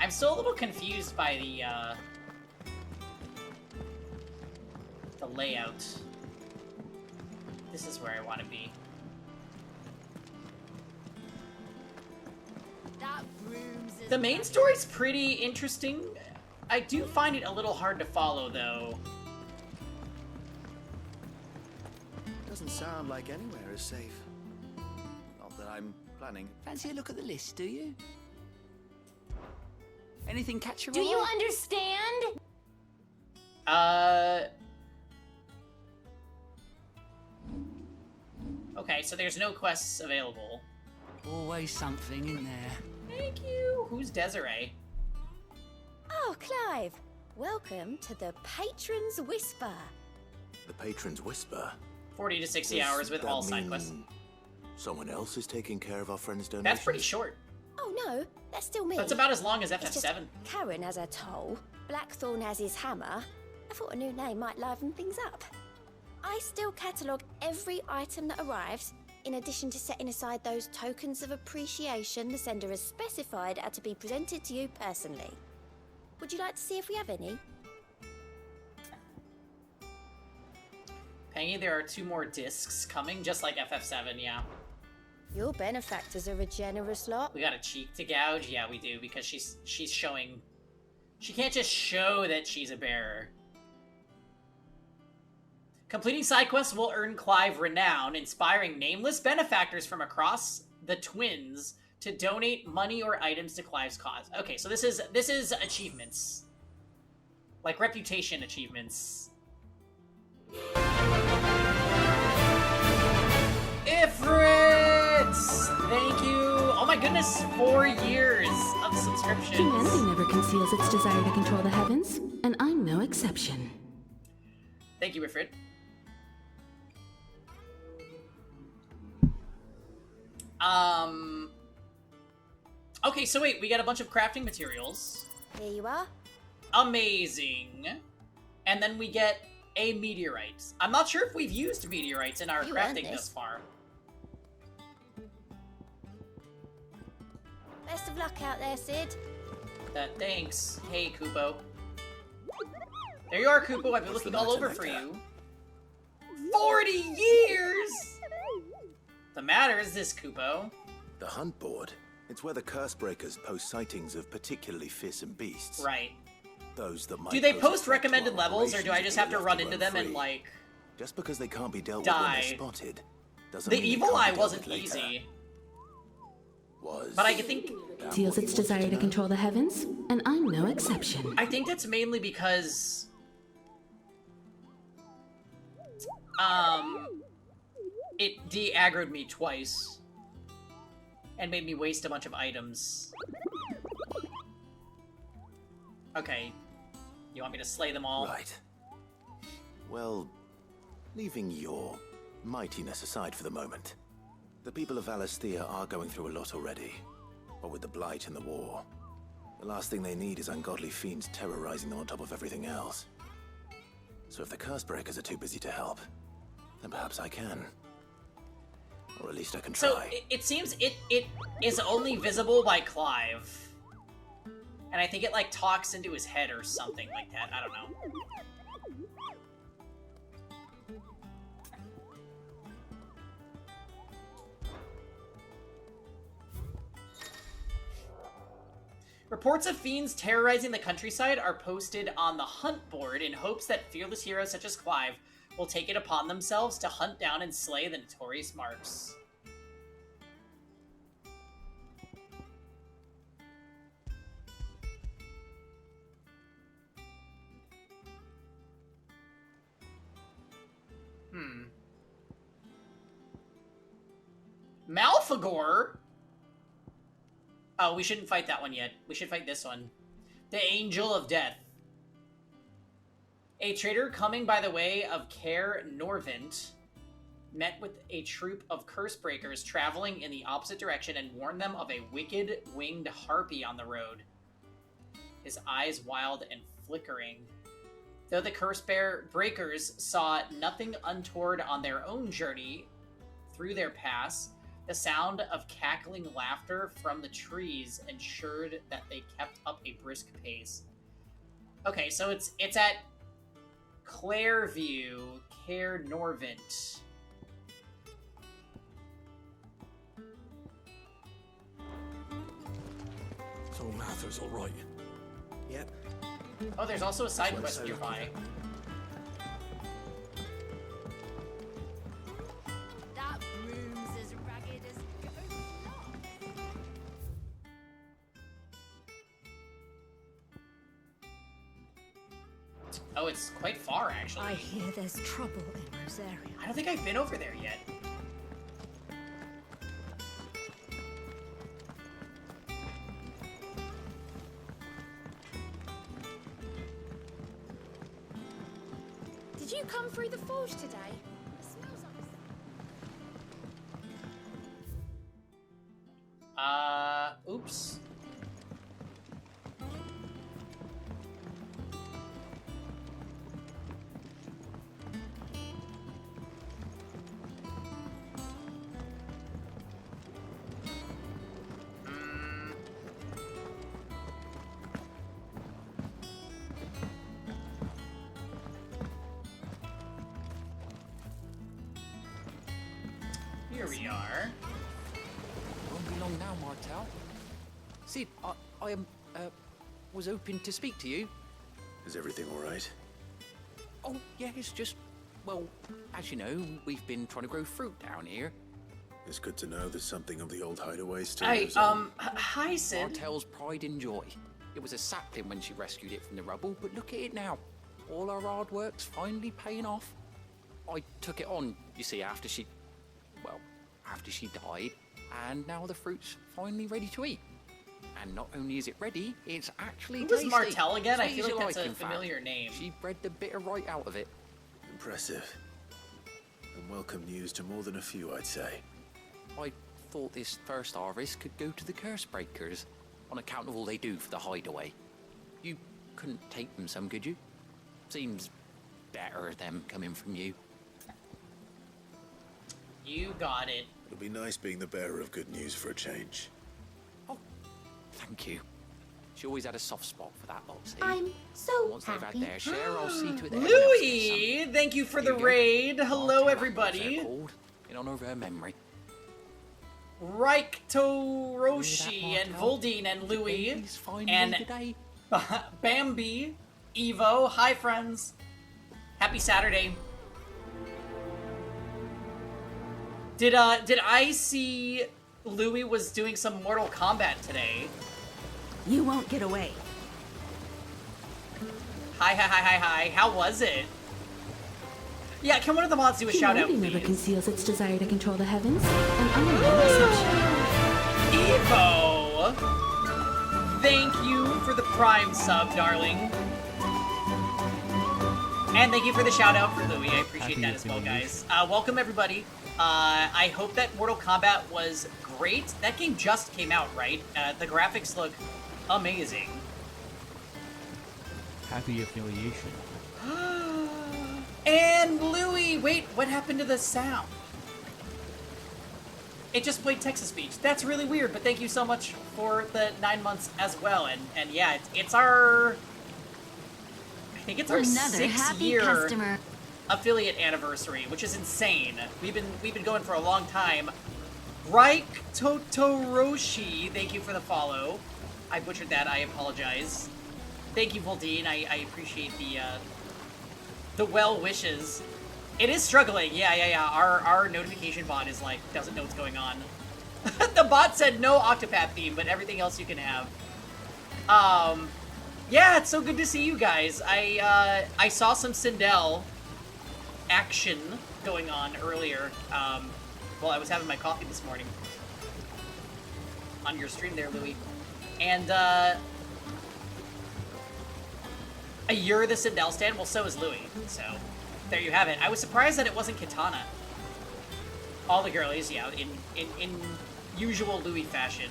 [SPEAKER 1] I'm still a little confused by the layout. This is where I want to be.
[SPEAKER 11] That room's as
[SPEAKER 1] The main story's pretty interesting. I do find it a little hard to follow, though.
[SPEAKER 12] Doesn't sound like anywhere is safe. Not that I'm planning.
[SPEAKER 9] Fancy a look at the list, do you? Anything catch your
[SPEAKER 3] Do you
[SPEAKER 9] eye?
[SPEAKER 3] understand?
[SPEAKER 1] Okay, so there's no quests available.
[SPEAKER 9] Always something in there.
[SPEAKER 1] Thank you. Who's Desiree?
[SPEAKER 3] Oh, Clive. Welcome to the Patron's Whisper.
[SPEAKER 16] The Patron's Whisper?
[SPEAKER 1] 40 to 60
[SPEAKER 16] Does
[SPEAKER 1] hours with
[SPEAKER 16] that
[SPEAKER 1] all side
[SPEAKER 16] mean
[SPEAKER 1] quests.
[SPEAKER 16] Someone else is taking care of our friend's donations?
[SPEAKER 1] That's pretty short.
[SPEAKER 3] Oh,
[SPEAKER 13] Oh no, that's still me.
[SPEAKER 1] That's about as long as
[SPEAKER 13] It's just
[SPEAKER 1] FF7.
[SPEAKER 13] Karen has her toll, Blackthorn has his hammer. I thought a new name might liven things up. I still catalogue every item that arrives, in addition to setting aside those tokens of appreciation the sender has specified are to be presented to you personally. Would you like to see if we have any?
[SPEAKER 1] Pangy, there are 2 more discs coming, just like FF7, yeah.
[SPEAKER 13] Your benefactors are a generous lot.
[SPEAKER 1] We got a cheek to gouge? Yeah, we do, because she's showing... She can't just show that she's a bearer. Completing side quests will earn Clive renown, inspiring nameless benefactors from across the Twins to donate money or items to Clive's cause. Okay, so this is achievements. Like reputation achievements. Ifrit! Thank you! Oh my goodness, 4 years of subscriptions.
[SPEAKER 2] Humanity never conceals its desire to control the heavens, and I'm no exception.
[SPEAKER 1] Thank you, Ifrit. Okay, so wait, we got a bunch of crafting materials.
[SPEAKER 13] Here you are.
[SPEAKER 1] Amazing. And then we get a meteorite. I'm not sure if we've used meteorites in our crafting thus far.
[SPEAKER 13] Best of luck out there, Sid.
[SPEAKER 1] Thanks. Hey, Kupo. There you are, Kupo. I've been looking all over for you. 40 years! The matter is this, Kupo.
[SPEAKER 4] The hunt board. It's where the curse breakers post sightings of particularly fearsome beasts.
[SPEAKER 1] Right.
[SPEAKER 4] Those that might
[SPEAKER 1] Do they
[SPEAKER 4] pose a
[SPEAKER 1] post
[SPEAKER 4] threat to
[SPEAKER 1] recommended
[SPEAKER 4] our
[SPEAKER 1] levels, or do I
[SPEAKER 4] operations
[SPEAKER 1] just
[SPEAKER 4] if
[SPEAKER 1] have
[SPEAKER 4] we
[SPEAKER 1] to
[SPEAKER 4] left
[SPEAKER 1] run
[SPEAKER 4] to
[SPEAKER 1] into
[SPEAKER 4] roam
[SPEAKER 1] them and,
[SPEAKER 4] free.
[SPEAKER 1] like...
[SPEAKER 4] Just because they can't be dealt with when
[SPEAKER 1] die?
[SPEAKER 4] they're spotted doesn't
[SPEAKER 1] The
[SPEAKER 4] mean it
[SPEAKER 1] evil
[SPEAKER 4] can't be
[SPEAKER 1] eye
[SPEAKER 4] dealt
[SPEAKER 1] wasn't
[SPEAKER 4] with later.
[SPEAKER 1] easy.
[SPEAKER 4] Was.
[SPEAKER 1] But I think...
[SPEAKER 2] Conceals its desire to control the heavens, and I'm no exception.
[SPEAKER 1] I think that's mainly because... It de-aggroed me twice. And made me waste a bunch of items. Okay. You want me to slay them all?
[SPEAKER 4] Right. Well, leaving your mightiness aside for the moment, the people of Valisthea are going through a lot already. What with the Blight and the war. The last thing they need is ungodly fiends terrorizing them on top of everything else. So if the curse breakers are too busy to help, then perhaps I can. Or at least I can try.
[SPEAKER 1] So, it seems it is only visible by Clive. And I think it, like, talks into his head or something like that. I don't know. Reports of fiends terrorizing the countryside are posted on the hunt board in hopes that fearless heroes such as Clive will take it upon themselves to hunt down and slay the notorious marks. Malfagor? Oh, we shouldn't fight that one yet. We should fight this one. The Angel of Death. A trader coming by the way of Caer Norvint met with a troop of curse breakers traveling in the opposite direction and warned them of a wicked winged harpy on the road. His eyes wild and flickering. Though the curse breakers saw nothing untoward on their own journey through their pass, the sound of cackling laughter from the trees ensured that they kept up a brisk pace. Okay, so it's at Clairview, Caer Norvint.
[SPEAKER 4] So Mather's all right.
[SPEAKER 12] Yep.
[SPEAKER 1] Oh, there's also a side quest nearby.
[SPEAKER 11] That room's as ragged as ghost lock.
[SPEAKER 1] Oh, it's quite far, actually.
[SPEAKER 11] I hear there's trouble in Rosaria.
[SPEAKER 1] I don't think I've been over there yet.
[SPEAKER 13] Did you come through the forge today? It smells like...
[SPEAKER 1] Oops. Here we are.
[SPEAKER 9] Won't be long now, Martel. Sid, I was hoping to speak to you.
[SPEAKER 16] Is everything all right?
[SPEAKER 9] Oh, yeah, it's just, well, as you know, we've been trying to grow fruit down here.
[SPEAKER 16] It's good to know there's something of the old hideaway still.
[SPEAKER 1] Hi, Sid.
[SPEAKER 9] Martel's pride and joy. It was a sapling when she rescued it from the rubble, but look at it now. All our hard work's finally paying off. I took it on, you see, after she died, and now the fruit's finally ready to eat. And not only is it ready, it's actually
[SPEAKER 1] Who was
[SPEAKER 9] tasty.
[SPEAKER 1] Martel again? I
[SPEAKER 9] Sweet
[SPEAKER 1] feel
[SPEAKER 9] as you
[SPEAKER 1] like that's a
[SPEAKER 9] in fact.
[SPEAKER 1] familiar name.
[SPEAKER 9] She bred the bitter right out of it.
[SPEAKER 16] Impressive. And welcome news to more than a few, I'd say.
[SPEAKER 9] I thought this first harvest could go to the curse breakers, on account of all they do for the hideaway. You couldn't take them some, could you? Seems better them coming from you.
[SPEAKER 1] You got it.
[SPEAKER 16] It'll be nice being the bearer of good news for a change.
[SPEAKER 9] Thank you. She always had a soft spot for that lot, see?
[SPEAKER 3] I'm so
[SPEAKER 9] Once they've
[SPEAKER 3] happy.
[SPEAKER 9] had their share, I'll see to it that everyone else gets
[SPEAKER 1] Louis,
[SPEAKER 9] some.
[SPEAKER 1] thank you for the
[SPEAKER 9] Here you go.
[SPEAKER 1] raid. Hello,
[SPEAKER 9] Martel,
[SPEAKER 1] everybody.
[SPEAKER 9] they're called, in honor of her memory.
[SPEAKER 1] Raikto Roshi and
[SPEAKER 9] Martel?
[SPEAKER 1] Voldine and Louis
[SPEAKER 9] Baby's fine
[SPEAKER 1] and
[SPEAKER 9] today.
[SPEAKER 1] Bambi, Evo. Hi, friends. Happy Saturday. Did I see Louis was doing some Mortal Kombat today?
[SPEAKER 2] You won't get away.
[SPEAKER 1] Hi. How was it? Yeah, can one of the mods do a shout out,
[SPEAKER 2] Humanity never
[SPEAKER 1] please?
[SPEAKER 2] conceals its desire to control the heavens, and I'm no exception.
[SPEAKER 1] Evo! Thank you for the Prime sub, darling. And thank you for the shout out for Louis. I appreciate that as well, guys. Welcome, everybody. I hope that Mortal Kombat was great. That game just came out, right? The graphics look amazing.
[SPEAKER 15] Happy affiliation.
[SPEAKER 1] And Louis, wait, what happened to the sound? It just played Text-to-Speech. That's really weird, but thank you so much for the 9 months as well. And yeah, it's our... I think it's our
[SPEAKER 3] Another happy
[SPEAKER 1] 6-year
[SPEAKER 3] customer.
[SPEAKER 1] affiliate anniversary, which is insane. We've been going for a long time. Raik Totoroshi, thank you for the follow. I butchered that, I apologize. Thank you, Voldine. I appreciate the well wishes. It is struggling, yeah. Our notification bot is like, doesn't know what's going on. The bot said no Octopath theme, but everything else you can have. Yeah, it's so good to see you guys. I saw some Sindel action going on earlier, while I was having my coffee this morning. On your stream there, Louis. And, you're the Sindel stand? Well, so is Louis, so there you have it. I was surprised that it wasn't Kitana. All the girlies, yeah, in usual Louis fashion.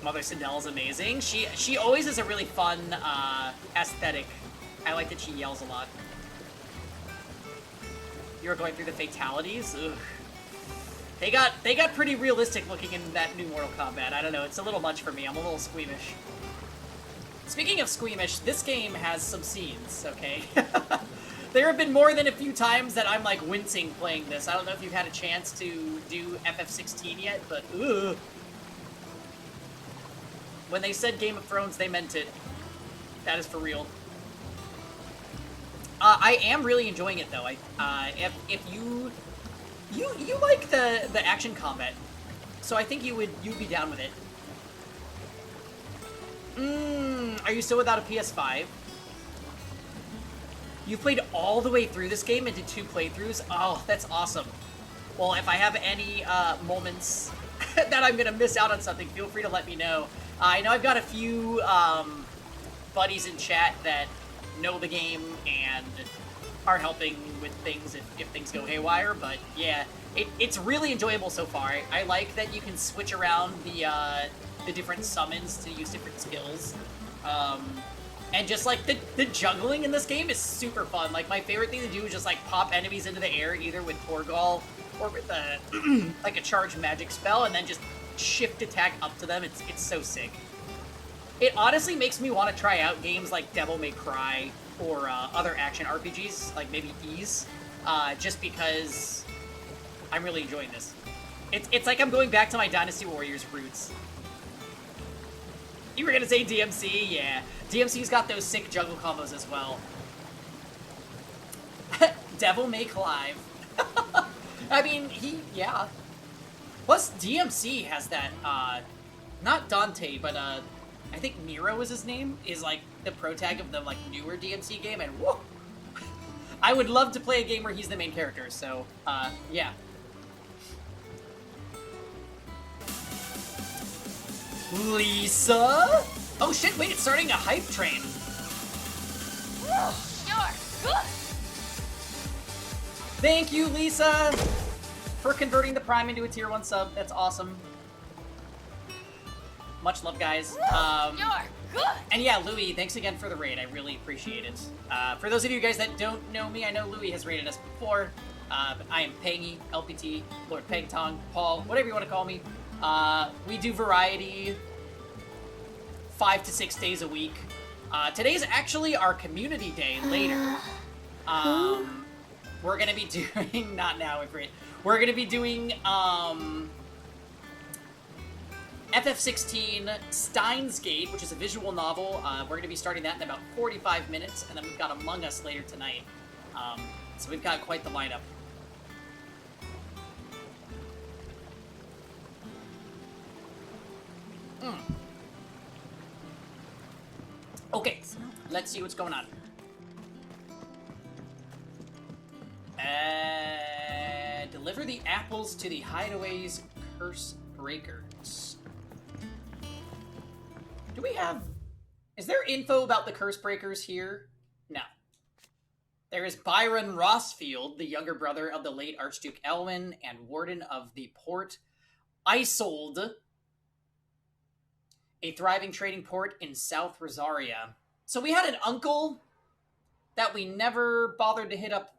[SPEAKER 1] Mother Sindel is amazing. She always is a really fun aesthetic. I like that she yells a lot. You're going through the fatalities? Ugh. They got pretty realistic looking in that new Mortal Kombat. I don't know, it's a little much for me. I'm a little squeamish. Speaking of squeamish, this game has some scenes, okay? There have been more than a few times that I'm like wincing playing this. I don't know if you've had a chance to do FF16 yet, but ugh. When they said Game of Thrones, they meant it. That is for real. I am really enjoying it though. If you like the action combat, so I think you'd be down with it. Are you still without a PS5? You played all the way through this game and did 2 playthroughs? Oh, that's awesome. Well, if I have any moments that I'm gonna miss out on something, feel free to let me know. I know I've got a few buddies in chat that know the game and are helping with things if things go haywire, but yeah, it's really enjoyable so far. I like that you can switch around the different summons to use different skills. And just like the juggling in this game is super fun. Like my favorite thing to do is just like pop enemies into the air either with Torgal or with a like a charged magic spell and then just shift attack up to them. It's so sick. It honestly makes me want to try out games like Devil May Cry or other action RPGs, like maybe Ys, just because I'm really enjoying this. It's like I'm going back to my Dynasty Warriors roots. You were gonna say DMC? Yeah. DMC's got those sick juggle combos as well. Devil May Clive. I mean, yeah. Plus, DMC has that, not Dante, but, I think Nero is his name, is, like, the protag of the, like, newer DMC game, and whoa! I would love to play a game where he's the main character, so, yeah. Lisa? Oh shit, wait, it's starting a hype train. Thank you, Lisa, for converting the Prime into a tier 1 sub. That's awesome. Much love, guys. And yeah, Louis, thanks again for the raid. I really appreciate it. For those of you guys that don't know me, I know Louis has raided us before. But I am Pangy, LPT, Lord Pegtong, Paul, whatever you want to call me. We do variety 5 to 6 days a week. Today's actually our community day later. We're gonna be doing, not now, we're gonna be doing, FF16 Steins Gate, which is a visual novel. We're gonna be starting that in about 45 minutes, and then we've got Among Us later tonight. So we've got quite the lineup. Okay, let's see what's going on. Deliver the apples to the Hideaway's Curse Breakers. Do we have... Is there info about the Curse Breakers here? No. There is Byron Rossfield, the younger brother of the late Archduke Elwyn and warden of the Port Isolde, a thriving trading port in South Rosaria. So we had an uncle that we never bothered to hit up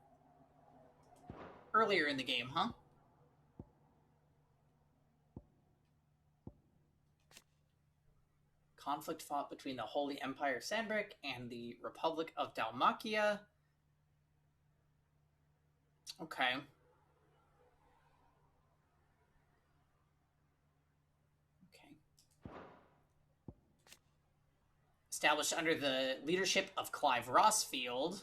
[SPEAKER 1] earlier in the game, huh? Conflict fought between the Holy Empire Sandbrick and the Republic of Dalmatia. Okay. Established under the leadership of Clive Rossfield,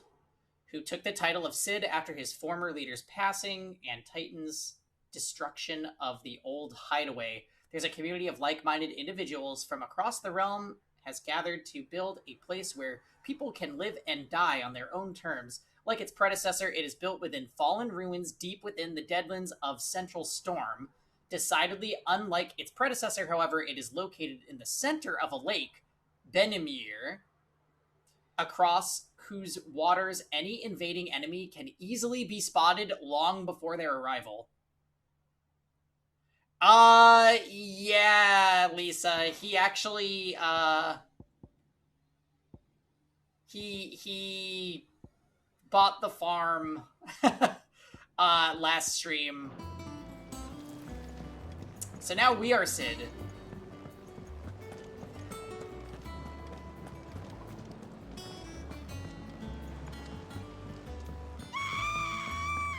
[SPEAKER 1] who took the title of Cid after his former leader's passing and Titan's destruction of the old hideaway. There's a community of like-minded individuals from across the realm has gathered to build a place where people can live and die on their own terms. Like its predecessor, it is built within fallen ruins deep within the deadlands of Central Storm. Decidedly unlike its predecessor, however, it is located in the center of a lake, Benimir, across whose waters any invading enemy can easily be spotted long before their arrival. Yeah, Lisa, he actually, he bought the farm, last stream. So now we are Cid.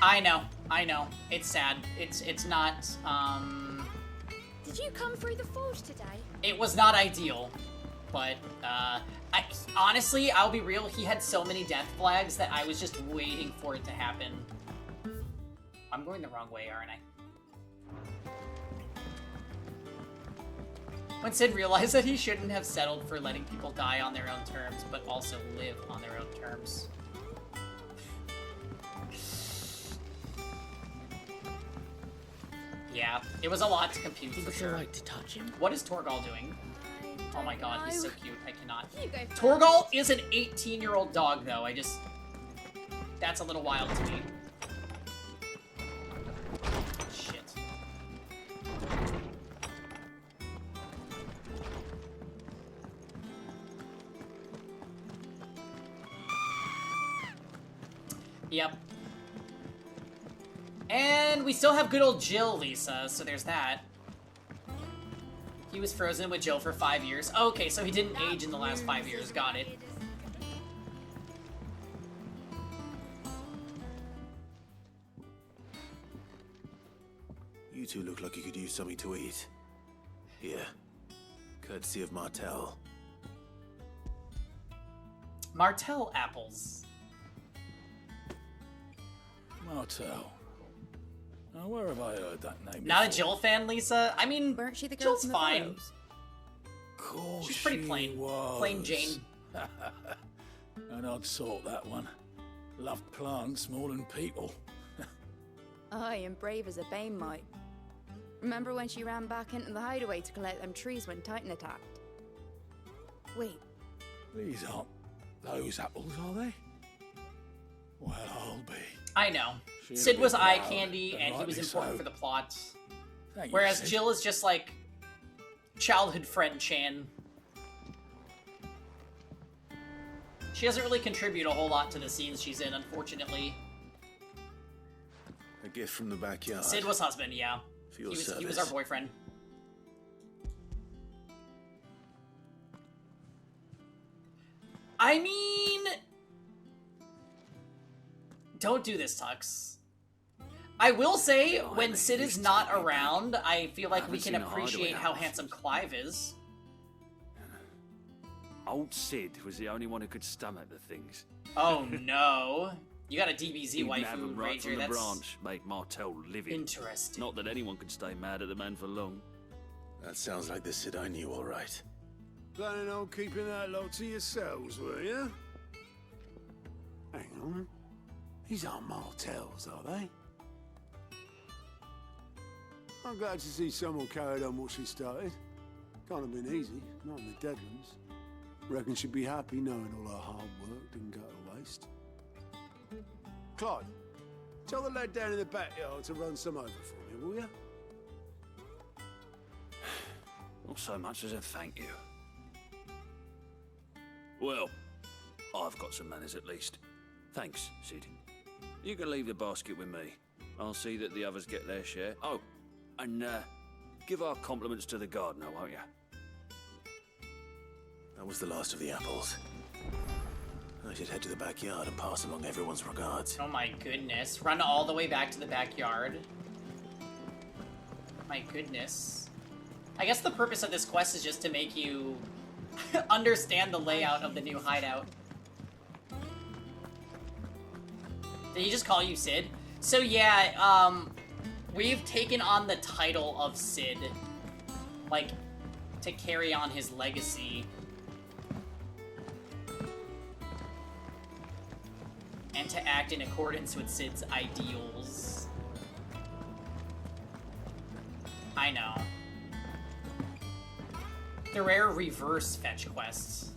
[SPEAKER 1] I know. It's sad. It's not,
[SPEAKER 3] Did you come through the forge today?
[SPEAKER 1] It was not ideal, but, honestly, I'll be real, he had so many death flags that I was just waiting for it to happen. I'm going the wrong way, aren't I? When Cid realized that he shouldn't have settled for letting people die on their own terms, but also live on their own terms. Yeah, it was a lot to compute for sure.
[SPEAKER 11] Like to touch him?
[SPEAKER 1] What is Torgal doing? Oh my god, he's so cute. I cannot. Torgal is an 18-year-old dog, though. That's a little wild to me. Shit. Yep. And we still have good old Jill, Lisa, so there's that. He was frozen with Jill for 5 years. Okay, so he didn't age in the last 5 years. Got it.
[SPEAKER 4] You two look like you could use something to eat. Here. Courtesy of Martel.
[SPEAKER 1] Martel apples.
[SPEAKER 4] Martel. Now, where have I heard that name
[SPEAKER 1] Not
[SPEAKER 4] before?
[SPEAKER 1] a Jill fan, Lisa? I mean,
[SPEAKER 15] weren't she the girl
[SPEAKER 1] Jill's
[SPEAKER 15] from the
[SPEAKER 1] fine.
[SPEAKER 15] photos?
[SPEAKER 4] Course
[SPEAKER 1] She's pretty
[SPEAKER 4] she
[SPEAKER 1] plain.
[SPEAKER 4] was.
[SPEAKER 1] Plain Jane.
[SPEAKER 4] An odd sort, that one. Loved plants more than people.
[SPEAKER 15] Aye, and brave as a bane might. Remember when she ran back into the hideaway to collect them trees when Titan attacked? Wait,
[SPEAKER 4] These aren't those apples, are they? Well, I'll be.
[SPEAKER 1] I know.
[SPEAKER 4] She'll
[SPEAKER 1] Sid
[SPEAKER 4] be
[SPEAKER 1] was eye
[SPEAKER 4] proud,
[SPEAKER 1] candy, and he was
[SPEAKER 4] rightly
[SPEAKER 1] important
[SPEAKER 4] so.
[SPEAKER 1] for the plot.
[SPEAKER 4] Thank you,
[SPEAKER 1] Whereas
[SPEAKER 4] Sid.
[SPEAKER 1] Jill is just like childhood friend Chan. She doesn't really contribute a whole lot to the scenes she's in, unfortunately.
[SPEAKER 4] A gift from the backyard.
[SPEAKER 1] Sid was husband, yeah.
[SPEAKER 4] For your
[SPEAKER 1] He was our
[SPEAKER 4] service.
[SPEAKER 1] boyfriend. I mean, don't do this, Tux. I will say, when Sid is not around, I feel like we can appreciate how handsome Clive is.
[SPEAKER 5] Old Sid was the only one who could stomach the things.
[SPEAKER 1] Oh no. You got a DBZ
[SPEAKER 5] He'd nab
[SPEAKER 1] waifu,
[SPEAKER 5] 'em right
[SPEAKER 1] Ranger,
[SPEAKER 5] from the
[SPEAKER 1] that's
[SPEAKER 5] branch, made Martel livid.
[SPEAKER 1] interesting.
[SPEAKER 5] Not that anyone could stay mad at the man for long.
[SPEAKER 4] That sounds like the Sid I knew, all right.
[SPEAKER 17] Planning on keeping that lot to yourselves, were you?
[SPEAKER 4] Hang on. These aren't Martels, are they?
[SPEAKER 17] I'm glad to see someone carried on what she started. Can't have been easy, not in the Deadlands. Reckon she'd be happy knowing all her hard work didn't go to waste. Clive, tell the lad down in the backyard to run some over for me, will you?
[SPEAKER 5] Not so much as a thank you. Well, I've got some manners at least. Thanks, Sid. You can leave the basket with me. I'll see that the others get their share. Oh, and give our compliments to the gardener, won't you?
[SPEAKER 4] That was the last of the apples. I should head to the backyard and pass along everyone's regards.
[SPEAKER 1] Oh my goodness. Run all the way back to the backyard. My goodness. I guess the purpose of this quest is just to make you understand the layout of the new hideout. Did he just call you Sid? So yeah, we've taken on the title of Sid. Like, to carry on his legacy. And to act in accordance with Sid's ideals. I know. The rare reverse fetch quests.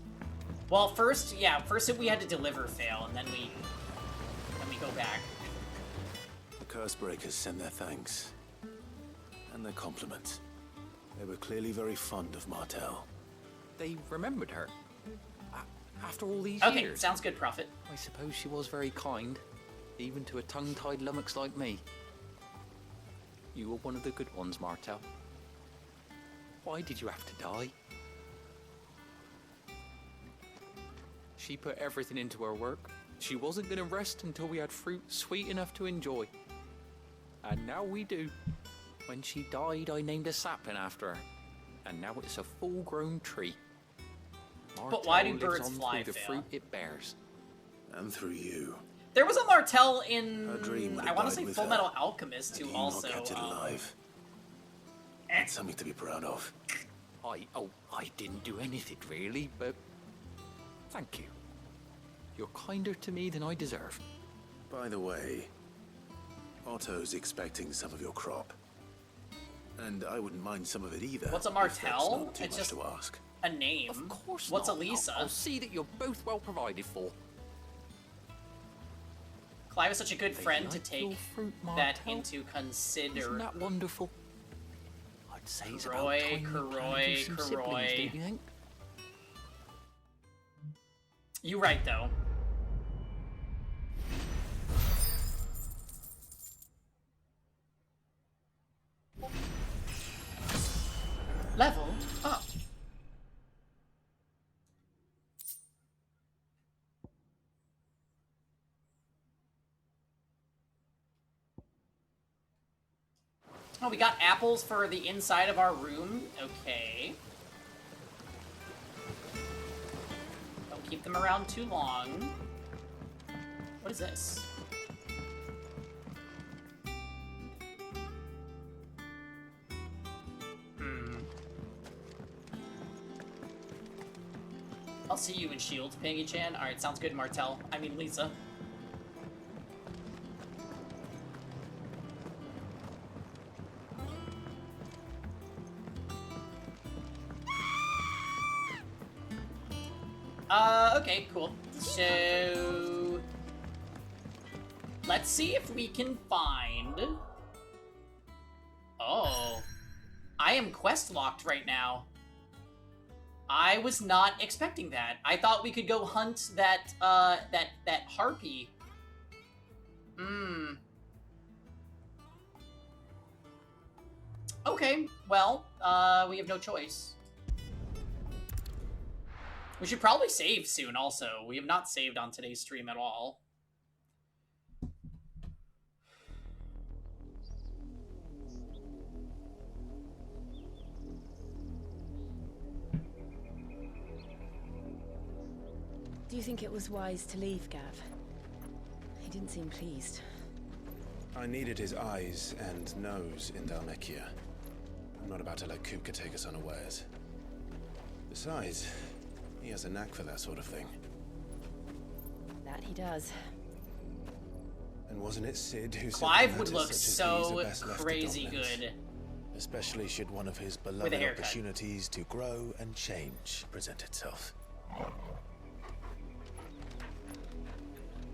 [SPEAKER 1] Well, first we had to deliver fail, and then we go back.
[SPEAKER 4] The Cursebreakers send their thanks. And their compliments. They were clearly very fond of Martel.
[SPEAKER 9] They remembered her. After all these
[SPEAKER 1] Okay,
[SPEAKER 9] years.
[SPEAKER 1] sounds good, Prophet.
[SPEAKER 9] I suppose she was very kind, even to a tongue-tied lummox like me. You were one of the good ones, Martel. Why did you have to die? She put everything into her work. She wasn't going to rest until we had fruit sweet enough to enjoy. And now we do. When she died, I named a sapling after her. And now it's a full-grown tree.
[SPEAKER 1] But why do
[SPEAKER 9] Martel lives
[SPEAKER 1] birds
[SPEAKER 9] on
[SPEAKER 1] fly,
[SPEAKER 9] through the
[SPEAKER 1] Phil?
[SPEAKER 9] fruit it bears.
[SPEAKER 4] And through you.
[SPEAKER 1] There was a Martel in,
[SPEAKER 4] Her dream would
[SPEAKER 1] I
[SPEAKER 4] have
[SPEAKER 1] want to
[SPEAKER 4] died
[SPEAKER 1] say
[SPEAKER 4] with
[SPEAKER 1] Full
[SPEAKER 4] her,
[SPEAKER 1] Metal Alchemist,
[SPEAKER 4] had
[SPEAKER 1] who
[SPEAKER 4] you
[SPEAKER 1] also,
[SPEAKER 4] not kept it alive. That's something to be proud of.
[SPEAKER 9] I didn't do anything really, but thank you. You're kinder to me than I deserve.
[SPEAKER 4] By the way, Otto's expecting some of your crop. And I wouldn't mind some of it either.
[SPEAKER 1] What's a
[SPEAKER 4] if that's
[SPEAKER 1] Martel?
[SPEAKER 4] not too
[SPEAKER 1] It's
[SPEAKER 4] much
[SPEAKER 1] just
[SPEAKER 4] to ask.
[SPEAKER 1] a name.
[SPEAKER 9] Of course
[SPEAKER 1] What's
[SPEAKER 9] not.
[SPEAKER 1] a Lisa?
[SPEAKER 9] I'll see that you're both well provided for.
[SPEAKER 1] Clive is such a good friend to take that into
[SPEAKER 9] Isn't
[SPEAKER 1] consider.
[SPEAKER 9] that wonderful? I'd say it's about
[SPEAKER 1] Kuroi,
[SPEAKER 9] time you planned
[SPEAKER 1] Kuroi,
[SPEAKER 9] with some siblings,
[SPEAKER 1] Kuroi.
[SPEAKER 9] don't you think?
[SPEAKER 1] You right, though. Level up. Oh, we got apples for the inside of our room. Okay. Don't keep them around too long. What is this? I'll see you in Shields, Pangy-chan. Alright, sounds good, Martel. I mean, Lisa. Okay, cool. So... let's see if we can find... Oh. I am quest-locked right now. I was not expecting that. I thought we could go hunt that, that harpy. Okay, well, we have no choice. We should probably save soon, also. We have not saved on today's stream at all.
[SPEAKER 7] Do you think it was wise to leave, Gav? He didn't seem pleased.
[SPEAKER 16] I needed his eyes and nose in Dhalmekia. I'm not about to let Kupka take us unawares. Besides, he has a knack for that sort of thing.
[SPEAKER 7] That he does.
[SPEAKER 16] And wasn't it Sid who said
[SPEAKER 1] Clive would
[SPEAKER 16] matters
[SPEAKER 1] look
[SPEAKER 16] such as these
[SPEAKER 1] so
[SPEAKER 16] are best left to
[SPEAKER 1] crazy
[SPEAKER 16] dominance?
[SPEAKER 1] good.
[SPEAKER 16] Especially should one of his
[SPEAKER 1] With a
[SPEAKER 16] beloved
[SPEAKER 1] haircut.
[SPEAKER 16] opportunities to grow and change present itself.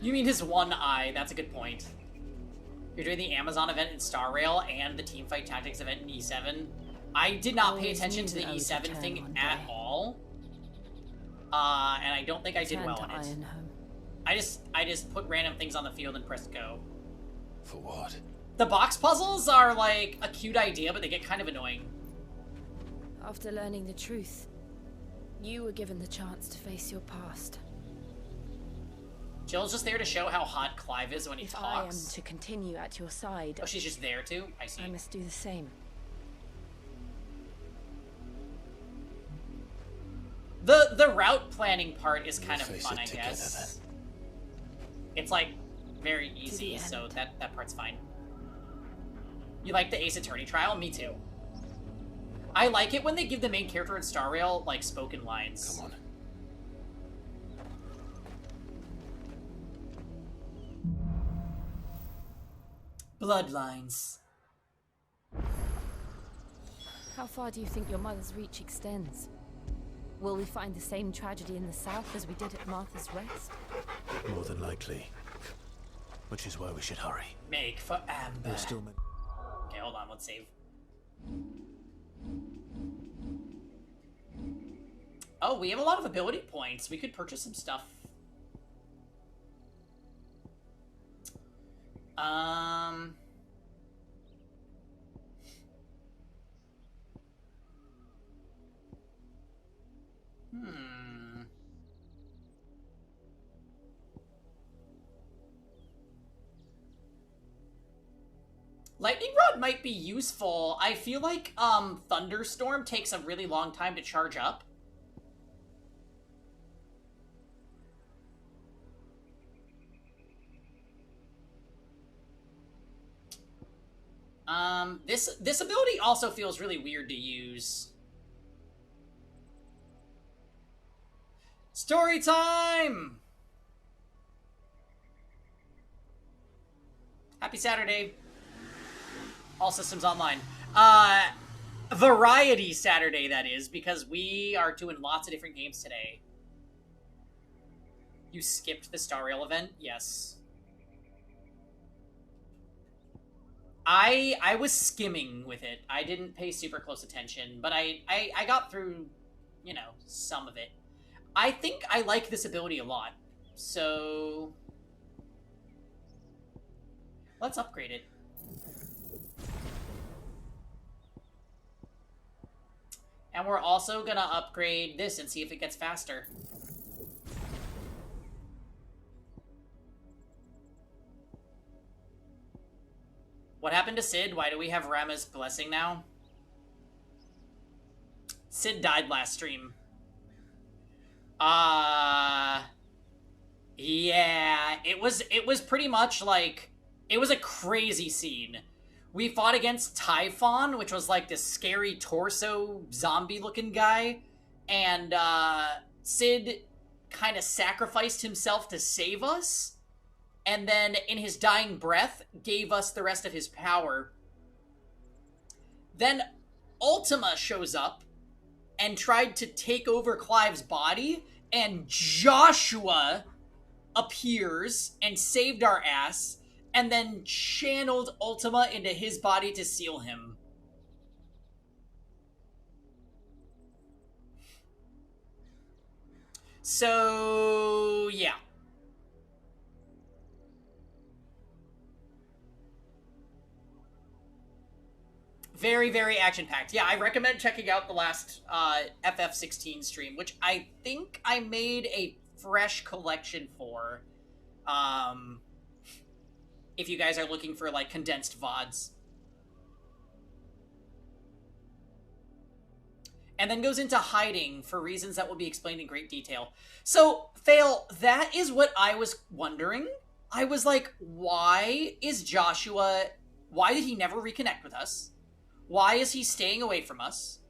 [SPEAKER 1] You mean his one eye? That's a good point. You're doing the Amazon event in Star Rail and the Teamfight Tactics event in E7. I did not pay attention to the E7 thing at all. And I don't think I did well in it. I just put random things on the field and pressed go.
[SPEAKER 16] For what?
[SPEAKER 1] The box puzzles are like a cute idea, but they get kind of annoying.
[SPEAKER 7] After learning the truth, you were given the chance to face your past.
[SPEAKER 1] Jill's just there to show how hot Clive is when he
[SPEAKER 7] If
[SPEAKER 1] talks.
[SPEAKER 7] I am to continue at your side,
[SPEAKER 1] Oh, she's just there too? I see.
[SPEAKER 7] I must do the same.
[SPEAKER 1] The route planning part is kind of
[SPEAKER 16] face
[SPEAKER 1] fun,
[SPEAKER 16] it
[SPEAKER 1] I
[SPEAKER 16] together,
[SPEAKER 1] guess. It's like very easy, so that part's fine. You like the Ace Attorney trial? Me too. I like it when they give the main character in Star Rail like spoken lines.
[SPEAKER 16] Come on.
[SPEAKER 1] Bloodlines.
[SPEAKER 7] How far do you think your mother's reach extends? Will we find the same tragedy in the south as we did at Martha's Rest?
[SPEAKER 16] More than likely. Which is why we should hurry.
[SPEAKER 1] Make for Amber.
[SPEAKER 16] We're still
[SPEAKER 1] Okay, hold on, let's save. Oh, we have a lot of ability points. We could purchase some stuff. Lightning Rod might be useful. I feel like Thunderstorm takes a really long time to charge up. This ability also feels really weird to use. Story time! Happy Saturday. All systems online. Variety Saturday, that is, because we are doing lots of different games today. You skipped the Star Rail event? Yes. I was skimming with it. I didn't pay super close attention, but I got through, you know, some of it. I think I like this ability a lot. So let's upgrade it. And we're also gonna upgrade this and see if it gets faster. What happened to Sid? Why do we have Rama's blessing now? Sid died last stream. Yeah, it was pretty much like, it was a crazy scene. We fought against Typhon, which was like this scary torso zombie-looking guy, and Sid kind of sacrificed himself to save us, and then in his dying breath gave us the rest of his power. Then Ultima shows up and tried to take over Clive's body, and Joshua appears and saved our ass, and then channeled Ultima into his body to seal him. So, yeah. Very, very action-packed. Yeah, I recommend checking out the last FF16 stream, which I think I made a fresh collection for. If you guys are looking for, like, condensed VODs. And then goes into hiding for reasons that will be explained in great detail. So, Fail, that is what I was wondering. I was like, why is Joshua... Why did he never reconnect with us? Why is he staying away from us?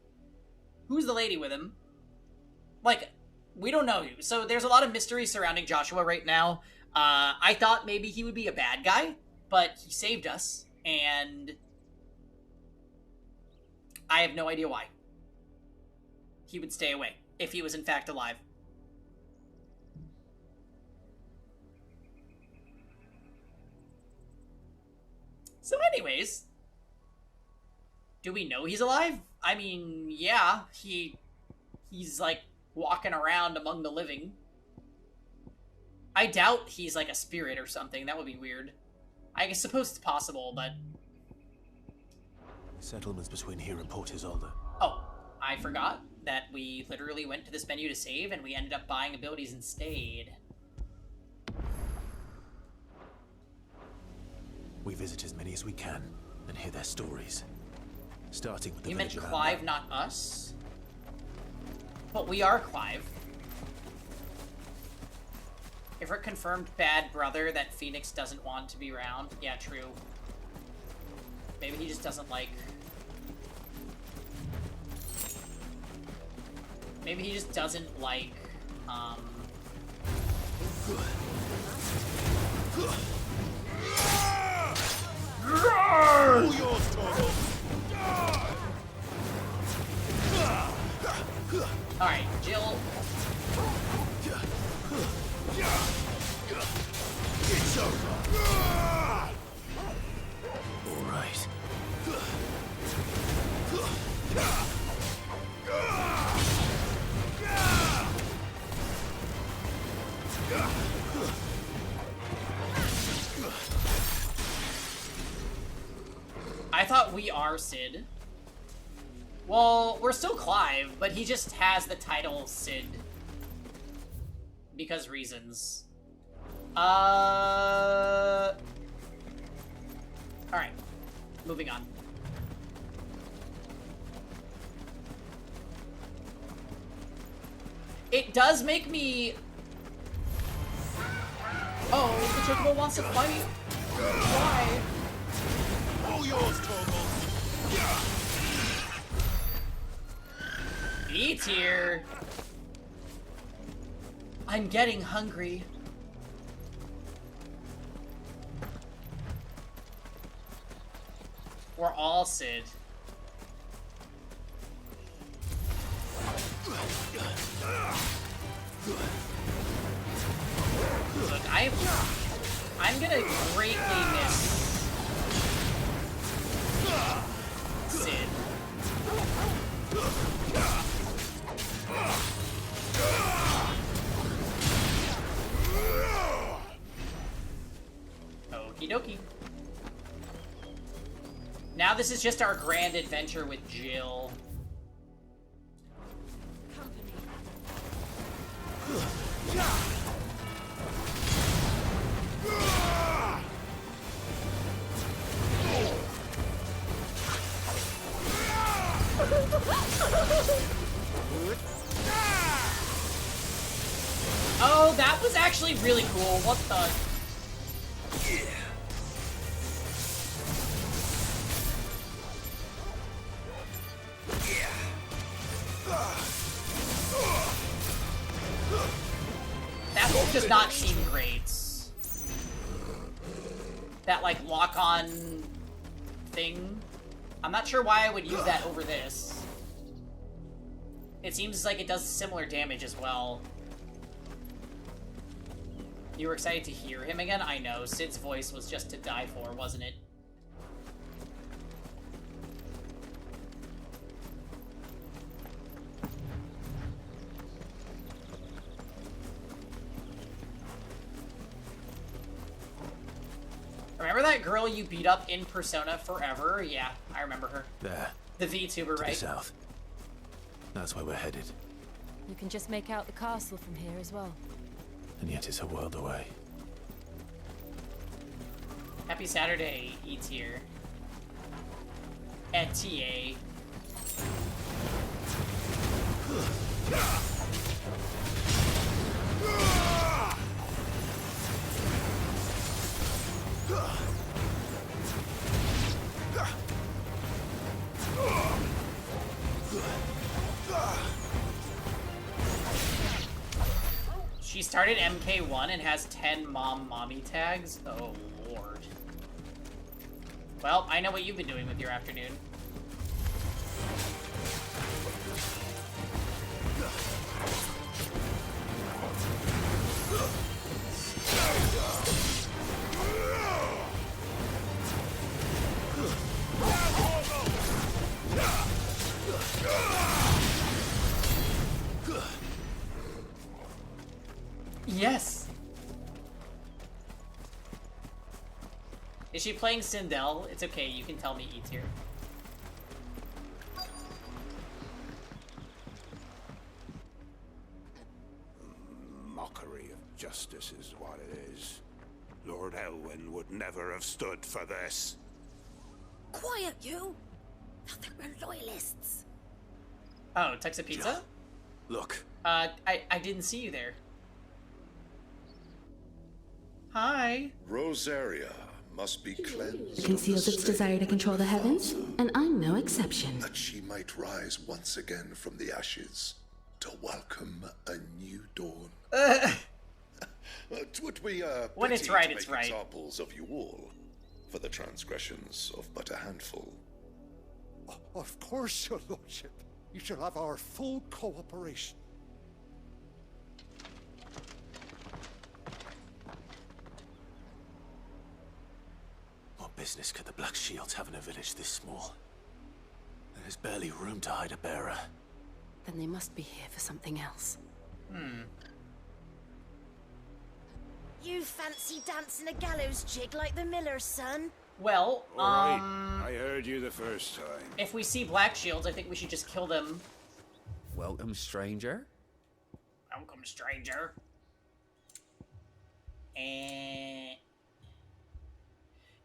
[SPEAKER 1] Who's the lady with him? Like, we don't know who. So there's a lot of mystery surrounding Joshua right now. I thought maybe he would be a bad guy, but he saved us, and I have no idea why he would stay away if he was in fact alive. So anyways, do we know he's alive? I mean, yeah, he's like walking around among the living. I doubt he's like a spirit or something. That would be weird. I suppose it's possible, but...
[SPEAKER 4] Settlements between here and Port Isolde.
[SPEAKER 1] Oh, I forgot that we literally went to this menu to save, and we ended up buying abilities instead.
[SPEAKER 4] We visit as many as we can and hear their stories. Starting with the
[SPEAKER 1] You meant
[SPEAKER 4] village of
[SPEAKER 1] Clive,
[SPEAKER 4] Amber.
[SPEAKER 1] not us? But we are Clive. If we're confirmed bad brother that Phoenix doesn't want to be around. Yeah, true. Maybe he just doesn't like... Maybe he just doesn't like,
[SPEAKER 17] All yours, Torgo.
[SPEAKER 1] Alright, Jill.
[SPEAKER 17] It's over.
[SPEAKER 4] All right.
[SPEAKER 1] I thought we are Sid. Well, we're still Clive, but he just has the title Sid. Because reasons. Alright. Moving on. It does make me... Oh, the Chocobo wants to fight. Why?
[SPEAKER 17] All yours, Torgo.
[SPEAKER 1] Eat here. I'm getting hungry. We're all Sid. Look, I'm gonna greatly miss Okie dokie. Now this is just our grand adventure with Jill. Oh, that was actually really cool. What the? That move does not seem great. That, like, lock-on thing. I'm not sure why I would use that over this. It seems like it does similar damage as well. You were excited to hear him again? I know. Sid's voice was just to die for, wasn't it? Remember that girl you beat up in Persona Forever? Yeah, I remember her.
[SPEAKER 16] There.
[SPEAKER 1] The VTuber,
[SPEAKER 16] To
[SPEAKER 1] right?
[SPEAKER 16] the south. That's where we're headed.
[SPEAKER 7] You can just make out the castle from here as well.
[SPEAKER 16] And yet it's a world away.
[SPEAKER 1] Happy Saturday, E-tier. At TA. She started MK1 and has 10 mommy tags? Oh, Lord. Well, I know what you've been doing with your afternoon. Yes! Is she playing Sindel? It's okay, you can tell me E-tier.
[SPEAKER 4] Mockery of justice is what it is. Lord Elwyn would never have stood for this.
[SPEAKER 13] Quiet, you! I think we're loyalists.
[SPEAKER 1] Oh, Texas Pizza?
[SPEAKER 16] Look.
[SPEAKER 1] I didn't see you there. Hi.
[SPEAKER 18] Rosaria must be cleansed.
[SPEAKER 2] Conceals its desire to control the heavens, and I'm no exception.
[SPEAKER 18] That she might rise once again from the ashes to welcome a new dawn. It would be a
[SPEAKER 1] when it's
[SPEAKER 18] pity
[SPEAKER 1] right,
[SPEAKER 18] to
[SPEAKER 1] it's
[SPEAKER 18] make
[SPEAKER 1] right.
[SPEAKER 18] examples of you all for the transgressions of but a handful.
[SPEAKER 10] Of course, your lordship. You shall have our full cooperation.
[SPEAKER 16] What business could the Black Shields have in a village this small? There's barely room to hide a bearer.
[SPEAKER 2] Then they must be here for something else.
[SPEAKER 13] You fancy dancing a gallows jig like the miller's son?
[SPEAKER 1] Well,
[SPEAKER 4] All right, I heard you the first time.
[SPEAKER 1] if we see Black Shields, I think we should just kill them.
[SPEAKER 21] Welcome, stranger.
[SPEAKER 1] Welcome, stranger. And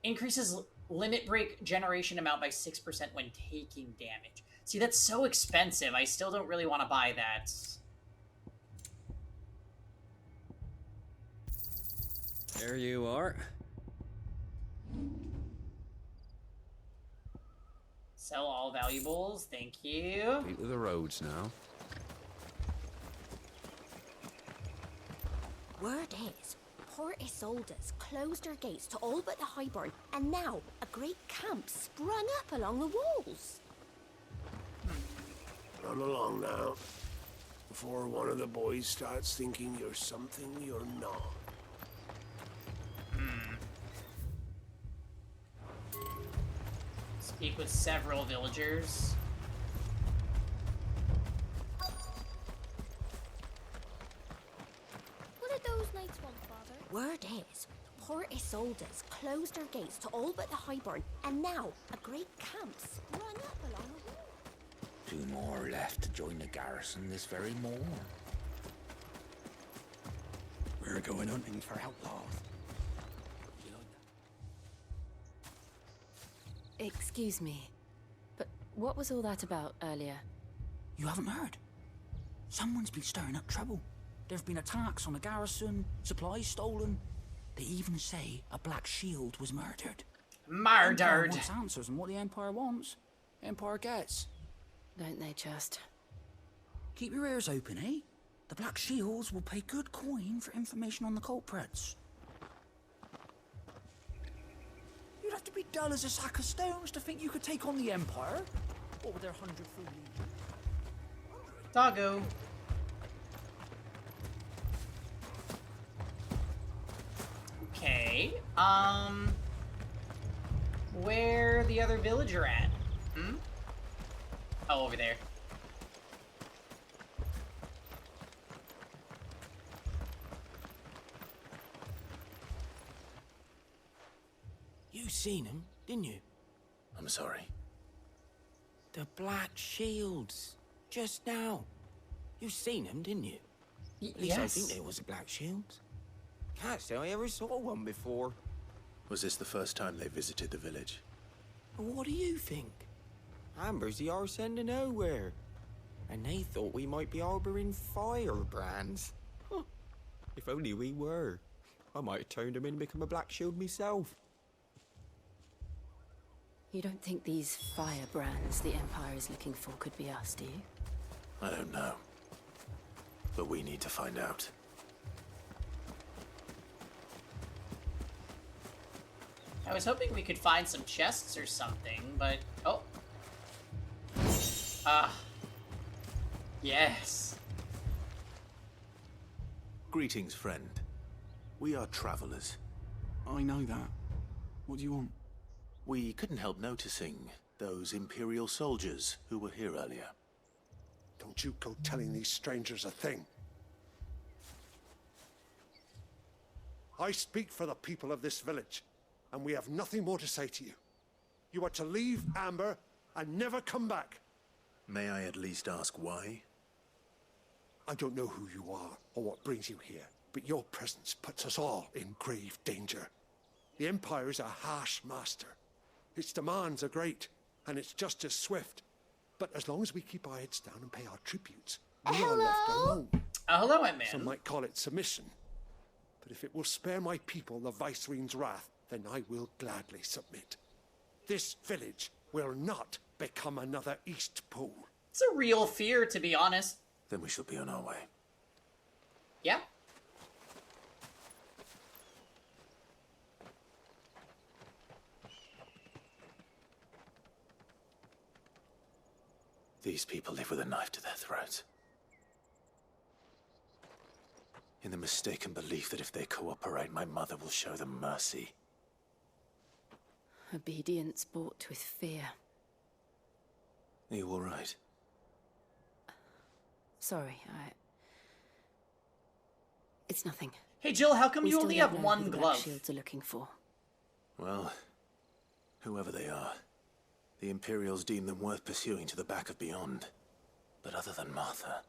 [SPEAKER 1] increases limit break generation amount by 6% when taking damage. See, that's so expensive. I still don't really want to buy that.
[SPEAKER 21] There you are.
[SPEAKER 1] Sell all valuables. Thank you.
[SPEAKER 21] Feet to the roads now.
[SPEAKER 13] Word is, Port Isolde's closed her gates to all but the highborn, and now a great camp sprung up along the walls.
[SPEAKER 4] Run along now, before one of the boys starts thinking you're something you're not.
[SPEAKER 1] Speak with several villagers.
[SPEAKER 13] What did those knights want, Father? Word is, Portis soldiers closed our gates to all but the highborn, and now a great camp sprung up along the wall.
[SPEAKER 8] 2 more left to join the garrison this very morn. We're going hunting for outlaws.
[SPEAKER 7] Excuse me, but what was all that about earlier?
[SPEAKER 8] You haven't heard? Someone's been stirring up trouble. There have been attacks on the garrison, supplies stolen. They even say a Black Shield was murdered.
[SPEAKER 1] Murdered!
[SPEAKER 8] Empire wants answers, and what the Empire wants, Empire gets.
[SPEAKER 7] Don't they just?
[SPEAKER 8] Keep your ears open, eh? The Black Shields will pay good coin for information on the culprits. You'd have to be dull as a sack of stones to think you could take on the Empire. What with their 100 full legions?
[SPEAKER 1] Doggo. Okay. Where the other villager at? Hmm? Oh, over there.
[SPEAKER 8] You seen him, didn't you?
[SPEAKER 4] I'm sorry.
[SPEAKER 8] The Black Shields. Just now. You seen him, didn't you? At least I think there was a Black Shields. Can't say I ever saw one before.
[SPEAKER 4] Was this the first time they visited the village?
[SPEAKER 8] What do you think? Amber's the arse end of nowhere. And they thought we might be harboring firebrands. Huh. If only we were. I might have turned them in and become a Black Shield myself.
[SPEAKER 7] You don't think these firebrands the Empire is looking for could be us, do you?
[SPEAKER 4] I don't know. But we need to find out.
[SPEAKER 1] I was hoping we could find some chests or something, but... Oh. Yes.
[SPEAKER 4] Greetings, friend. We are travelers.
[SPEAKER 21] I know that. What do you want?
[SPEAKER 4] We couldn't help noticing those Imperial soldiers who were here earlier.
[SPEAKER 10] Don't you go telling these strangers a thing. I speak for the people of this village, and we have nothing more to say to you. You are to leave Amber and never come back.
[SPEAKER 4] May I at least ask why?
[SPEAKER 10] I don't know who you are or what brings you here, but your presence puts us all in grave danger. The Empire is a harsh master. Its demands are great, and its justice swift. But as long as we keep our heads down and pay our tributes, we are left alone.
[SPEAKER 1] Hello, Ant-Man.
[SPEAKER 10] Some might call it submission. But if it will spare my people the Viceroy's wrath, then I will gladly submit. This village will not become another East Pole.
[SPEAKER 1] It's a real fear, to be honest.
[SPEAKER 4] Then we shall be on our way.
[SPEAKER 1] Yeah.
[SPEAKER 4] These people live with a knife to their throats. In the mistaken belief that if they cooperate, my mother will show them mercy.
[SPEAKER 7] Obedience bought with fear.
[SPEAKER 4] Are you all right?
[SPEAKER 7] Sorry, It's nothing.
[SPEAKER 1] Hey, Jill, how come
[SPEAKER 7] We
[SPEAKER 1] you
[SPEAKER 7] still
[SPEAKER 1] only
[SPEAKER 7] don't
[SPEAKER 1] have
[SPEAKER 7] know
[SPEAKER 1] one
[SPEAKER 7] who the Black
[SPEAKER 1] glove?
[SPEAKER 7] Shields are looking for.
[SPEAKER 4] Well, whoever they are, the Imperials deem them worth pursuing to the back of beyond. But other than Martha,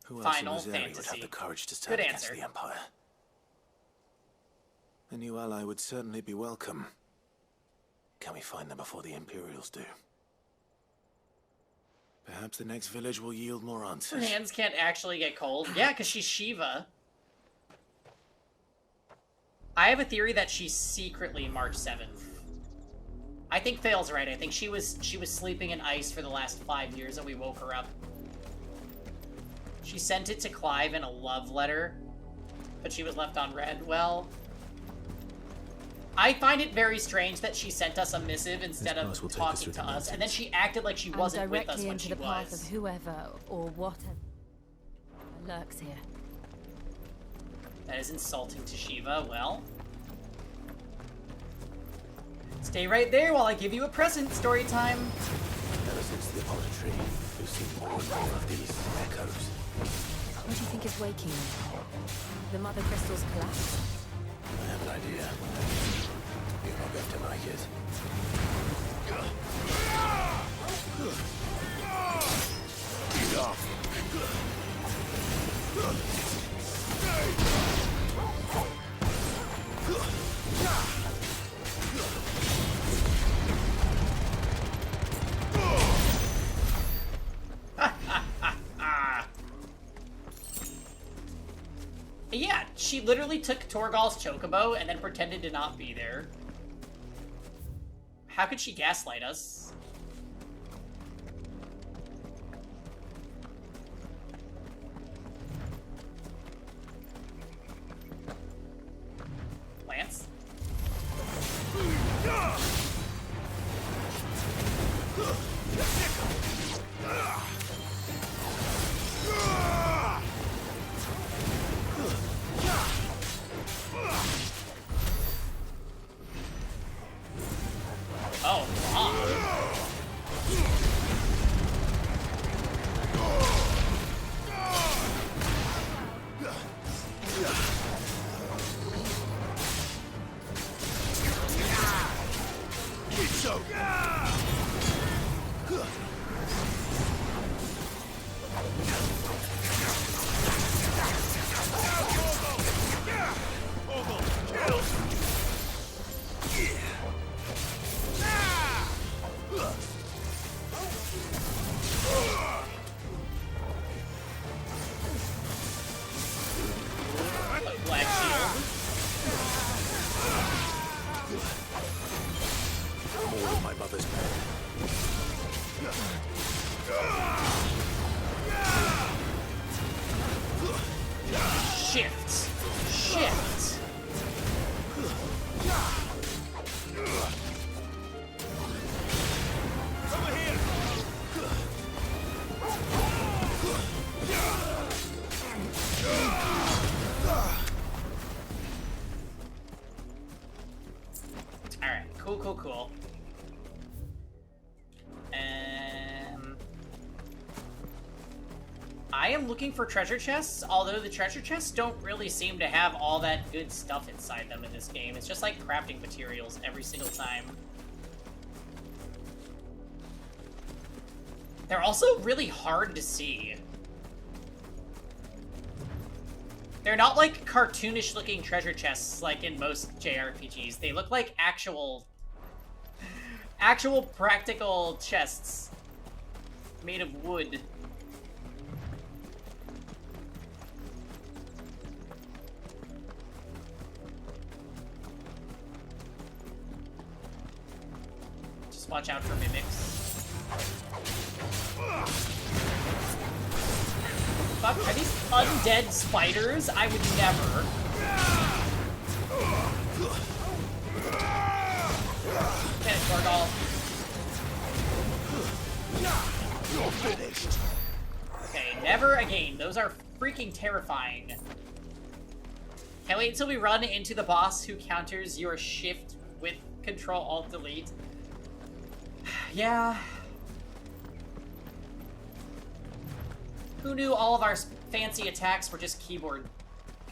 [SPEAKER 4] who else in
[SPEAKER 1] Final
[SPEAKER 4] Rosaria would
[SPEAKER 1] Fantasy.
[SPEAKER 4] have the courage to stand
[SPEAKER 1] Good
[SPEAKER 4] against
[SPEAKER 1] answer.
[SPEAKER 4] the Empire? A new ally would certainly be welcome. Can we find them before the Imperials do? Perhaps the next village will yield more
[SPEAKER 1] Her
[SPEAKER 4] answers.
[SPEAKER 1] hands can't actually get cold. Yeah, because she's Shiva. I have a theory that she's secretly March 7th. I think Fail's right. I think she was sleeping in ice for the last 5 years and we woke her up. She sent it to Clive in a love letter, but she was left on red. Well, I find it very strange that she sent us a missive instead of talking to us, and then she acted like she wasn't with us
[SPEAKER 7] directly
[SPEAKER 1] when
[SPEAKER 7] into
[SPEAKER 1] she
[SPEAKER 7] the path
[SPEAKER 1] was.
[SPEAKER 7] of whoever or whatever lurks here.
[SPEAKER 1] That is insulting to Shiva. Well, stay right there while I give you a present. Story time.
[SPEAKER 4] Ever since the auditory, we've seen more and more of these echoes.
[SPEAKER 7] What do you think is waking them? The mother crystal's collapse?
[SPEAKER 16] I have an idea. You're not going to like it.
[SPEAKER 1] Yeah, she literally took Torgal's chocobo and then pretended to not be there. How could she gaslight us? Lance? Oh, God. Black shield.
[SPEAKER 16] More of my mother's men.
[SPEAKER 1] Shift. Shift.
[SPEAKER 17] Over here!
[SPEAKER 1] Alright, cool. I am looking for treasure chests, although the treasure chests don't really seem to have all that good stuff inside them in this game. It's just like crafting materials every single time. They're also really hard to see. They're not like cartoonish looking treasure chests like in most JRPGs. They look like actual practical chests made of wood. Just watch out for mimics. Fuck, are these undead spiders? I would never. Get it, Torgal.
[SPEAKER 4] You're finished.
[SPEAKER 1] Okay, never again. Those are freaking terrifying. Can't wait until we run into the boss who counters your shift with Control-Alt-Delete. Yeah. Who knew all of our fancy attacks were just keyboard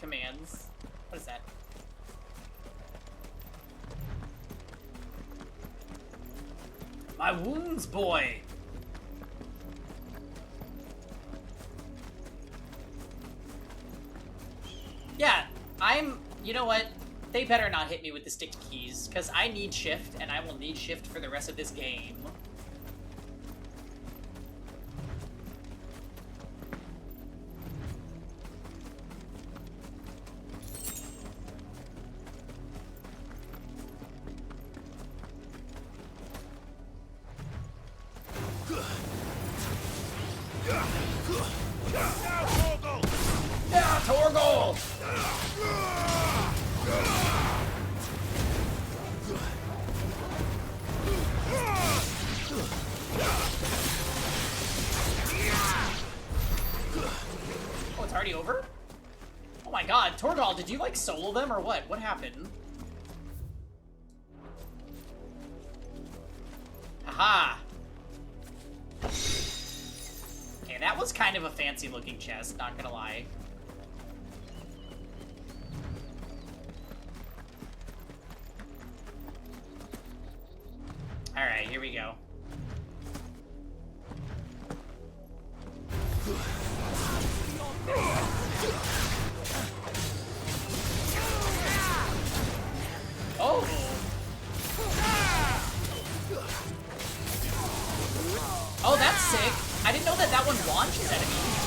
[SPEAKER 1] commands? What is that? My wounds, boy! Yeah, you know what? They better not hit me with the stick keys, because I need shift, and I will need shift for the rest of this game. Yeah, Torgal! Oh, it's already over? Oh my god, Torgal, did you like solo them or what? What happened? Haha! Okay, that was kind of a fancy looking chest, not gonna lie. Alright, here we go. Oh! Oh, that's sick. I didn't know that that one launches enemies.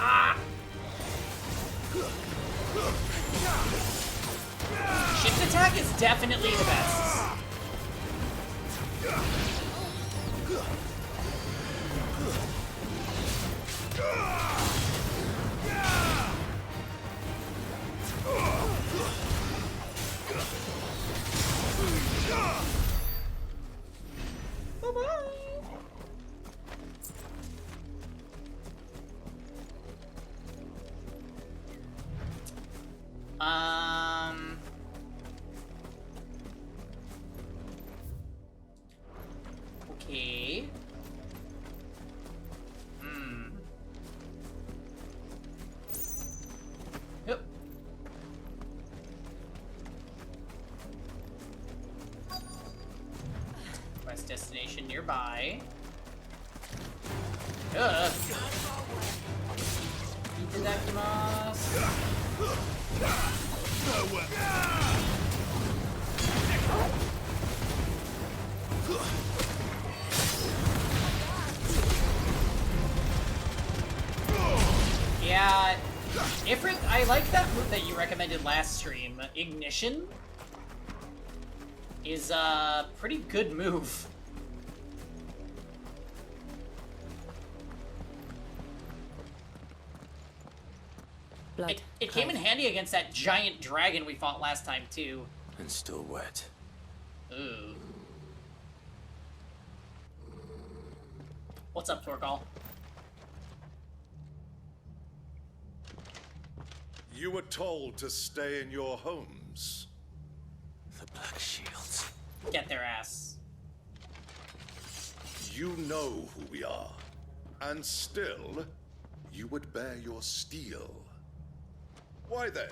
[SPEAKER 1] Ah! Shift attack is definitely the best. Okay. Yep. Quest destination nearby. Itadakimasu. Yeah, Ifrit, I like that move that you recommended last stream. Ignition is a pretty good move. It came in handy against that giant dragon we fought last time, too.
[SPEAKER 5] And still wet.
[SPEAKER 1] Ooh. What's up, Torgal?
[SPEAKER 18] You were told to stay in your homes.
[SPEAKER 5] The Black Shields.
[SPEAKER 1] Get their ass.
[SPEAKER 18] You know who we are. And still, you would bear your steel. Why then?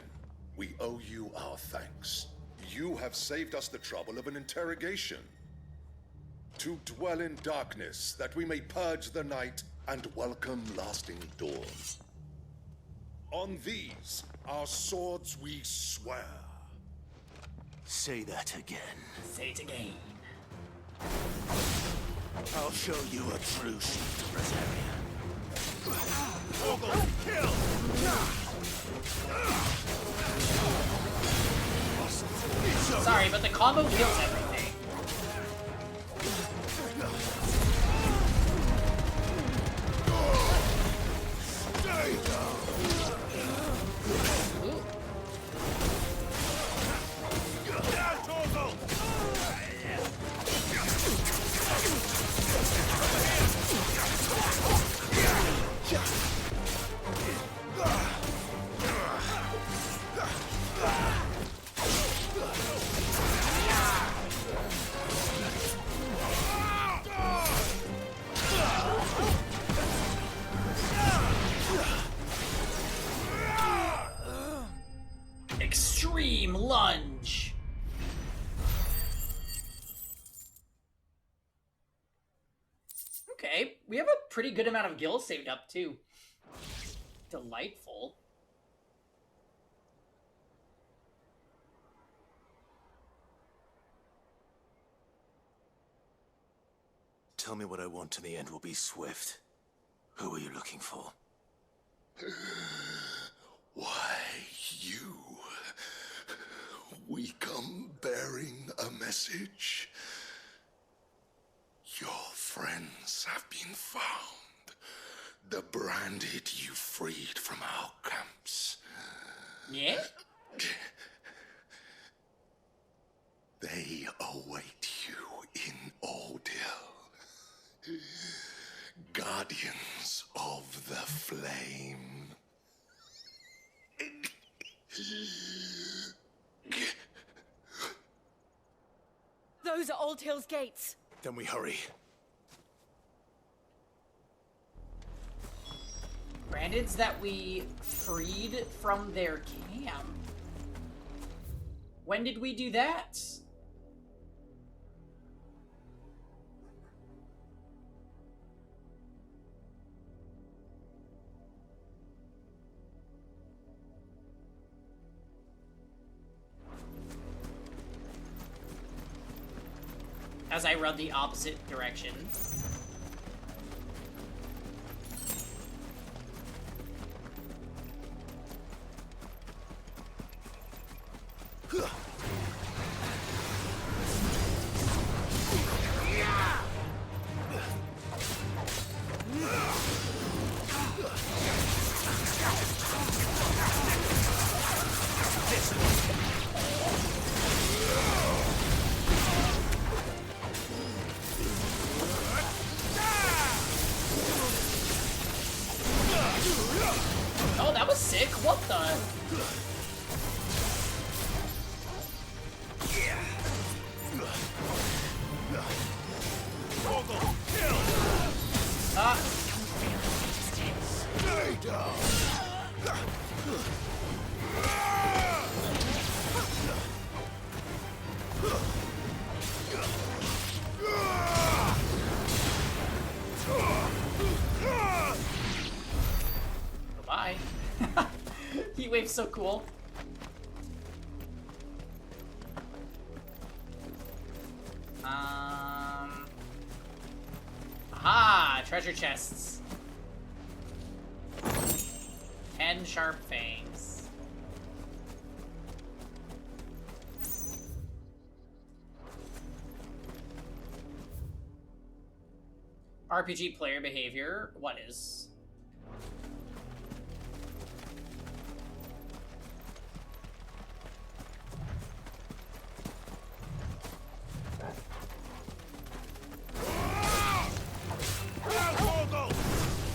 [SPEAKER 18] We owe you our thanks. You have saved us the trouble of an interrogation. To dwell in darkness, that we may purge the night and welcome lasting dawn. On these, our swords we swear.
[SPEAKER 5] Say that again.
[SPEAKER 1] Say it again.
[SPEAKER 5] I'll show you a true shield Rosaria.
[SPEAKER 18] Kill!
[SPEAKER 1] Sorry, but the combo kills everything. Ooh. Extreme lunge. Okay, we have a pretty good amount of gills saved up too. Delightful.
[SPEAKER 5] Tell me what I want and the end will be swift. Who are you looking for?
[SPEAKER 18] Why, you. We come bearing a message. Your friends have been found. The branded you freed from our camps.
[SPEAKER 1] Yeah?
[SPEAKER 18] They await you in Oldhill. Guardians of the Flame.
[SPEAKER 11] Those are Old Hill's gates.
[SPEAKER 16] Then we hurry.
[SPEAKER 1] Brandeds that we freed from their camp. When did we do that? As I run the opposite direction. Oh, that was sick. What the? Goodbye. Heat wave's so cool. Aha! Treasure chests. 10 sharp fangs. RPG player behavior. What is?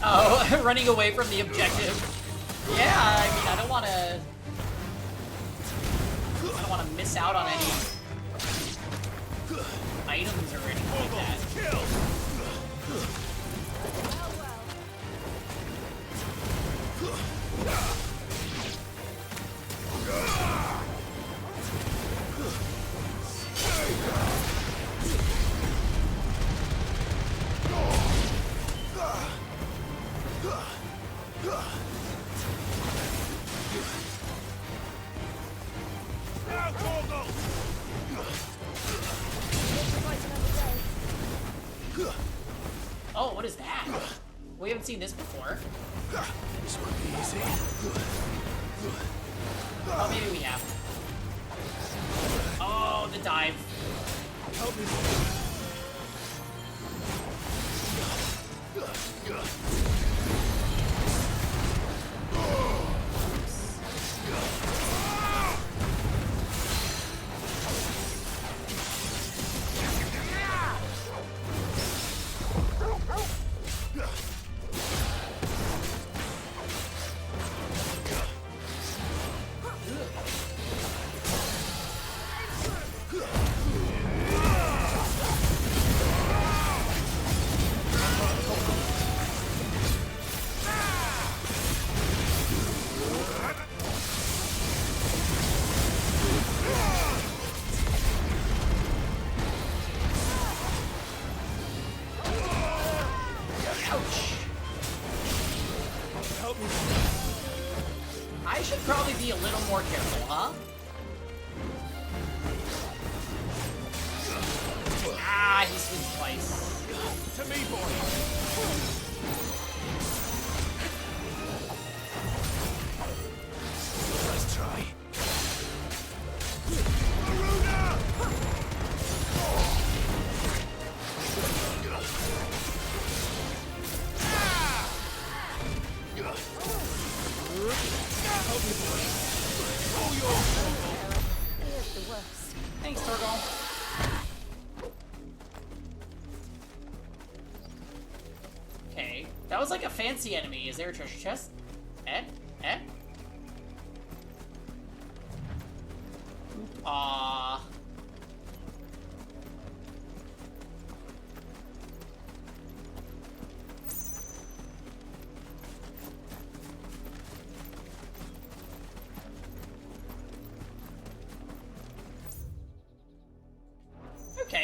[SPEAKER 1] Oh, running away from the objective. Yeah, I mean, I don't want to miss out on any items or anything like that. Oh, what is that? We haven't seen this before.
[SPEAKER 4] This won't be easy.
[SPEAKER 1] Oh, maybe we have. Oh, the dive.
[SPEAKER 4] Help me.
[SPEAKER 1] I should probably be a little more careful, huh? Ah, he swings twice.
[SPEAKER 4] To me, boy. Let's try.
[SPEAKER 1] Thanks, Torgal. Okay, that was like a fancy enemy. Is there a treasure chest? Eh? Eh? Aww.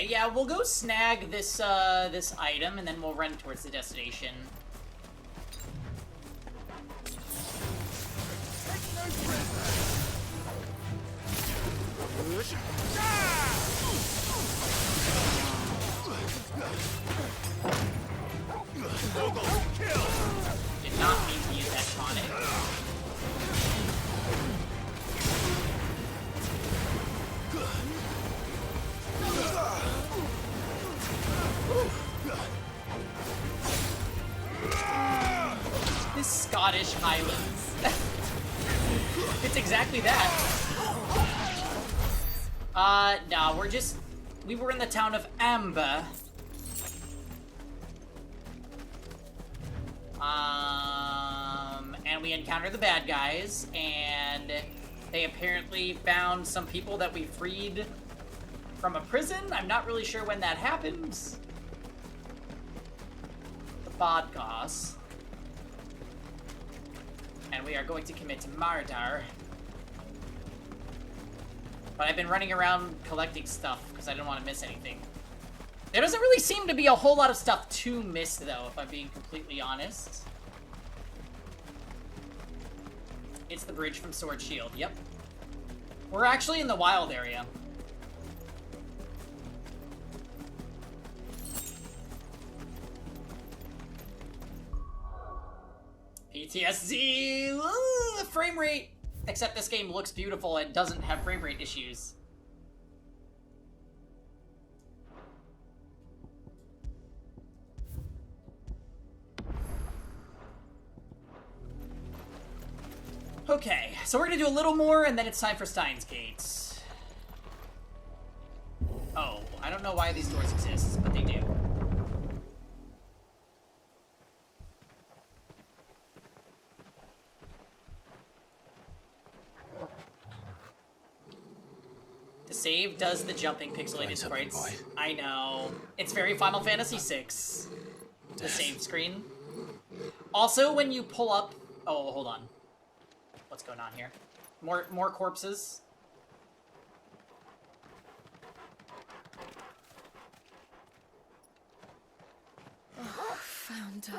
[SPEAKER 1] Okay, yeah, we'll go snag this this item, and then we'll run towards the destination. Did not mean to use that tonic. This Scottish Highlands. It's exactly that. No, we were in the town of Amber. And we encountered the bad guys, and they apparently found some people that we freed from a prison. I'm not really sure when that happens. The podcast. And we are going to commit murder. But I've been running around collecting stuff because I didn't want to miss anything. There doesn't really seem to be a whole lot of stuff to miss, though, if I'm being completely honest. It's the bridge from Sword Shield, yep. We're actually in the wild area. PTSD! Frame rate! Except this game looks beautiful and doesn't have frame rate issues. Okay, so we're gonna do a little more, and then it's time for Steins Gate. Oh, I don't know why these doors exist, but they do. The save does the jumping pixelated sprites. I know. It's very Final Fantasy VI. The save screen. Also, when you pull up... Oh, hold on. What's going on here? More corpses.
[SPEAKER 7] Oh, found her.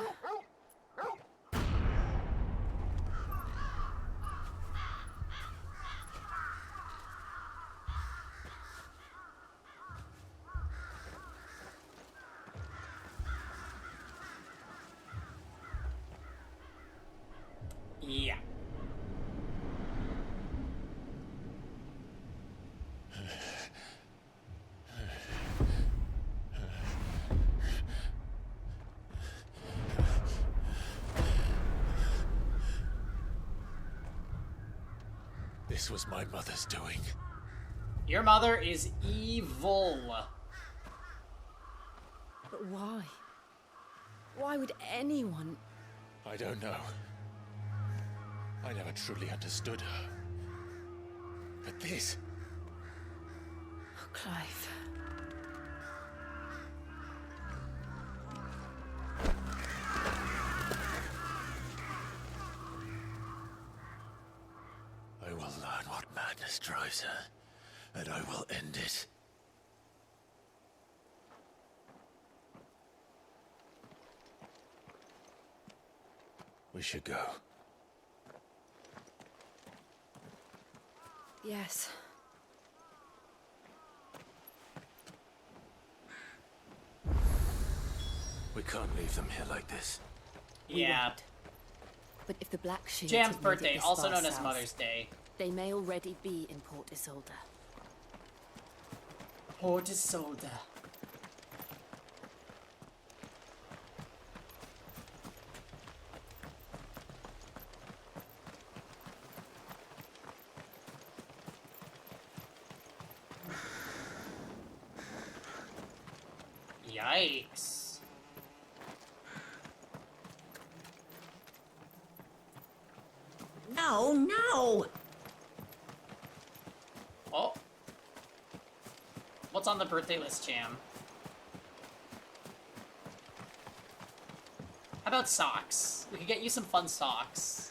[SPEAKER 1] Yeah.
[SPEAKER 16] This was my mother's doing.
[SPEAKER 1] Your mother is evil.
[SPEAKER 7] But why? Why would anyone...
[SPEAKER 16] I don't know. I never truly understood her. But this...
[SPEAKER 7] Oh, Clive.
[SPEAKER 16] I will learn what madness drives her, and I will end it. We should go.
[SPEAKER 7] Yes.
[SPEAKER 16] We can't leave them here like this.
[SPEAKER 1] Yeah.
[SPEAKER 7] But if the Black Shields
[SPEAKER 1] Jam's
[SPEAKER 7] have made it
[SPEAKER 1] birthday,
[SPEAKER 7] this
[SPEAKER 1] also
[SPEAKER 7] far
[SPEAKER 1] known as
[SPEAKER 7] south,
[SPEAKER 1] Mother's Day.
[SPEAKER 7] they may already be in Port Isolde.
[SPEAKER 1] Port Isolde. Yikes.
[SPEAKER 11] No, no!
[SPEAKER 1] Oh. What's on the birthday list, Jam? How about socks? We could get you some fun socks.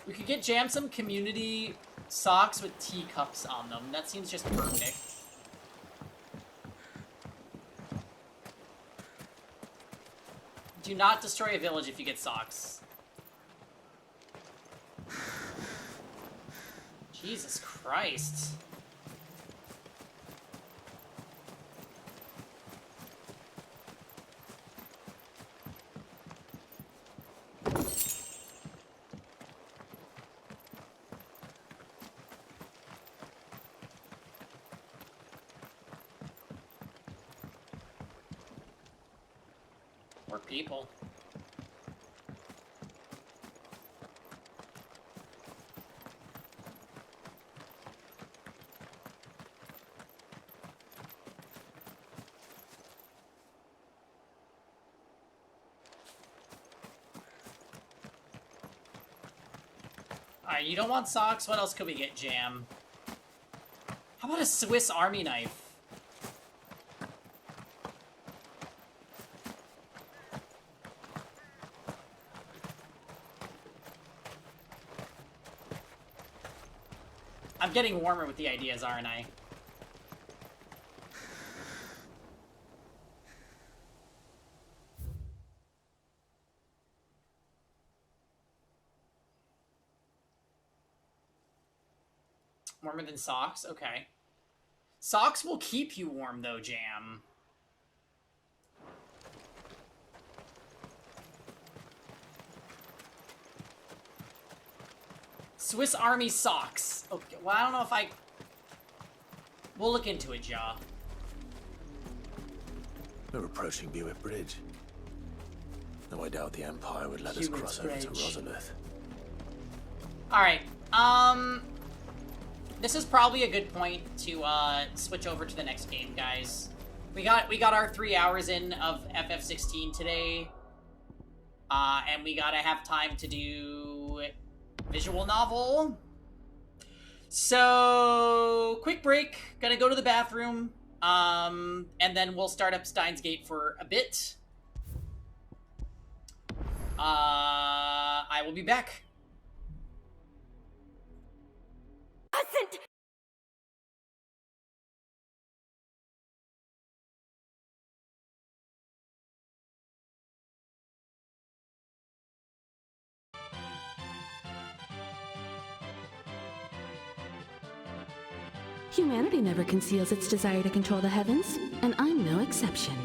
[SPEAKER 1] We could get Jam some community socks with teacups on them. That seems just perfect. Do not destroy a village if you get socks. Jesus Christ. More people. Alright, you don't want socks? What else could we get, Jam? How about a Swiss Army knife? I'm getting warmer with the ideas, aren't I? Warmer than socks? Okay. Socks will keep you warm, though, Jam. Swiss Army socks. Okay, well, I don't know if I... We'll look into it, Ja.
[SPEAKER 16] We're approaching Buick Bridge. Though I doubt the Empire would let us
[SPEAKER 1] Buick's
[SPEAKER 16] cross over to
[SPEAKER 1] Bridge.
[SPEAKER 16] Rosalith.
[SPEAKER 1] Alright, this is probably a good point to, switch over to the next game, guys. We got our 3 hours in of FF16 today. And we gotta have time to do visual novel. So, quick break. Gonna go to the bathroom. And then we'll start up Steins Gate for a bit. I will be back.
[SPEAKER 2] Humanity never conceals its desire to control the heavens, and I'm no exception.